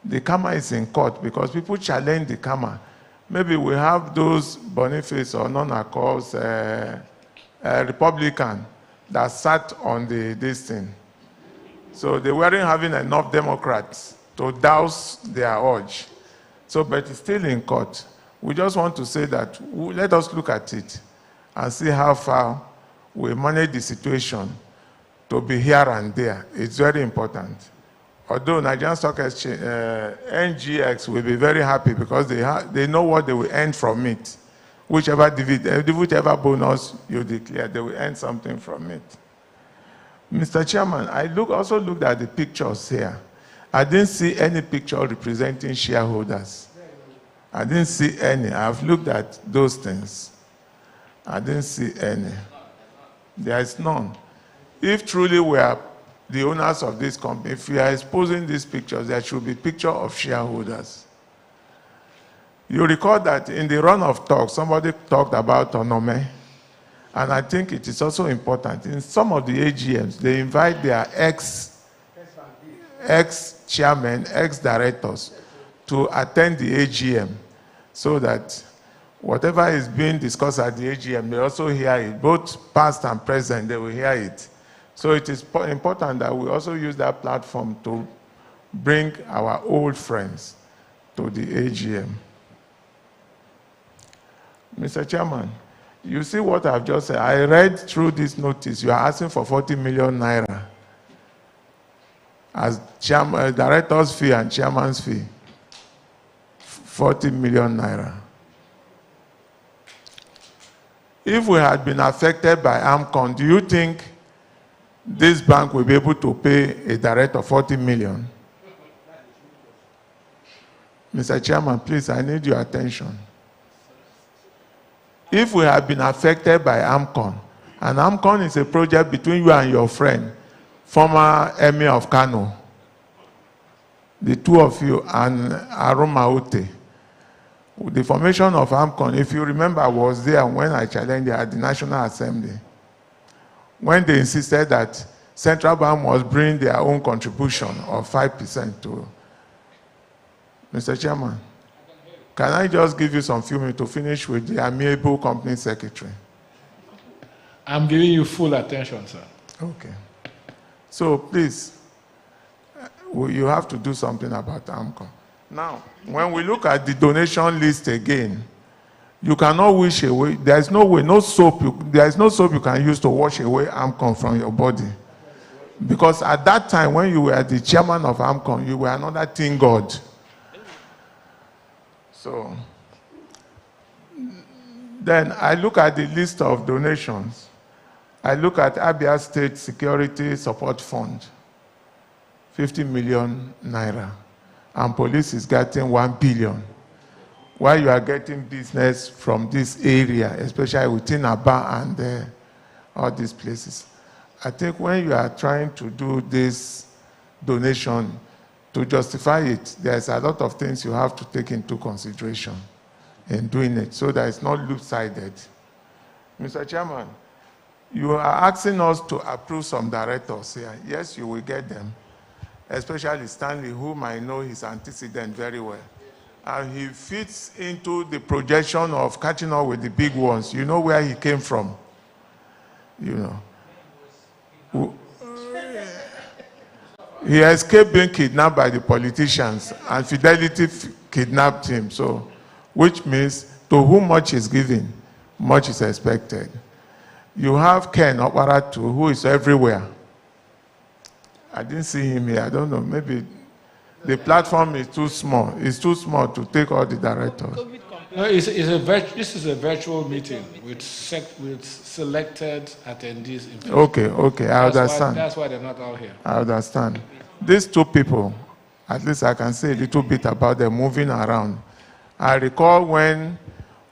The karma is in court because people challenge the karma. Maybe we have those Boniface or non-accords Republican that sat on this thing. So they weren't having enough Democrats to douse their urge. So, but it's still in court. We just want to say that let us look at it and see how far we manage the situation to be here and there. It's very important. Although Nigerian Stock Exchange, NGX will be very happy because they know what they will earn from it. Whichever dividend, whichever bonus you declare, they will earn something from it. Mr. Chairman, I also looked at the pictures here. I didn't see any picture representing shareholders. I didn't see any. I've looked at those things. I didn't see any. There is none. If truly we are the owners of this company, if we are exposing these pictures, there should be picture of shareholders. You recall that in the run of talk, somebody talked about Onome, and I think it is also important. In some of the AGMs, they invite their ex-chairmen, ex-directors to attend the AGM so that whatever is being discussed at the AGM, they also hear it. Both past and present, they will hear it. So it is important that we also use that platform to bring our old friends to the AGM. Mr. Chairman, you see what I've just said. I read through this notice. You are asking for 40 million naira as director's fee and chairman's fee. 40 million naira. If we had been affected by AMCON, do you think this bank will be able to pay a director 40 million? Mr. Chairman, please, I need your attention. If we have been affected by AMCON, and AMCON is a project between you and your friend, former Emir of Kano, the two of you, and Aroma Ute. The formation of AMCON, if you remember, was there when I challenged at the National Assembly, when they insisted that Central Bank must bring their own contribution of 5% to. Mr. Chairman, can I just give you some few minutes to finish with the amiable company secretary? I'm giving you full attention, sir. Okay. So please, you have to do something about AMCON. Now, when we look at the donation list again, you cannot wish away. There is no way, there is no soap you can use to wash away AMCON from your body. Because at that time, when you were the chairman of AMCON, you were another thing god. So, then I look at the list of donations. I look at Abia State Security Support Fund, 50 million naira. And police is getting 1 billion. While you are getting business from this area, especially within Aba and all these places. I think when you are trying to do this donation, to justify it, there's a lot of things you have to take into consideration in doing it, so that it's not loop-sided. Mr. Chairman, you are asking us to approve some directors here. Yes, you will get them, especially Stanley, whom I know his antecedent very well. And he fits into the projection of catching up with the big ones. You know where he came from. You know. He escaped being kidnapped by the politicians, and Fidelity kidnapped him. So, which means to whom much is given, much is expected. You have Ken Oparatu, who is everywhere. I didn't see him here. I don't know. Maybe the platform is too small. It's too small to take all the directors. No, this is a virtual meeting with selected attendees. Okay, I understand. That's why they're not all here. I understand. These two people, at least I can say a little bit about them moving around. I recall when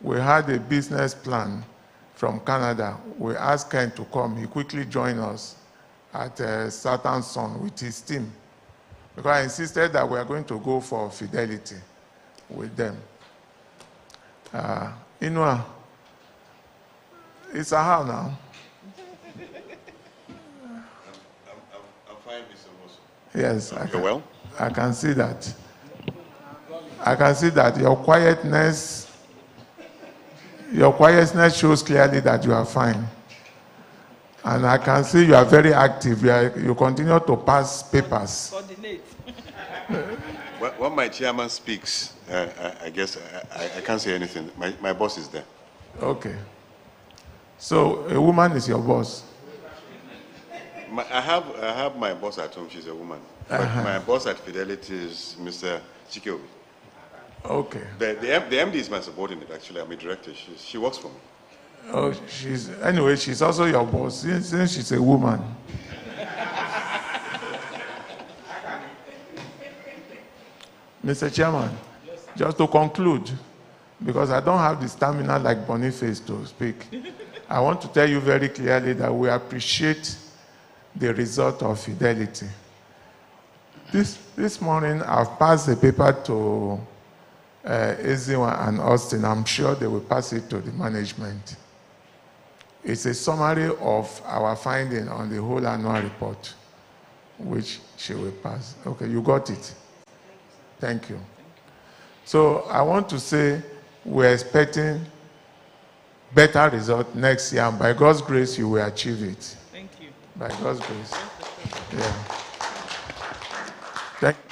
we had a business plan from Canada, we asked Ken to come. He quickly joined us at Saturn Sun with his team, because I insisted that we are going to go for Fidelity with them. Inua, it's a how now? I'm fine, Mr. Mosso. Yes, You're well? I can see that. I can see that your quietness shows clearly that you are fine. And I can see you are very active. You continue to pass papers. Coordinate. When my chairman speaks, I guess I can't say anything. My boss is there. Okay. So a woman is your boss? I have my boss at home. She's a woman. But my boss at Fidelity is Mr. Chikeobi. Okay. The MD is my subordinate, actually. I'm a director. She works for me. Oh, anyway, she's also your boss, since she's a woman. Mr. Chairman, just to conclude, because I don't have the stamina like Boniface to speak, I want to tell you very clearly that we appreciate the result of Fidelity. This morning, I've passed the paper to Ezinwa and Austin. I'm sure they will pass it to the management. It's a summary of our finding on the whole annual report, which she will pass. Okay, you got it. Thank you. So I want to say we're expecting better result next year, and by God's grace, you will achieve it. Thank you. By God's grace. Yeah. Thank you.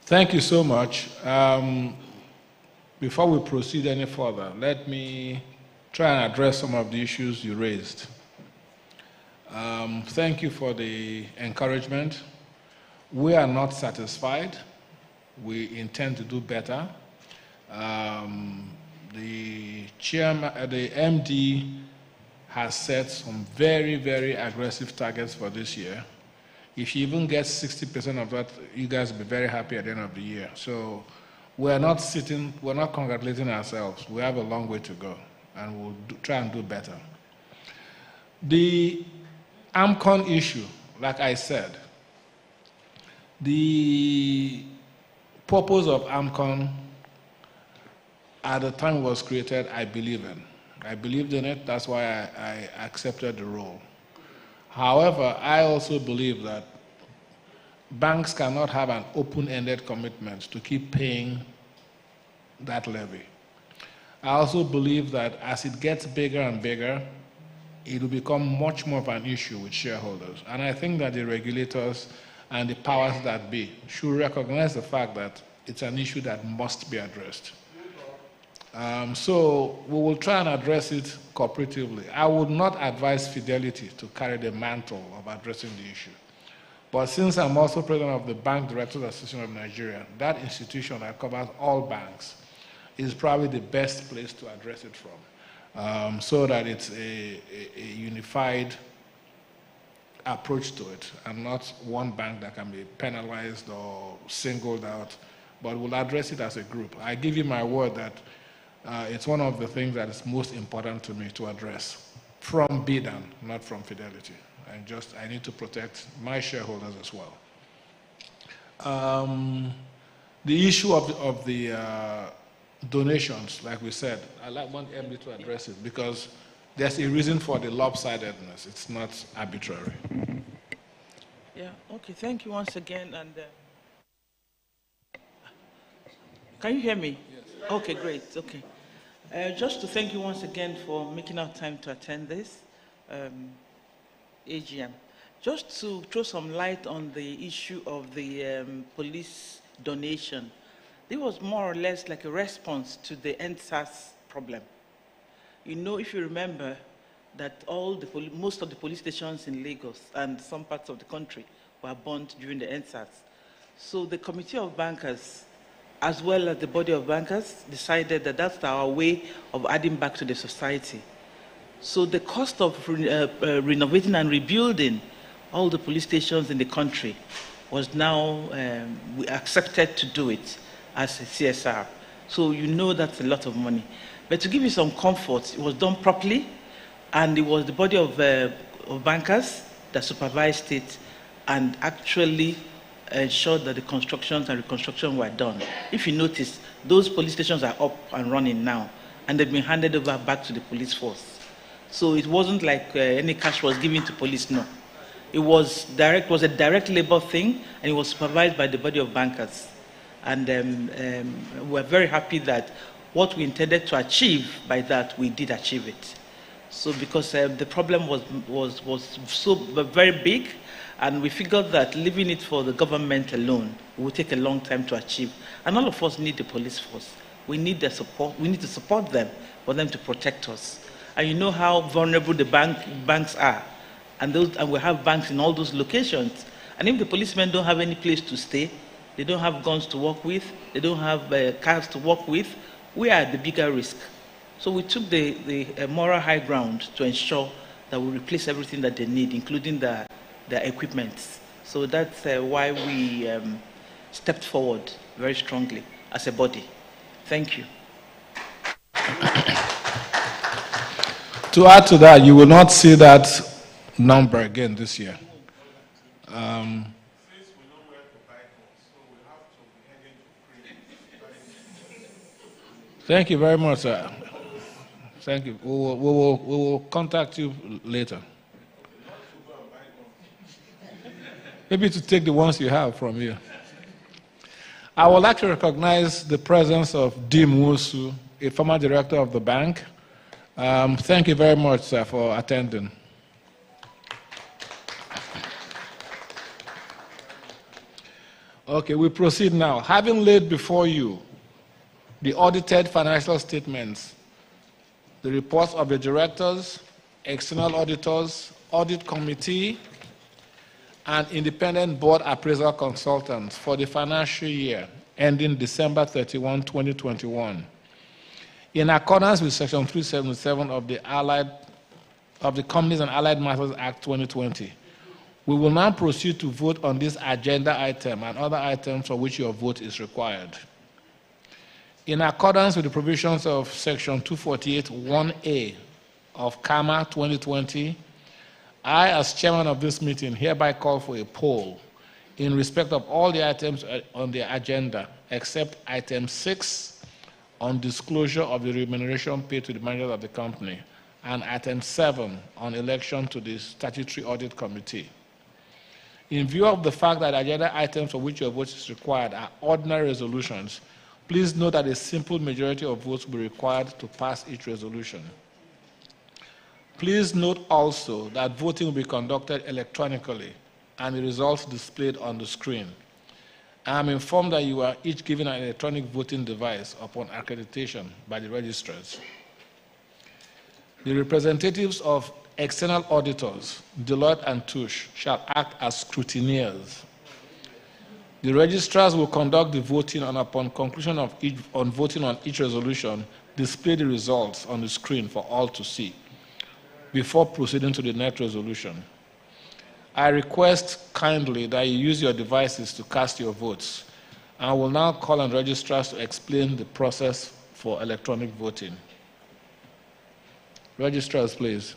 Thank you so much. Before we proceed any further, let me try and address some of the issues you raised. Thank you for the encouragement. We are not satisfied. We intend to do better. The chairman, the MD has set some very, very aggressive targets for this year. If you even get 60% of that, you guys will be very happy at the end of the year. So we're not congratulating ourselves. We have a long way to go, and we'll try and do better. The AMCON issue, like I said, the purpose of AMCON at the time it was created, I believe in. I believed in it, that's why I accepted the role. However, I also believe that banks cannot have an open-ended commitment to keep paying that levy. I also believe that as it gets bigger and bigger, it will become much more of an issue with shareholders. And I think that the regulators and the powers that be should recognize the fact that it's an issue that must be addressed. So we will try and address it cooperatively. I would not advise Fidelity to carry the mantle of addressing the issue. But since I'm also president of the Bank Directors Association of Nigeria, that institution that covers all banks is probably the best place to address it from, so that it's a unified approach to it and not one bank that can be penalized or singled out, but we'll address it as a group. I give you my word that it's one of the things that is most important to me to address from BDAN, not from Fidelity. I need to protect my shareholders as well. The issue of the donations, like we said, I want MD to address it because there's a reason for the lopsidedness. It's not arbitrary. Yeah, okay, thank you once again. And can you hear me? Yes. Okay, great, okay. Just to thank you once again for making our time to attend this AGM. Just to throw some light on the issue of the police donation. It was more or less like a response to the NSAS problem. You know, if you remember that most of the police stations in Lagos and some parts of the country were burnt during the NSAS. So the Committee of Bankers, as well as the body of bankers, decided that that's our way of adding back to the society. So the cost of renovating and rebuilding all the police stations in the country was now, we accepted to do it as a CSR. So you know that's a lot of money. But to give you some comfort, it was done properly, and it was the body of bankers that supervised it and actually ensured that the constructions and reconstruction were done. If you notice, those police stations are up and running now, and they've been handed over back to the police force. So it wasn't like any cash was given to police, no. It was a direct labor thing, and it was supervised by the body of bankers. And we're very happy that what we intended to achieve by that, we did achieve it. So because the problem was so very big, and we figured that leaving it for the government alone would take a long time to achieve. And all of us need the police force. We need their support. We need to support them for them to protect us. And you know how vulnerable the banks are. And we have banks in all those locations. And if the policemen don't have any place to stay, they don't have guns to work with, they don't have cars to work with, we are at the bigger risk. So we took the moral high ground to ensure that we replace everything that they need, including their equipment. So that's why we stepped forward very strongly as a body. Thank you. To add to that, you will not see that number again this year. Thank you very much, sir. Thank you. We will contact you later. Maybe to take the ones you have from you. I would like to recognize the presence of Dim Wusu, a former director of the bank. Thank you very much, sir, for attending. Okay, we proceed now. Having laid before you the audited financial statements, the reports of the directors, external auditors, audit committee, and independent board appraisal consultants for the financial year ending December 31, 2021. In accordance with Section 377 of the Companies and Allied Matters Act 2020, we will now proceed to vote on this agenda item and other items for which your vote is required. In accordance with the provisions of Section 248(1)A of CAMA 2020, I, as chairman of this meeting, hereby call for a poll in respect of all the items on the agenda, except item 6 on disclosure of the remuneration paid to the manager of the company, and item 7 on election to the Statutory Audit Committee. In view of the fact that agenda items for which your vote is required are ordinary resolutions, please note that a simple majority of votes will be required to pass each resolution. Please note also that voting will be conducted electronically and the results displayed on the screen. I am informed that you are each given an electronic voting device upon accreditation by the registrars. The representatives of external auditors, Deloitte and Touche, shall act as scrutineers. The registrars will conduct the voting, and upon conclusion of voting on each resolution, display the results on the screen for all to see before proceeding to the next resolution. I request kindly that you use your devices to cast your votes. I will now call on registrars to explain the process for electronic voting. Registrars, please.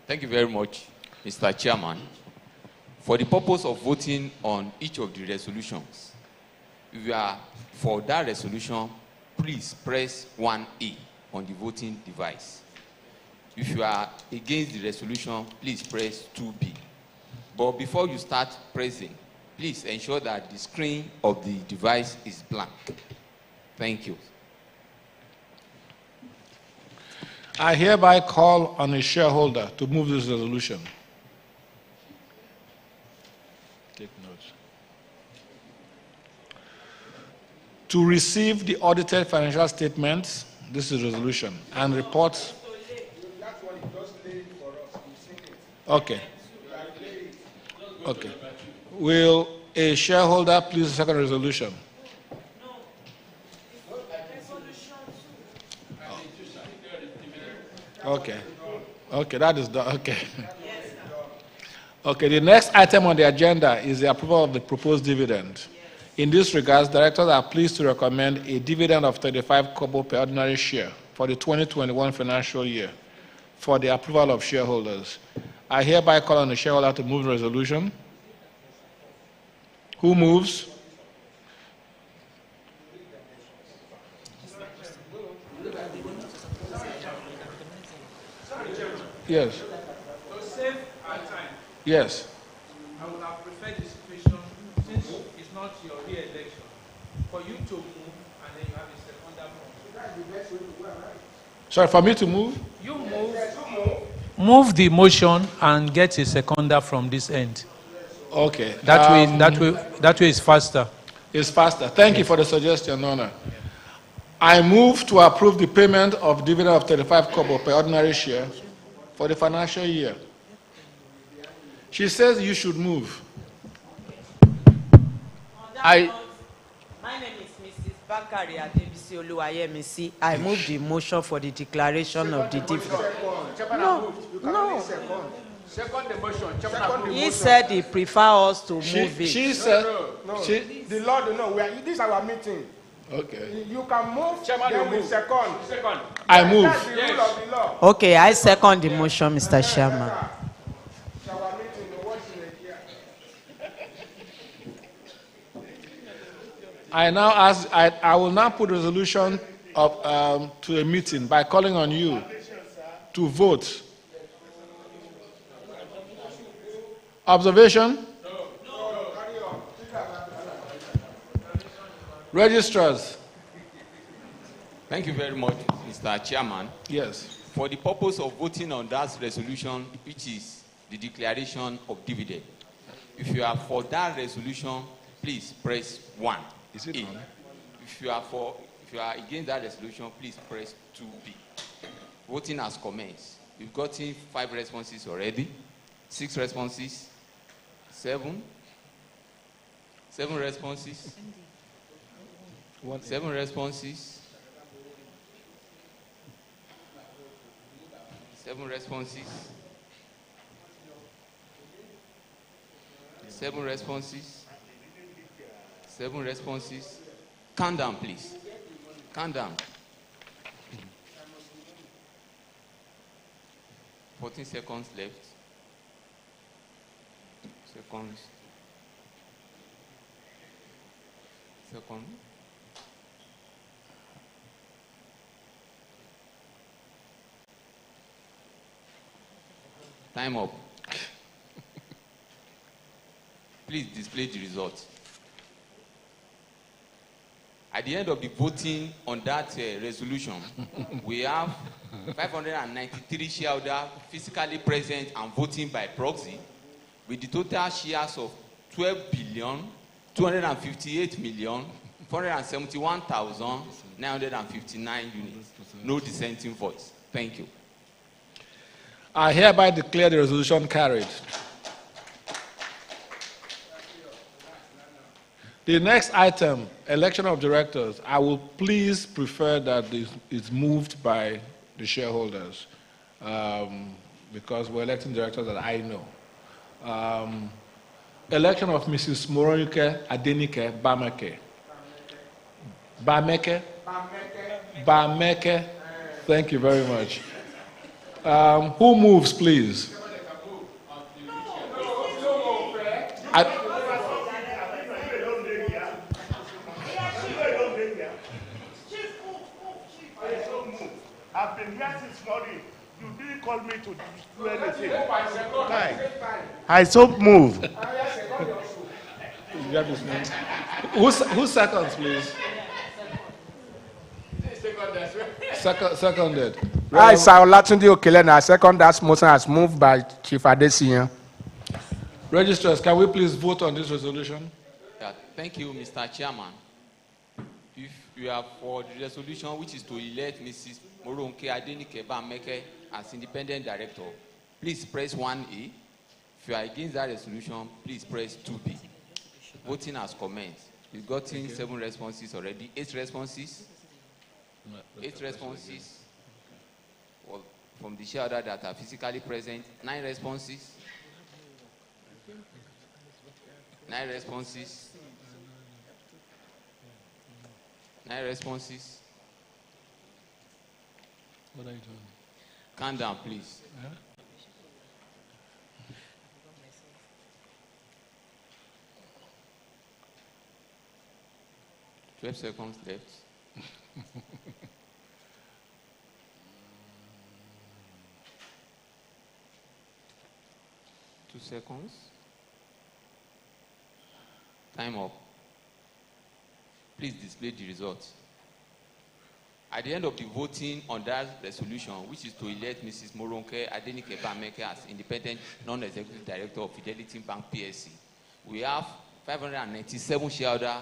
Thank you very much, Mr. Chairman. For the purpose of voting on each of the resolutions, if you are for that resolution, please press 1A on the voting device. If you are against the resolution, please press 2B. But before you start pressing, please ensure that the screen of the device is blank. Thank you. I hereby call on a shareholder to move this resolution. Take notes. To receive the audited financial statements, this is resolution, and reports. Okay. Okay. Will a shareholder please second resolution? Okay. Okay, that is done. Okay. Okay, the next item on the agenda is the approval of the proposed dividend. In this regard, directors are pleased to recommend a dividend of 35 kobo per ordinary share for the 2021 financial year for the approval of shareholders. I hereby call on the shareholder to move the resolution. Who moves? Yes. To save our time. Yes. I will would have preferred the situation, since it's not your re-election, for you to move and then you have a seconder from. Sorry, for me to move? You move the motion and get a seconder from this end. Okay. That way is faster. It's faster. Thank you for the suggestion, Honor. I move to approve the payment of dividend of 35 kobo per ordinary share for the financial year. She says you should move. My name is Mrs. Bakari Adebisi Oluwayemisi. I move the motion for the declaration of the dividend. No. Second the motion. He said he prefer us to move it. She said... No. The Lord, no, this is our meeting. Okay. You can move, then we second. I move. That's the rule of the law. Okay, I second the motion, Mr. Chairman. I now ask, I will now put resolution of, to a meeting by calling on you to vote. Observation? Registrars. Thank you very much, Mr. Chairman. Yes. For the purpose of voting on that resolution, which is the declaration of dividend, if you are for that resolution, please press 1. Is it on? If you are against that resolution, please press 2B. Voting has commenced. We've gotten 5 responses already, 6 responses, 7 responses, 7 responses, 7 responses, 7 responses, 7 responses. Calm down, please. Calm down. 14 seconds left. Seconds. Time up. Please display the results. At the end of the voting on that resolution, we have 593 shareholders physically present and voting by proxy, with the total shares of 12,258,471,959 units. No dissenting voice. Thank you. I hereby declare the resolution carried. The next item, election of directors, I will please prefer that it's moved by the shareholders because we're electing directors that I know. Election of Mrs. Moronike Adenike Bameke. Bameke. Thank you very much. Who moves, please? I've been here since morning. You didn't call me to do anything. I so move. Who seconds, please? Seconded. I saw Latunde Okelena. I second that motion as moved by Chief Adesiyan. Registrars, can we please vote on this resolution? Yeah, thank you, Mr. Chairman. If you are for the resolution, which is to elect Mrs. Moronke Adenike Bameke as independent director, please press 1A. If you are against that resolution, please press 2B. Voting has commenced. We've gotten 7 responses already, 8 responses. 8 responses from the shareholders that are physically present, 9 responses. 9 responses. 9 responses. What are you doing? Calm down, please. Yeah? 12 seconds left. 2 seconds. Time up. Please display the results. At the end of the voting on that resolution, which is to elect Mrs. Moronke Adenike Bameke as independent non-executive director of Fidelity Bank PLC, we have 597 shareholders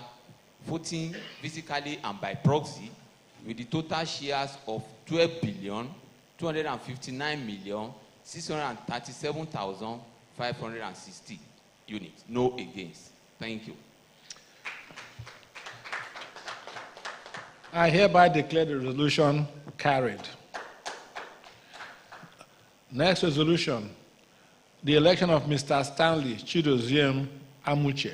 voting physically and by proxy, with the total shares of 12,259,637,560 units. No against. Thank you. I hereby declare the resolution carried. Next resolution, the election of Mr. Stanley Chidoziem Amuche.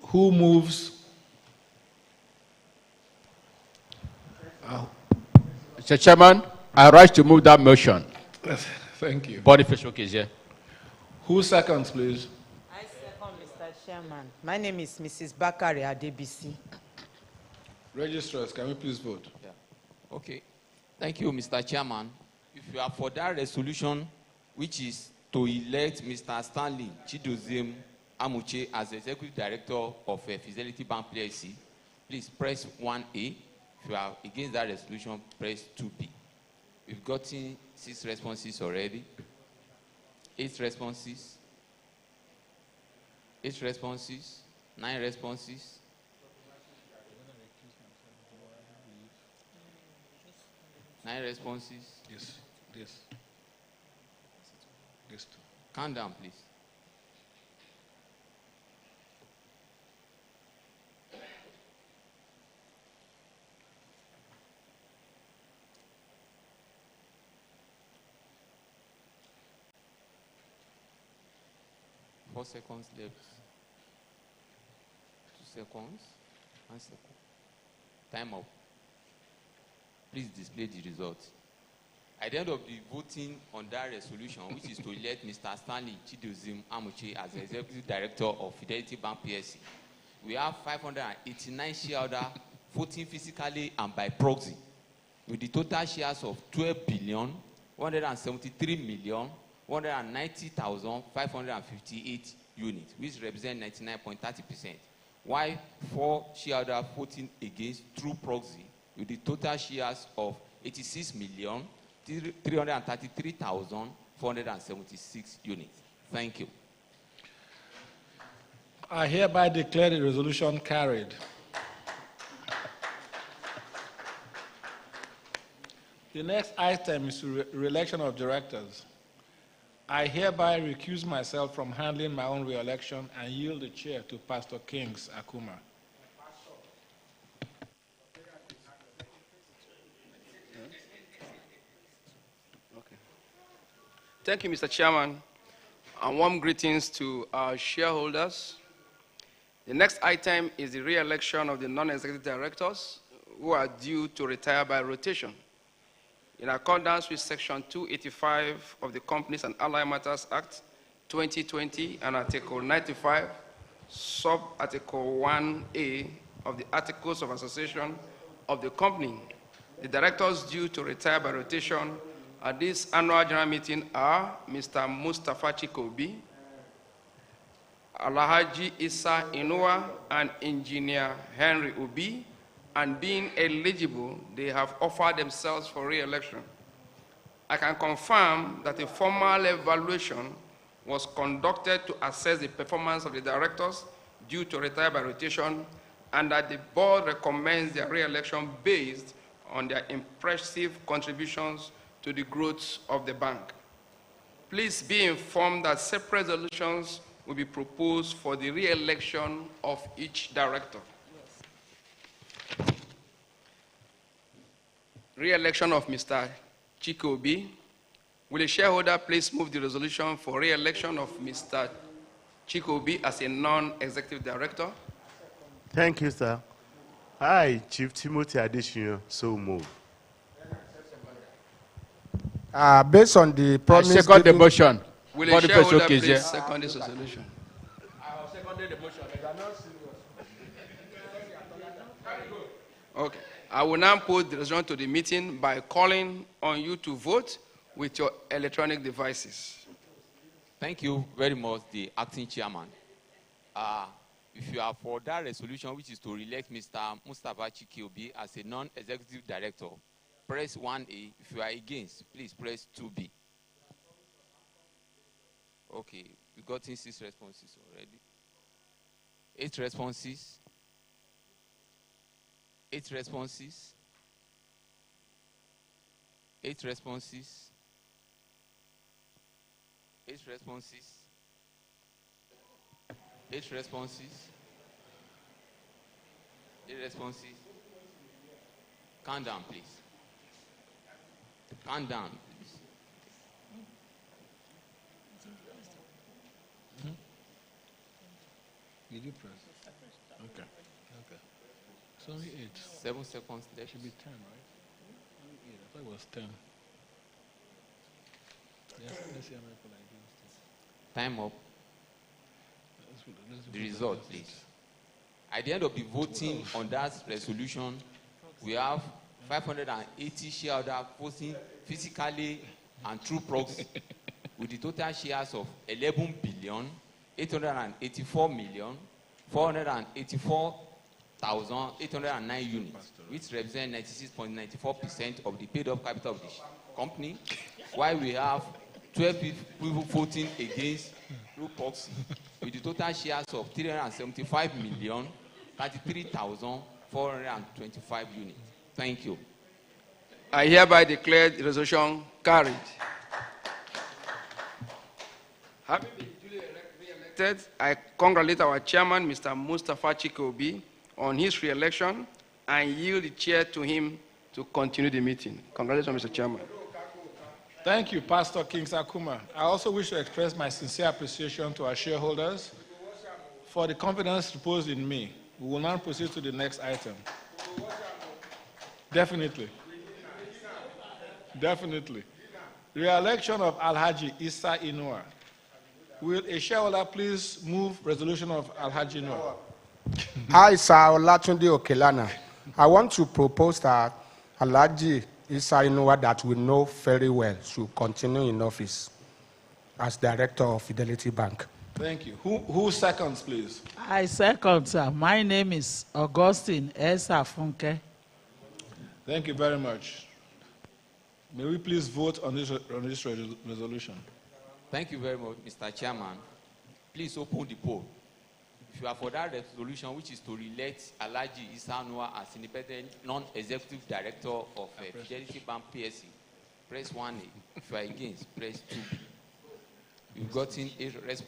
Who moves? Mr. Chairman, I rise to move that motion. Thank you. Boniface is here. Who seconds, please? I second, Mr. Chairman. My name is Mrs. Bakari Adebisi. Registrars, can we please vote? Yeah. Okay. Thank you, Mr. Chairman. If you are for that resolution, which is to elect Mr. Stanley Chidoziem Amuche as Executive Director of Fidelity Bank PLC, please press 1A. If you are against that resolution, press 2B. We've gotten 6 responses already. 8 responses. 8 responses. 9 responses. Nine responses. Yes. This two. Calm down, please. Four seconds left. 2 seconds. 1 second. Time up. Please display the results. At the end of the voting on that resolution, which is to elect Mr. Stanley Chidoziem Amuche as the Executive Director of Fidelity Bank PLC, we have 589 shareholders voting physically and by proxy, with the total shares of 12,173,190,558 units, which represent 99.30%, while 4 shareholders voting against through proxy, with the total shares of 86,333,476 units. Thank you. I hereby declare the resolution carried. The next item is re-election of directors. I hereby recuse myself from handling my own re-election and yield the chair to Pastor Kings Akuma. Thank you, Mr. Chairman, and warm greetings to our shareholders. The next item is the re-election of the non-executive directors who are due to retire by rotation. In accordance with Section 285 of the Companies and Allied Matters Act 2020 and Article 95, Sub-Article 1A of the Articles of Association of the company, the directors due to retire by rotation at this annual general meeting are Mr. Mustafa Chikobi, Alhaji Issa Inua, and Engineer Henry Obi, and being eligible, they have offered themselves for re-election. I can confirm that a formal evaluation was conducted to assess the performance of the directors due to retire by rotation, and that the board recommends their re-election based on their impressive contributions to the growth of the bank. Please be informed that separate resolutions will be proposed for the re-election of each director. Yes. Re-election of Mr. Chikobi. Will a shareholder please move the resolution for re-election of Mr. Chikobi as a non-executive director? Thank you, sir. I, Chief Timothy Adesina, so move. Based on the promise. I second the motion. Will a shareholder please second this resolution? I have seconded the motion. Okay. I will now put the resolution to the meeting by calling on you to vote with your electronic devices. Thank you very much, the acting chairman. If you are for that resolution, which is to elect Mr. Mustafa Chikiobi as a non-executive director, press 1A. If you are against, please press 2B. Okay, we got in 6 responses already. 8 responses. 8 responses. 8 responses. 8 responses. 8 responses. 8 responses. Calm down, please. Calm down, please. Did you press? Okay. Okay. It's only 8. 7 seconds left. Should be 10, right? Only 8. I thought it was 10. Yes, let's see how many people are against it. Time up. Let's The result, please. At the end of the voting on that resolution, we have 580 shareholders voting physically and through proxy, with the total shares of 11,884,484,809 units, which represent 96.94% of the paid-up capital of the company, while we have 12 people voting against through proxy, with the total shares of 375,033,425 units. Thank you. I hereby declare the resolution carried. Having been duly re-elected, I congratulate our chairman, Mr. Mustafa Chikiobi, on his re-election and yield the chair to him to continue the meeting. Congratulations, Mr. Chairman. Thank you, Pastor Kings Akuma. I also wish to express my sincere appreciation to our shareholders for the confidence reposed in me. We will now proceed to the next item. Definitely. Definitely. Re-election of Alhaji Issa Inua. Will a shareholder please move resolution of Alhaji Inua? Hi, Sir Olatunde Okelana. I want to propose that Alhaji Issa Inua, that we know very well, should continue in office as director of Fidelity Bank. Thank you. Who seconds, please? I second, sir. My name is Augustine Esa Funke. Thank you very much. May we please vote on this resolution? Thank you very much, Mr. Chairman. Please open the poll. If you are for that resolution, which is to re-elect Alhaji Issa Inua as independent non-executive director of Fidelity Bank PSC, press 1A. If you are against, press 2B. You've gotten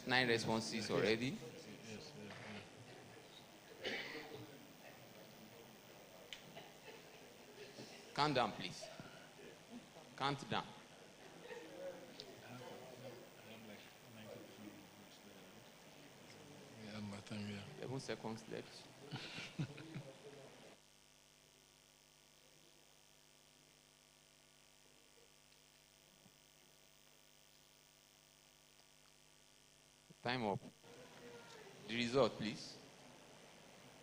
9 responses already. Count down, please. Count down. Yeah, my time here. 11 seconds left. Time up. The result, please.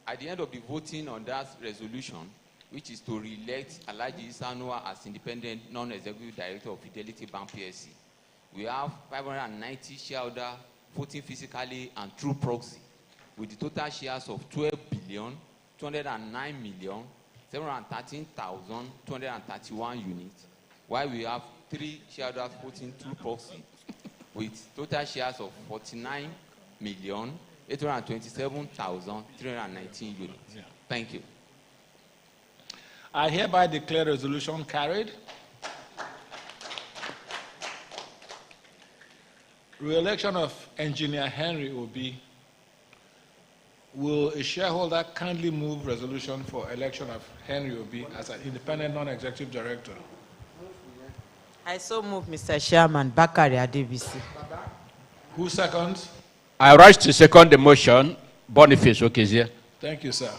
At the end of the voting on that resolution, which is to re-elect Alhaji Issa Inua as independent non-executive director of Fidelity Bank PSC, we have 590 shareholders voting physically and through proxy, with the total shares of 12,209,713,231 units, while we have 3 shareholders voting through proxy, with total shares of 49,827,319 units. Yeah. Thank you. I hereby declare the resolution carried. Re-election of Engineer Henry Obi. Will a shareholder kindly move resolution for election of Henry Obi as an independent non-executive director? I so move, Mr. Chairman. Bakari Adebisi. Who seconds? I rush to second the motion. Boniface Okezie. Thank you, sir.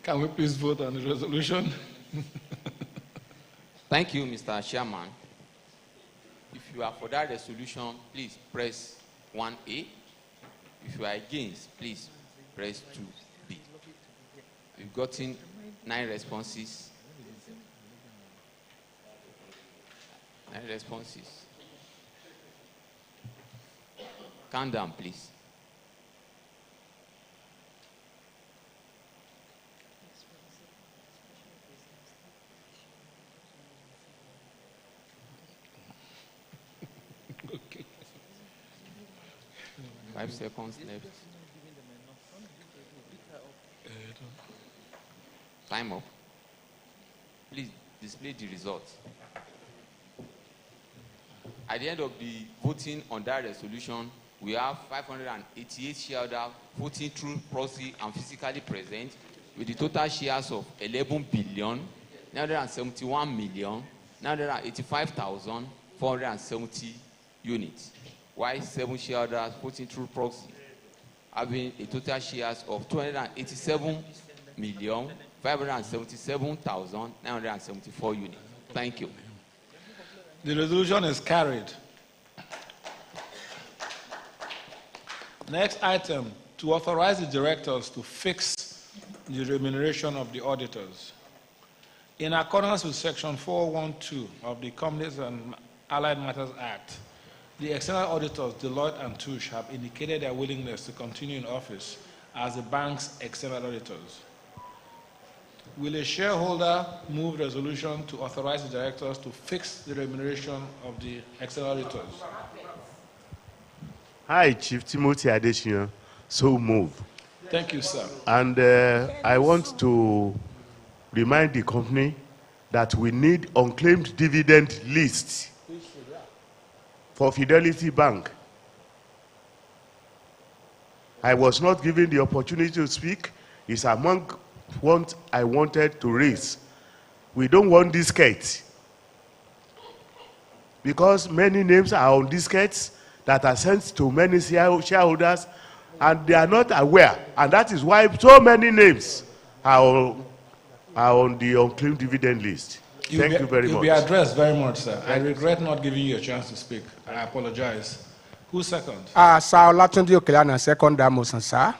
Can we please vote on the resolution? Thank you, Mr. Chairman. If you are for that resolution, please press 1A. If you are against, please press 2B. We've gotten 9 responses. 9 responses. Calm down, please. Okay. 5 seconds left. Time up. Please display the results. At the end of the voting on that resolution, we have 588 shareholders voting through proxy and physically present, with the total shares of 11,971,985,470 units, while 7 shareholders voting through proxy, having a total shares of 287,577,974 units. Thank you. The resolution is carried. Next item, to authorize the directors to fix the remuneration of the auditors. In accordance with Section 412 of the Companies and Allied Matters Act, the external auditors, Deloitte and Touche, have indicated their willingness to continue in office as the bank's external auditors. Will a shareholder move resolution to authorize the directors to fix the remuneration of the external auditors? Hi, Chief Timothy Adesina. So move. Thank you, sir. And I want to remind the company that we need unclaimed dividend list for Fidelity Bank. I was not given the opportunity to speak. It's among what I wanted to raise. We don't want diskettes, because many names are on diskettes that are sent to many shareholders, and they are not aware, and that is why so many names are on the unclaimed dividend list. Thank you very much. You'll be addressed very much, sir. I regret not giving you a chance to speak. I apologize. Who's second? Sir Olatunde Okelana, second motion, sir.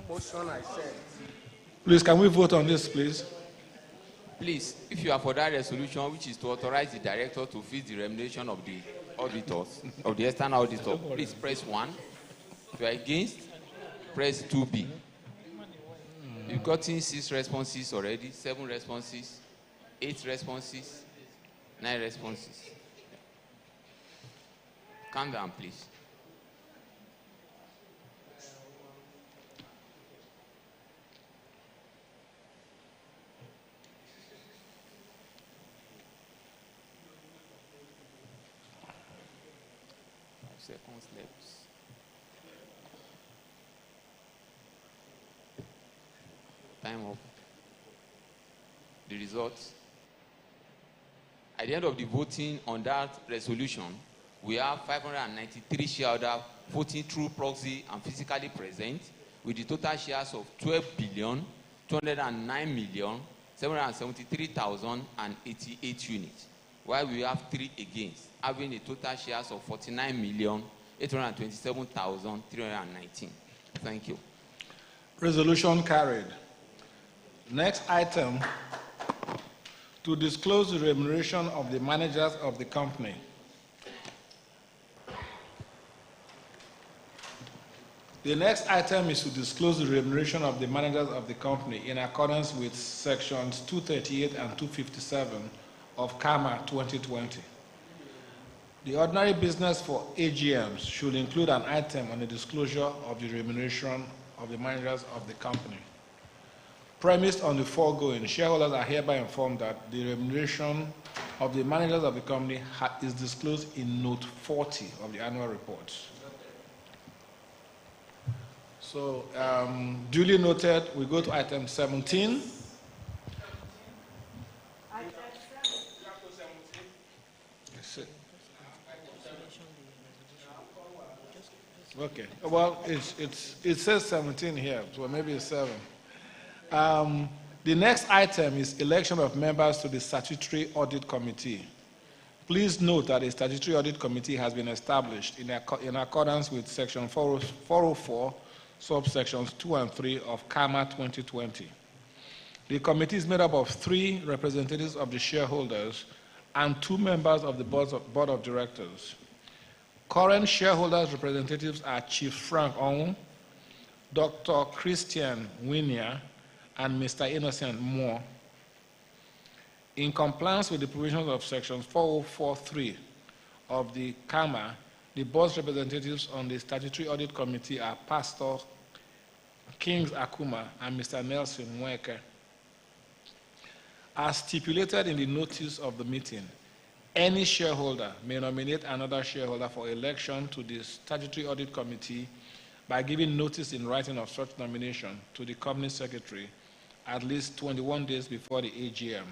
Motion, I said. Please, can we vote on this, please? Please, if you are for that resolution, which is to authorize the director to fix the remuneration of the auditors, of the external auditor, please press 1. If you are against, press 2B. You've gotten 6 responses already, 7 responses, 8 responses, 9 responses. Calm down, please. Seconds left. Time up. The results. At the end of the voting on that resolution, we have 593 shareholders voting through proxy and physically present, with the total shares of 12,209,773,088 units, while we have 3 against, having a total shares of 49,827,319. Thank you. Resolution carried. Next item, to disclose the remuneration of the managers of the company. The next item is to disclose the remuneration of the managers of the company in accordance with sections 238 and 257 of CAMA 2020. The ordinary business for AGMs should include an item on the disclosure of the remuneration of the managers of the company. Premised on the foregoing, shareholders are hereby informed that the remuneration of the managers of the company is disclosed in note 40 of the annual report. So, duly noted, we go to item 17. Okay. Well, it says 17 here, so maybe it's 7. The next item is election of members to the Statutory Audit Committee. Please note that a Statutory Audit Committee has been established in accordance with Section 404, subsections 2 and 3 of CAMA 2020. The committee is made up of 3 representatives of the shareholders and 2 members of the board of directors. Current shareholders representatives are Chief Frank Ong, Dr. Christian Winia, and Mr. Innocent Moore. In compliance with the provisions of Section 4043 of the CAMA, the board's representatives on the Statutory Audit Committee are Pastor Kings Akuma and Mr. Nelson Mweke. As stipulated in the notice of the meeting, any shareholder may nominate another shareholder for election to the Statutory Audit Committee by giving notice in writing of such nomination to the Company Secretary at least 21 days before the AGM.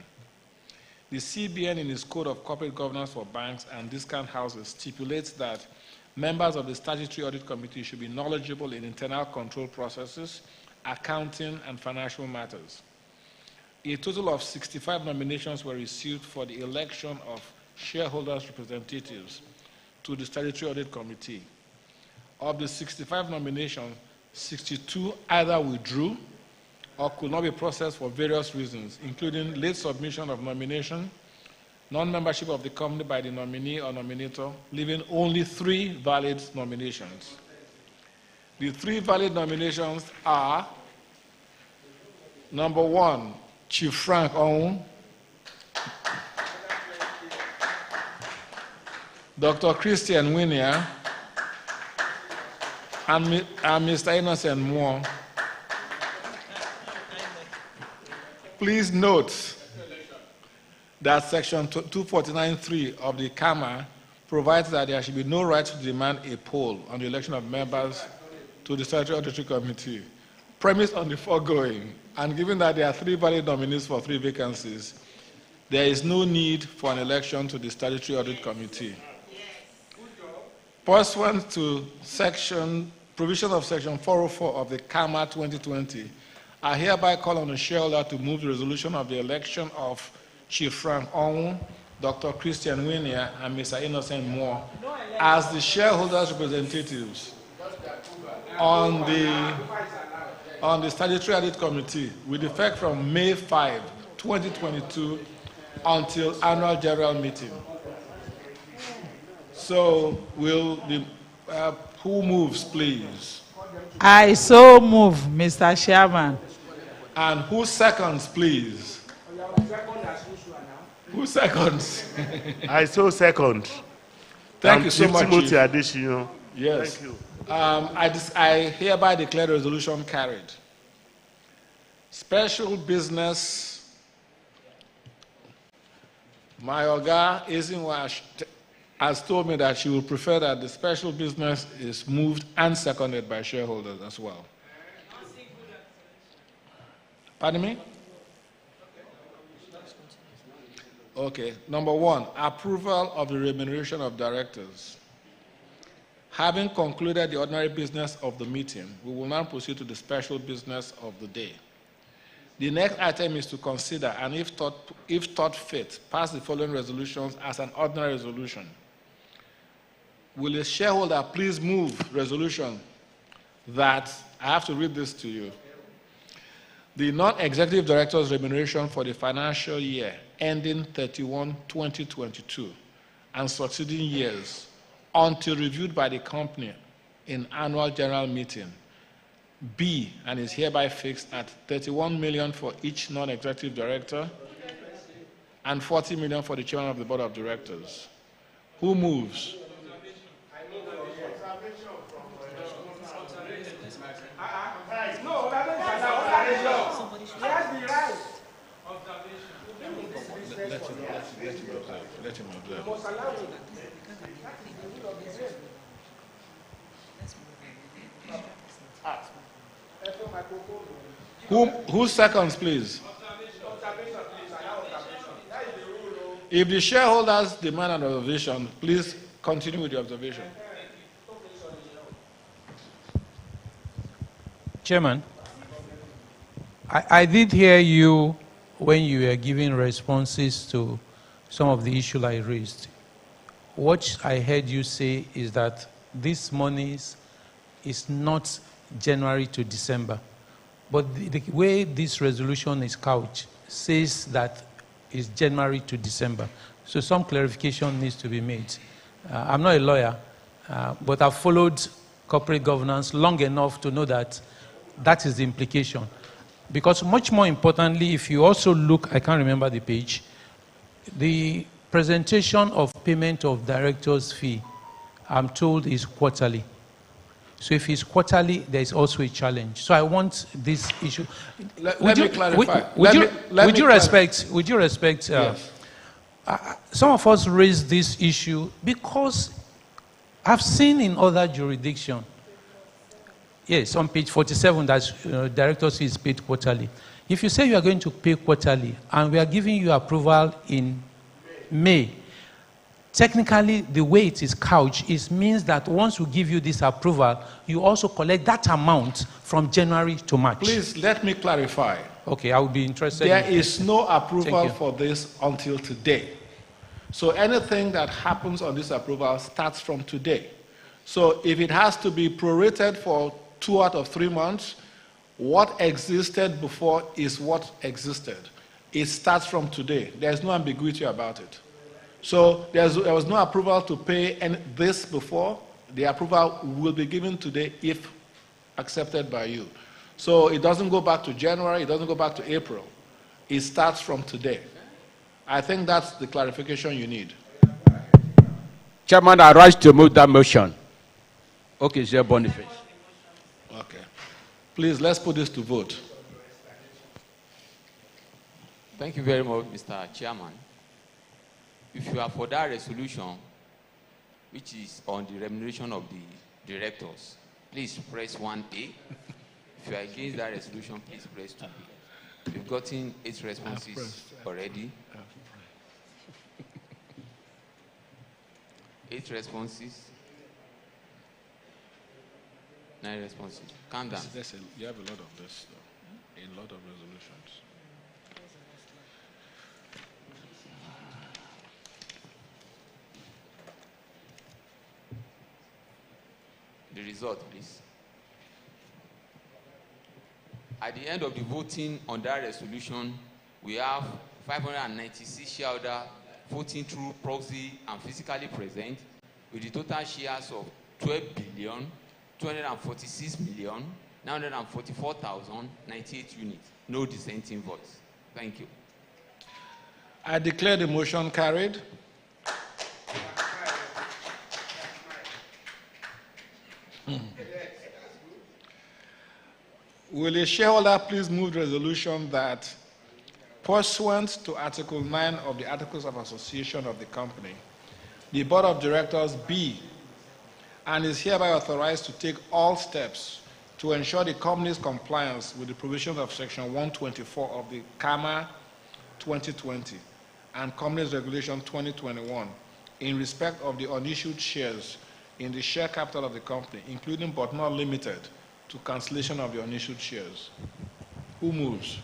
The CBN, in its Code of Corporate Governance for Banks and Discount Houses, stipulates that members of the Statutory Audit Committee should be knowledgeable in internal control processes, accounting, and financial matters. A total of 65 nominations were received for the election of shareholders' representatives to the Statutory Audit Committee. Of the 65 nominations, 62 either withdrew or could not be processed for various reasons, including late submission of nomination, non-membership of the company by the nominee or nominator, leaving only 3 valid nominations. The 3 valid nominations are: number 1, Chief Frank Ong, Dr. Christian Winia, and Mr. Innocent Moore. Please note that Section 249(3) of the CAMA provides that there should be no right to demand a poll on the election of members to the Statutory Auditory Committee. Premised on the foregoing, and given that there are 3 valid nominees for 3 vacancies, there is no need for an election to the Statutory Audit Committee. Pursuant to provision of Section 404 of the CAMA 2020, I hereby call on the shareholder to move the resolution of the election of Chief Frank Ong, Dr. Christian Winia, and Mr. Innocent Moore as the shareholders' representatives on the Statutory Audit Committee with effect from May 5, 2022 until annual general meeting. So who moves, please? I so move, Mr. Chairman. And who seconds, please? Who seconds? I so second. Thank you so much, Chief. Yes. Thank you. I hereby declare the resolution carried. Special business. My Oga Ezinwa has told me that she will prefer that the special business is moved and seconded by shareholders as well. Pardon me? Okay. Number 1, approval of the remuneration of directors. Having concluded the ordinary business of the meeting, we will now proceed to the special business of the day. The next item is to consider and, if thought fit, pass the following resolutions as an ordinary resolution. Will a shareholder please move resolution that, I have to read this to you, the non-executive director's remuneration for the financial year ending 31/2022 and succeeding years until reviewed by the company in annual general meeting be and is hereby fixed at 31 million for each non-executive director and 40 million for the chairman of the board of directors. Who moves? Let him observe. Who seconds, please? If the shareholders demand an observation, please continue with the observation. Chairman, I did hear you when you were giving responses to some of the issues I raised. What I heard you say is that this money is not January to December. But the way this resolution is couched says that it's January to December. So some clarification needs to be made. I'm not a lawyer, but I've followed corporate governance long enough to know that that is the implication. Because much more importantly, if you also look, I can't remember the page, the presentation of payment of director's fee, I'm told, is quarterly. So if it's quarterly, there's also a challenge. So I want this issue. Let me clarify. Would you respect? Yes. Some of us raise this issue because I've seen in other jurisdictions. Yes, on page 47, that director's fee is paid quarterly. If you say you are going to pay quarterly and we are giving you approval in May, technically the way it is couched, it means that once we give you this approval, you also collect that amount from January to March. Please let me clarify. Okay, I would be interested. There is no approval for this until today. So anything that happens on this approval starts from today. So if it has to be prorated for 2 out of 3 months, what existed before is what existed. It starts from today. There's no ambiguity about it. So there was no approval to pay this before. The approval will be given today if accepted by you. So it doesn't go back to January, it doesn't go back to April. It starts from today. I think that's the clarification you need. Chairman, I rise to move that motion. Okay, Sir Boniface. Okay. Please, let's put this to vote. Thank you very much, Mr. Chairman. If you are for that resolution, which is on the remuneration of the directors, please press 1A. If you are against that resolution, please press 2B. We've gotten 8 responses already. 8 responses. 9 responses. Calm down. You have a lot of this, though. A lot of resolutions. The result, please. At the end of the voting on that resolution, we have 596 shareholders voting through proxy and physically present, with the total shares of 12,246,944,098 units. No dissenting votes. Thank you. I declare the motion carried. Will a shareholder please move the resolution that, pursuant to Article 9 of the Articles of Association of the company, the Board of Directors be and is hereby authorized to take all steps to ensure the company's compliance with the provisions of Section 124 of the CAMA 2020 and Companies Regulation 2021 in respect of the unissued shares in the share capital of the company, including but not limited to cancellation of the unissued shares. Who moves?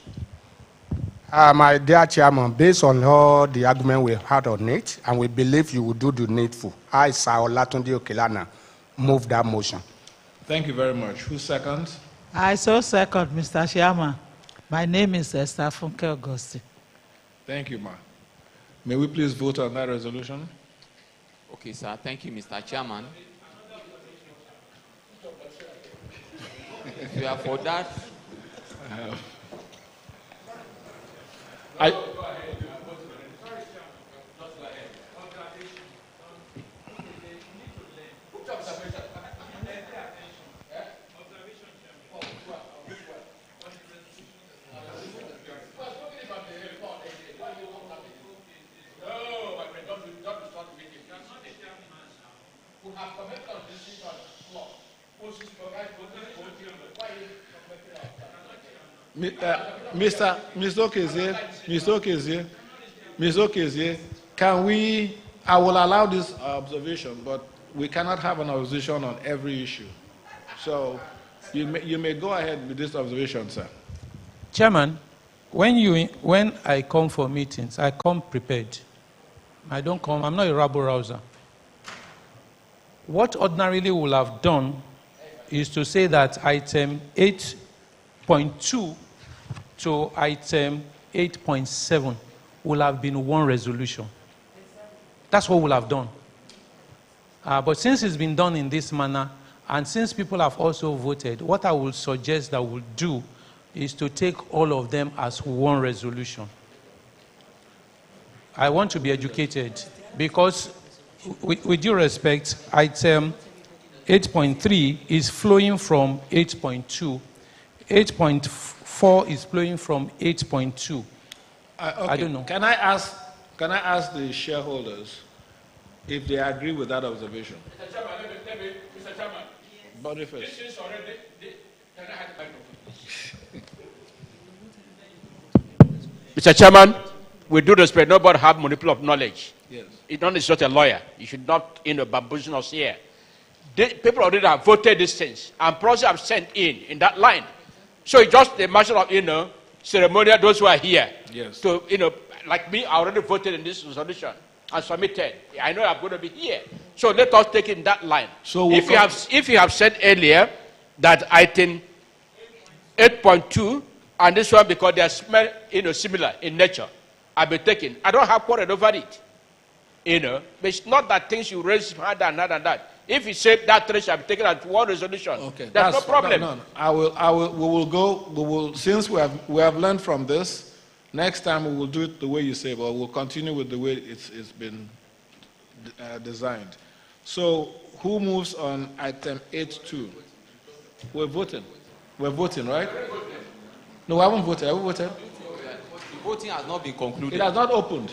My dear Chairman, based on all the argument we had on it, and we believe you will do the needful, I, Sir Olatunde Okelana, move that motion. Thank you very much. Who seconds? I so second, Mr. Chairman. My name is Esther Funke Augusti. Thank you, ma. May we please vote on that resolution? Okay, sir. Thank you, Mr. Chairman. If you are for that, Mr. Okezie, can we, I will allow this observation, but we cannot have an observation on every issue. So you may go ahead with this observation, sir. Chairman, when I come for meetings, I come prepared. I don't come, I'm not a rabble-rouser. What ordinarily we'll have done is to say that item 8.2 to item 8.7 will have been one resolution. That's what we'll have done. But since it's been done in this manner, and since people have also voted, what I will suggest that we'll do is to take all of them as one resolution. I want to be educated because, with due respect, item 8.3 is flowing from 8.2. 8.4 is flowing from 8.2. Okay. I don't know. Can I ask the shareholders if they agree with that observation? Mr. Chairman, Mr. Chairman. Boniface. This is already. Can I have Mr. Chairman, with due respect, nobody have monopoly of knowledge. Yes. It's not just a lawyer. You should not, bamboozle us here. People already have voted these things, and process have sent in that line. So it's just a matter of, ceremonial, those who are here. Yes. So, like me, I already voted in this resolution and submitted. I know I'm going to be here. So let us take it in that line. So we'll if you have said earlier that item 8.2 and this one, because they are similar in nature, I've been taken. I don't have quarrel over it. But it's not that things you raise harder and that. If you say that three shall be taken as one resolution, okay, there's no problem. We will, since we have learned from this, next time we will do it the way you say, but we'll continue with the way it's been designed. So who moves on item 8.2? We're voting. We're voting, right? No, we haven't voted. Have we voted? The voting has not been concluded. It has not opened.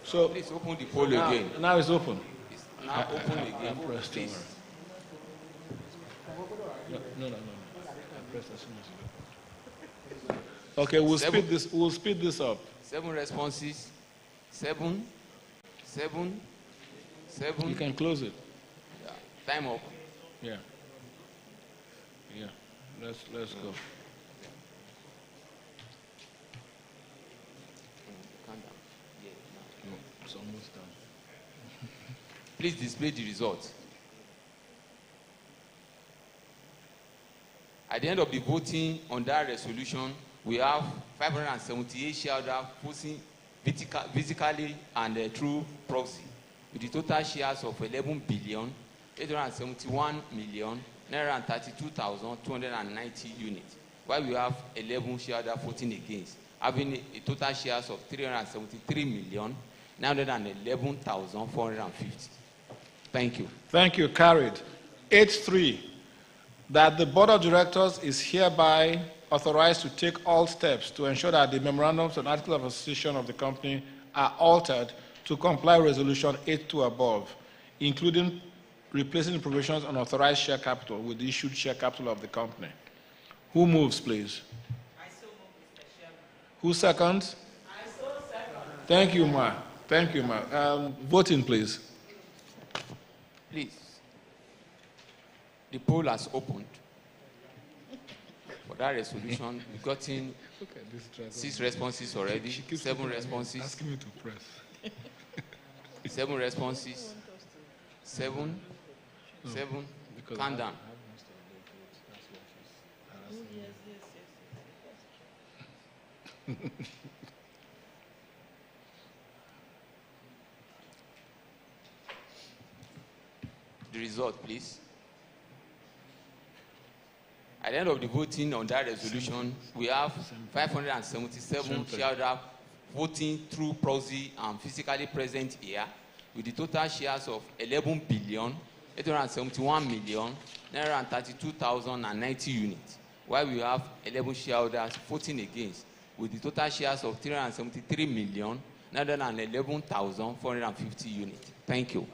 So please open the poll again. Now it's open. It's now open again. Please. No. Okay, we'll speed this up. 7 responses. 7. You can close it. Yeah. Time up. Yeah. Let's go. It's almost done. Please display the result. At the end of the voting on that resolution, we have 578 shareholders voting physically and through proxy, with the total shares of 11,871,932,290 units, while we have 11 shareholders voting against, having a total shares of 373,911,450. Thank you. Thank you. Carried. 8.3, that the Board of Directors is hereby authorized to take all steps to ensure that the memorandums and articles of association of the company are altered to comply with Resolution 8.2 above, including replacing the provisions on authorized share capital with the issued share capital of the company. Who moves, please? I so move, Mr. Chairman. Who seconds? I so second. Thank you, Ma. Thank you, Ma. Voting, please. Please. The poll has opened. For that resolution, we've gotten 6 responses already, 7 responses. Asking me to press. 7 responses. 7. Calm down. The result, please. At the end of the voting on that resolution, we have 577 shareholders voting through proxy and physically present here, with the total shares of 11,871,932,090 units, while we have 11 shareholders voting against, with the total shares of 373,911,450 units. Thank you.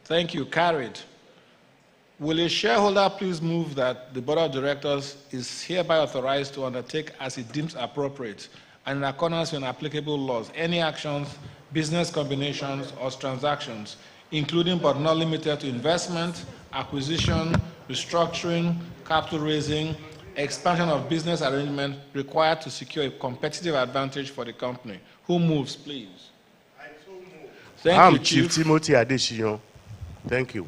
Thank you. Carried. Will a shareholder please move that the Board of Directors is hereby authorized to undertake as it deems appropriate and in accordance with applicable laws any actions, business combinations, or transactions, including but not limited to investment, acquisition, restructuring, capital raising, expansion of business arrangement required to secure a competitive advantage for the company. Who moves, please? Thank you, Chief Timothy Adesina. Thank you.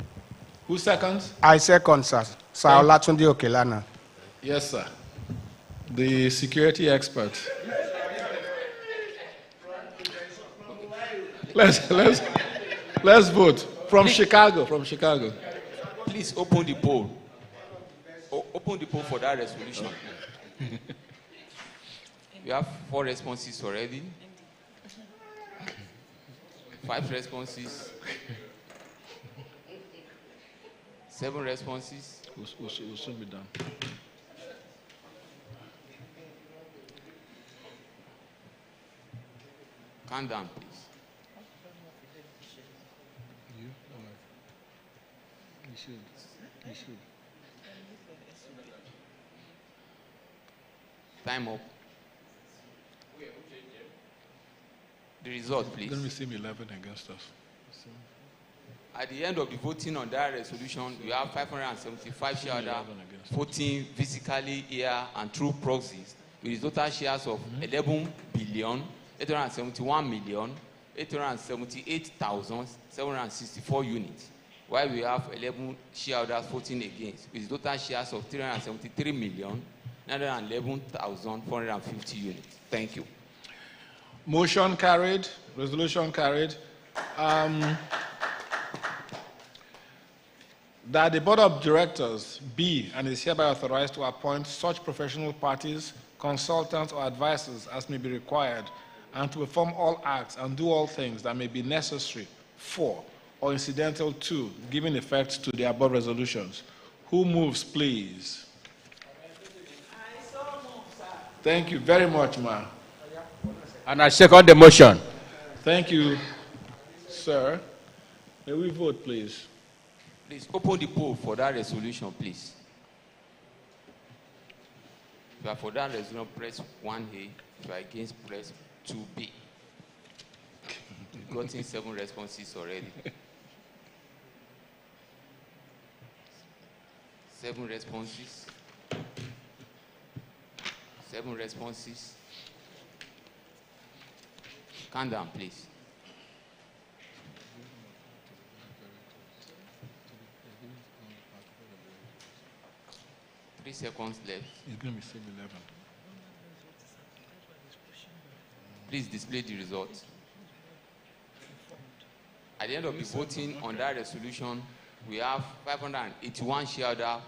Who seconds? I second, sir. Sir Olatunde Okelana. Yes, sir. The security expert. Let's vote. From Chicago, from Chicago. Please open the poll. Open the poll for that resolution. We have 4 responses already. 5 responses. 7 responses. We'll soon be done. Count down, please. You should. Time up. The result, please. Then we see 11 against us. At the end of the voting on that resolution, we have 575 shareholders voting physically here and through proxies, with total shares of 11,871,878,764 units, while we have 11 shareholders voting against, with total shares of 373,911,450 units. Thank you. Motion carried. Resolution carried. That the Board of Directors be and is hereby authorized to appoint such professional parties, consultants, or advisors as may be required, and to perform all acts and do all things that may be necessary for or incidental to giving effect to the above resolutions. Who moves, please? Thank you very much, ma'am. And I second the motion. Thank you, sir. May we vote, please? Please open the poll for that resolution, please. If you are for that resolution, press 1A. If you are against, press 2B. We've gotten 7 responses already. 7 responses. 7 responses. Count down, please. Seconds left. It's going to be 11. Please display the results. At the end of the voting on that resolution, we have 581 shareholders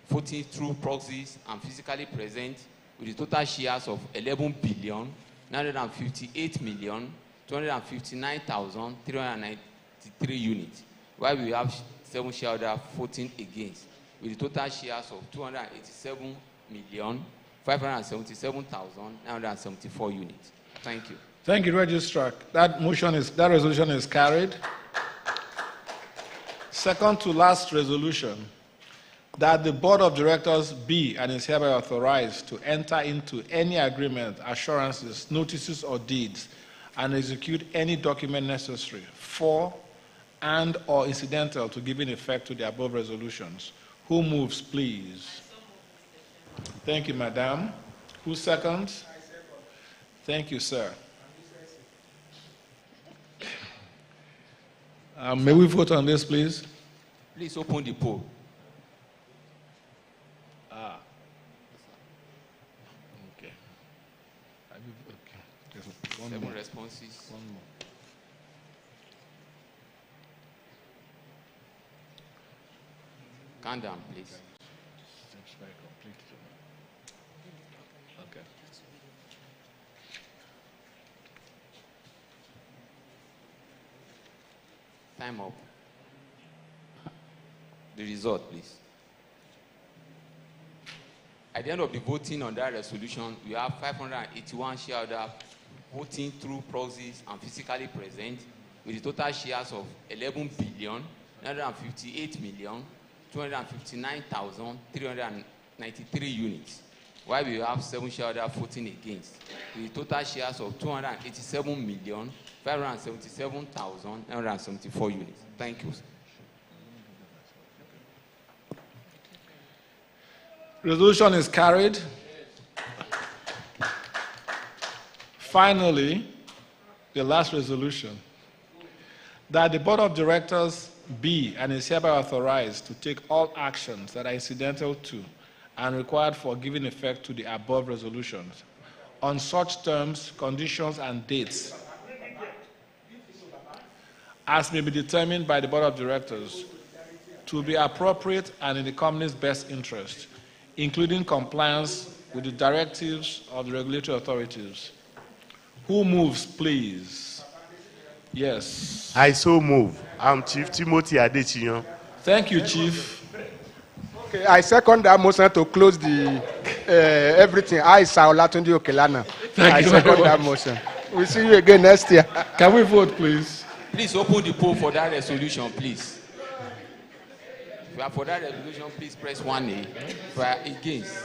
voting through proxies and physically present, with the total shares of 11,958,259,393 units, while we have 7 shareholders voting against, with the total shares of 287,577,974 units. Thank you. Thank you, Registrar. That resolution is carried. Second to last resolution, that the Board of Directors be and is hereby authorized to enter into any agreement, assurances, notices, or deeds, and execute any document necessary for and or incidental to giving effect to the above resolutions. Who moves, please? Thank you, madam. Who seconds? Thank you, sir. May we vote on this, please? Please open the poll. Okay. There's 7 responses. One more. Count down, please. Okay. Time up. The result, please. At the end of the voting on that resolution, we have 581 shareholders voting through proxies and physically present, with the total shares of 11,958,259,393 units, while we have 7 shareholders voting against, with total shares of 287,577,974 units. Thank you. Resolution is carried. Finally, the last resolution, that the Board of Directors be and is hereby authorized to take all actions that are incidental to and required for giving effect to the above resolutions on such terms, conditions, and dates as may be determined by the Board of Directors, to be appropriate and in the company's best interest, including compliance with the directives of the regulatory authorities. Who moves, please? Yes. I so move. I'm Chief Timothy Adechinyo. Thank you, Chief. Okay, I second that motion to close the everything. I, Saolatunde Okelana. I second that motion. We'll see you again next year. Can we vote, please? Please open the poll for that resolution, please. If you are for that resolution, please press 1A. If you are against,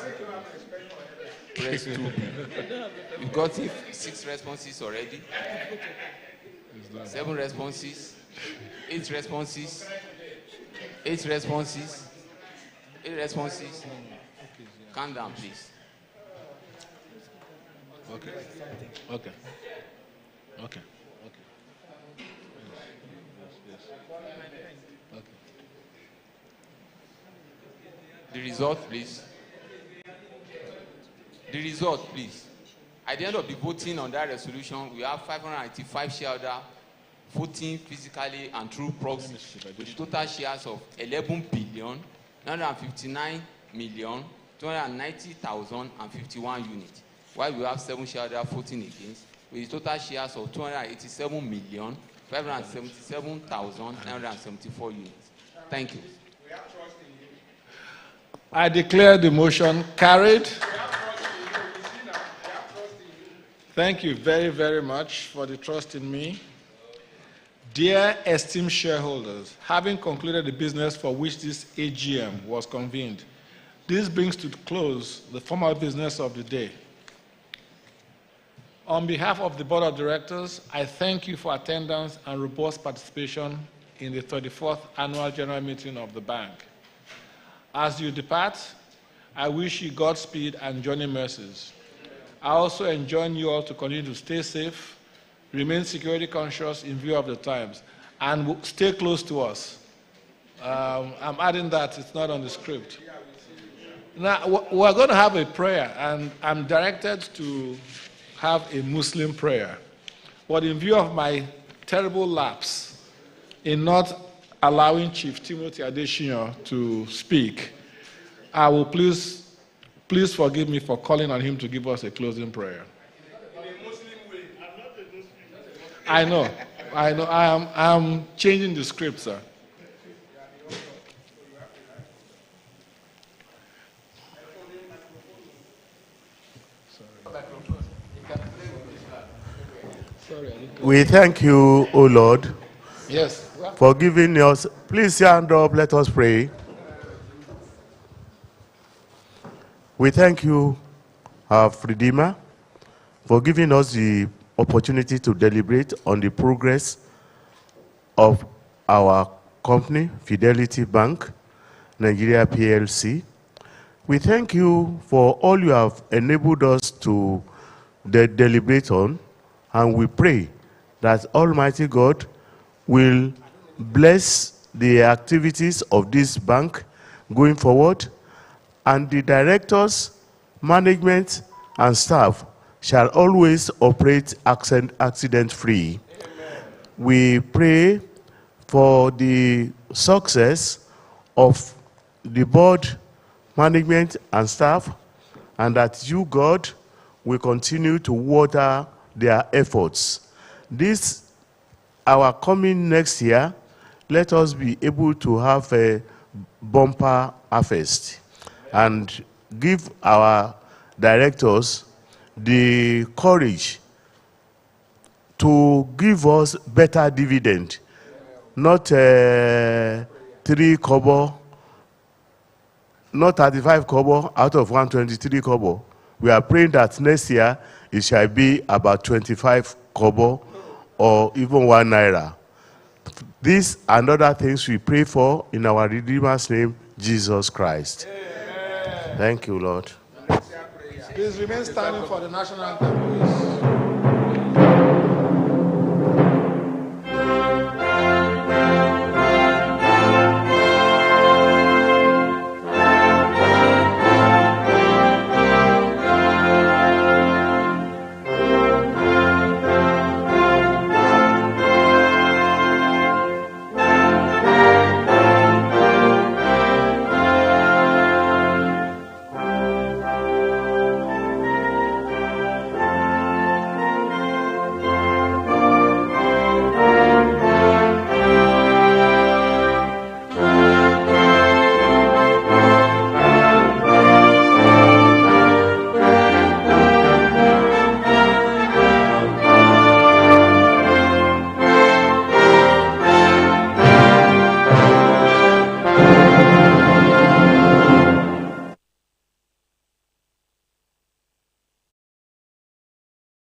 press 2B. We've got 6 responses already. 7 responses. 8 responses. 8 responses. 8 responses. Calm down, please. Okay. Okay. Okay. The result, please. The result, please. At the end of the voting on that resolution, we have 595 shareholders voting physically and through proxy, with the total shares of 11,959,290,051 units, while we have 7 shareholders voting against, with the total shares of 287,577,974 units. Thank you. I declare the motion carried. Thank you very, very much for the trust in me. Dear esteemed shareholders, having concluded the business for which this AGM was convened, this brings to close the formal business of the day. On behalf of the Board of Directors, I thank you for attendance and robust participation in the 34th Annual General Meeting of the bank. As you depart, I wish you Godspeed and journey mercies. I also enjoin you all to continue to stay safe, remain security conscious in view of the times, and stay close to us. I'm adding that, it's not on the script. Now, we're going to have a prayer, and I'm directed to have a Muslim prayer. But in view of my terrible lapse in not allowing Chief Timothy Adechinyo to speak, I will please forgive me for calling on him to give us a closing prayer. I know. I'm changing the script, sir. We thank you, O Lord, yes, for giving us. Please stand up, let us pray. We thank you, our Redeemer, for giving us the opportunity to deliberate on the progress of our company, Fidelity Bank, Nigeria PLC. We thank you for all you have enabled us to deliberate on, and we pray that Almighty God will bless the activities of this bank going forward, and the directors, management, and staff shall always operate accident-free. We pray for the success of the board, management, and staff, and that you, God, will continue to water their efforts. This, our coming next year, let us be able to have a bumper harvest and give our directors the courage to give us better dividend, not 3 kobo, not 35 kobo out of 123 kobo. We are praying that next year it shall be about 25 kobo or even 1 naira. These and other things we pray for in our Redeemer's name, Jesus Christ. Amen. Thank you, Lord. Please remain standing for the national anthem, please.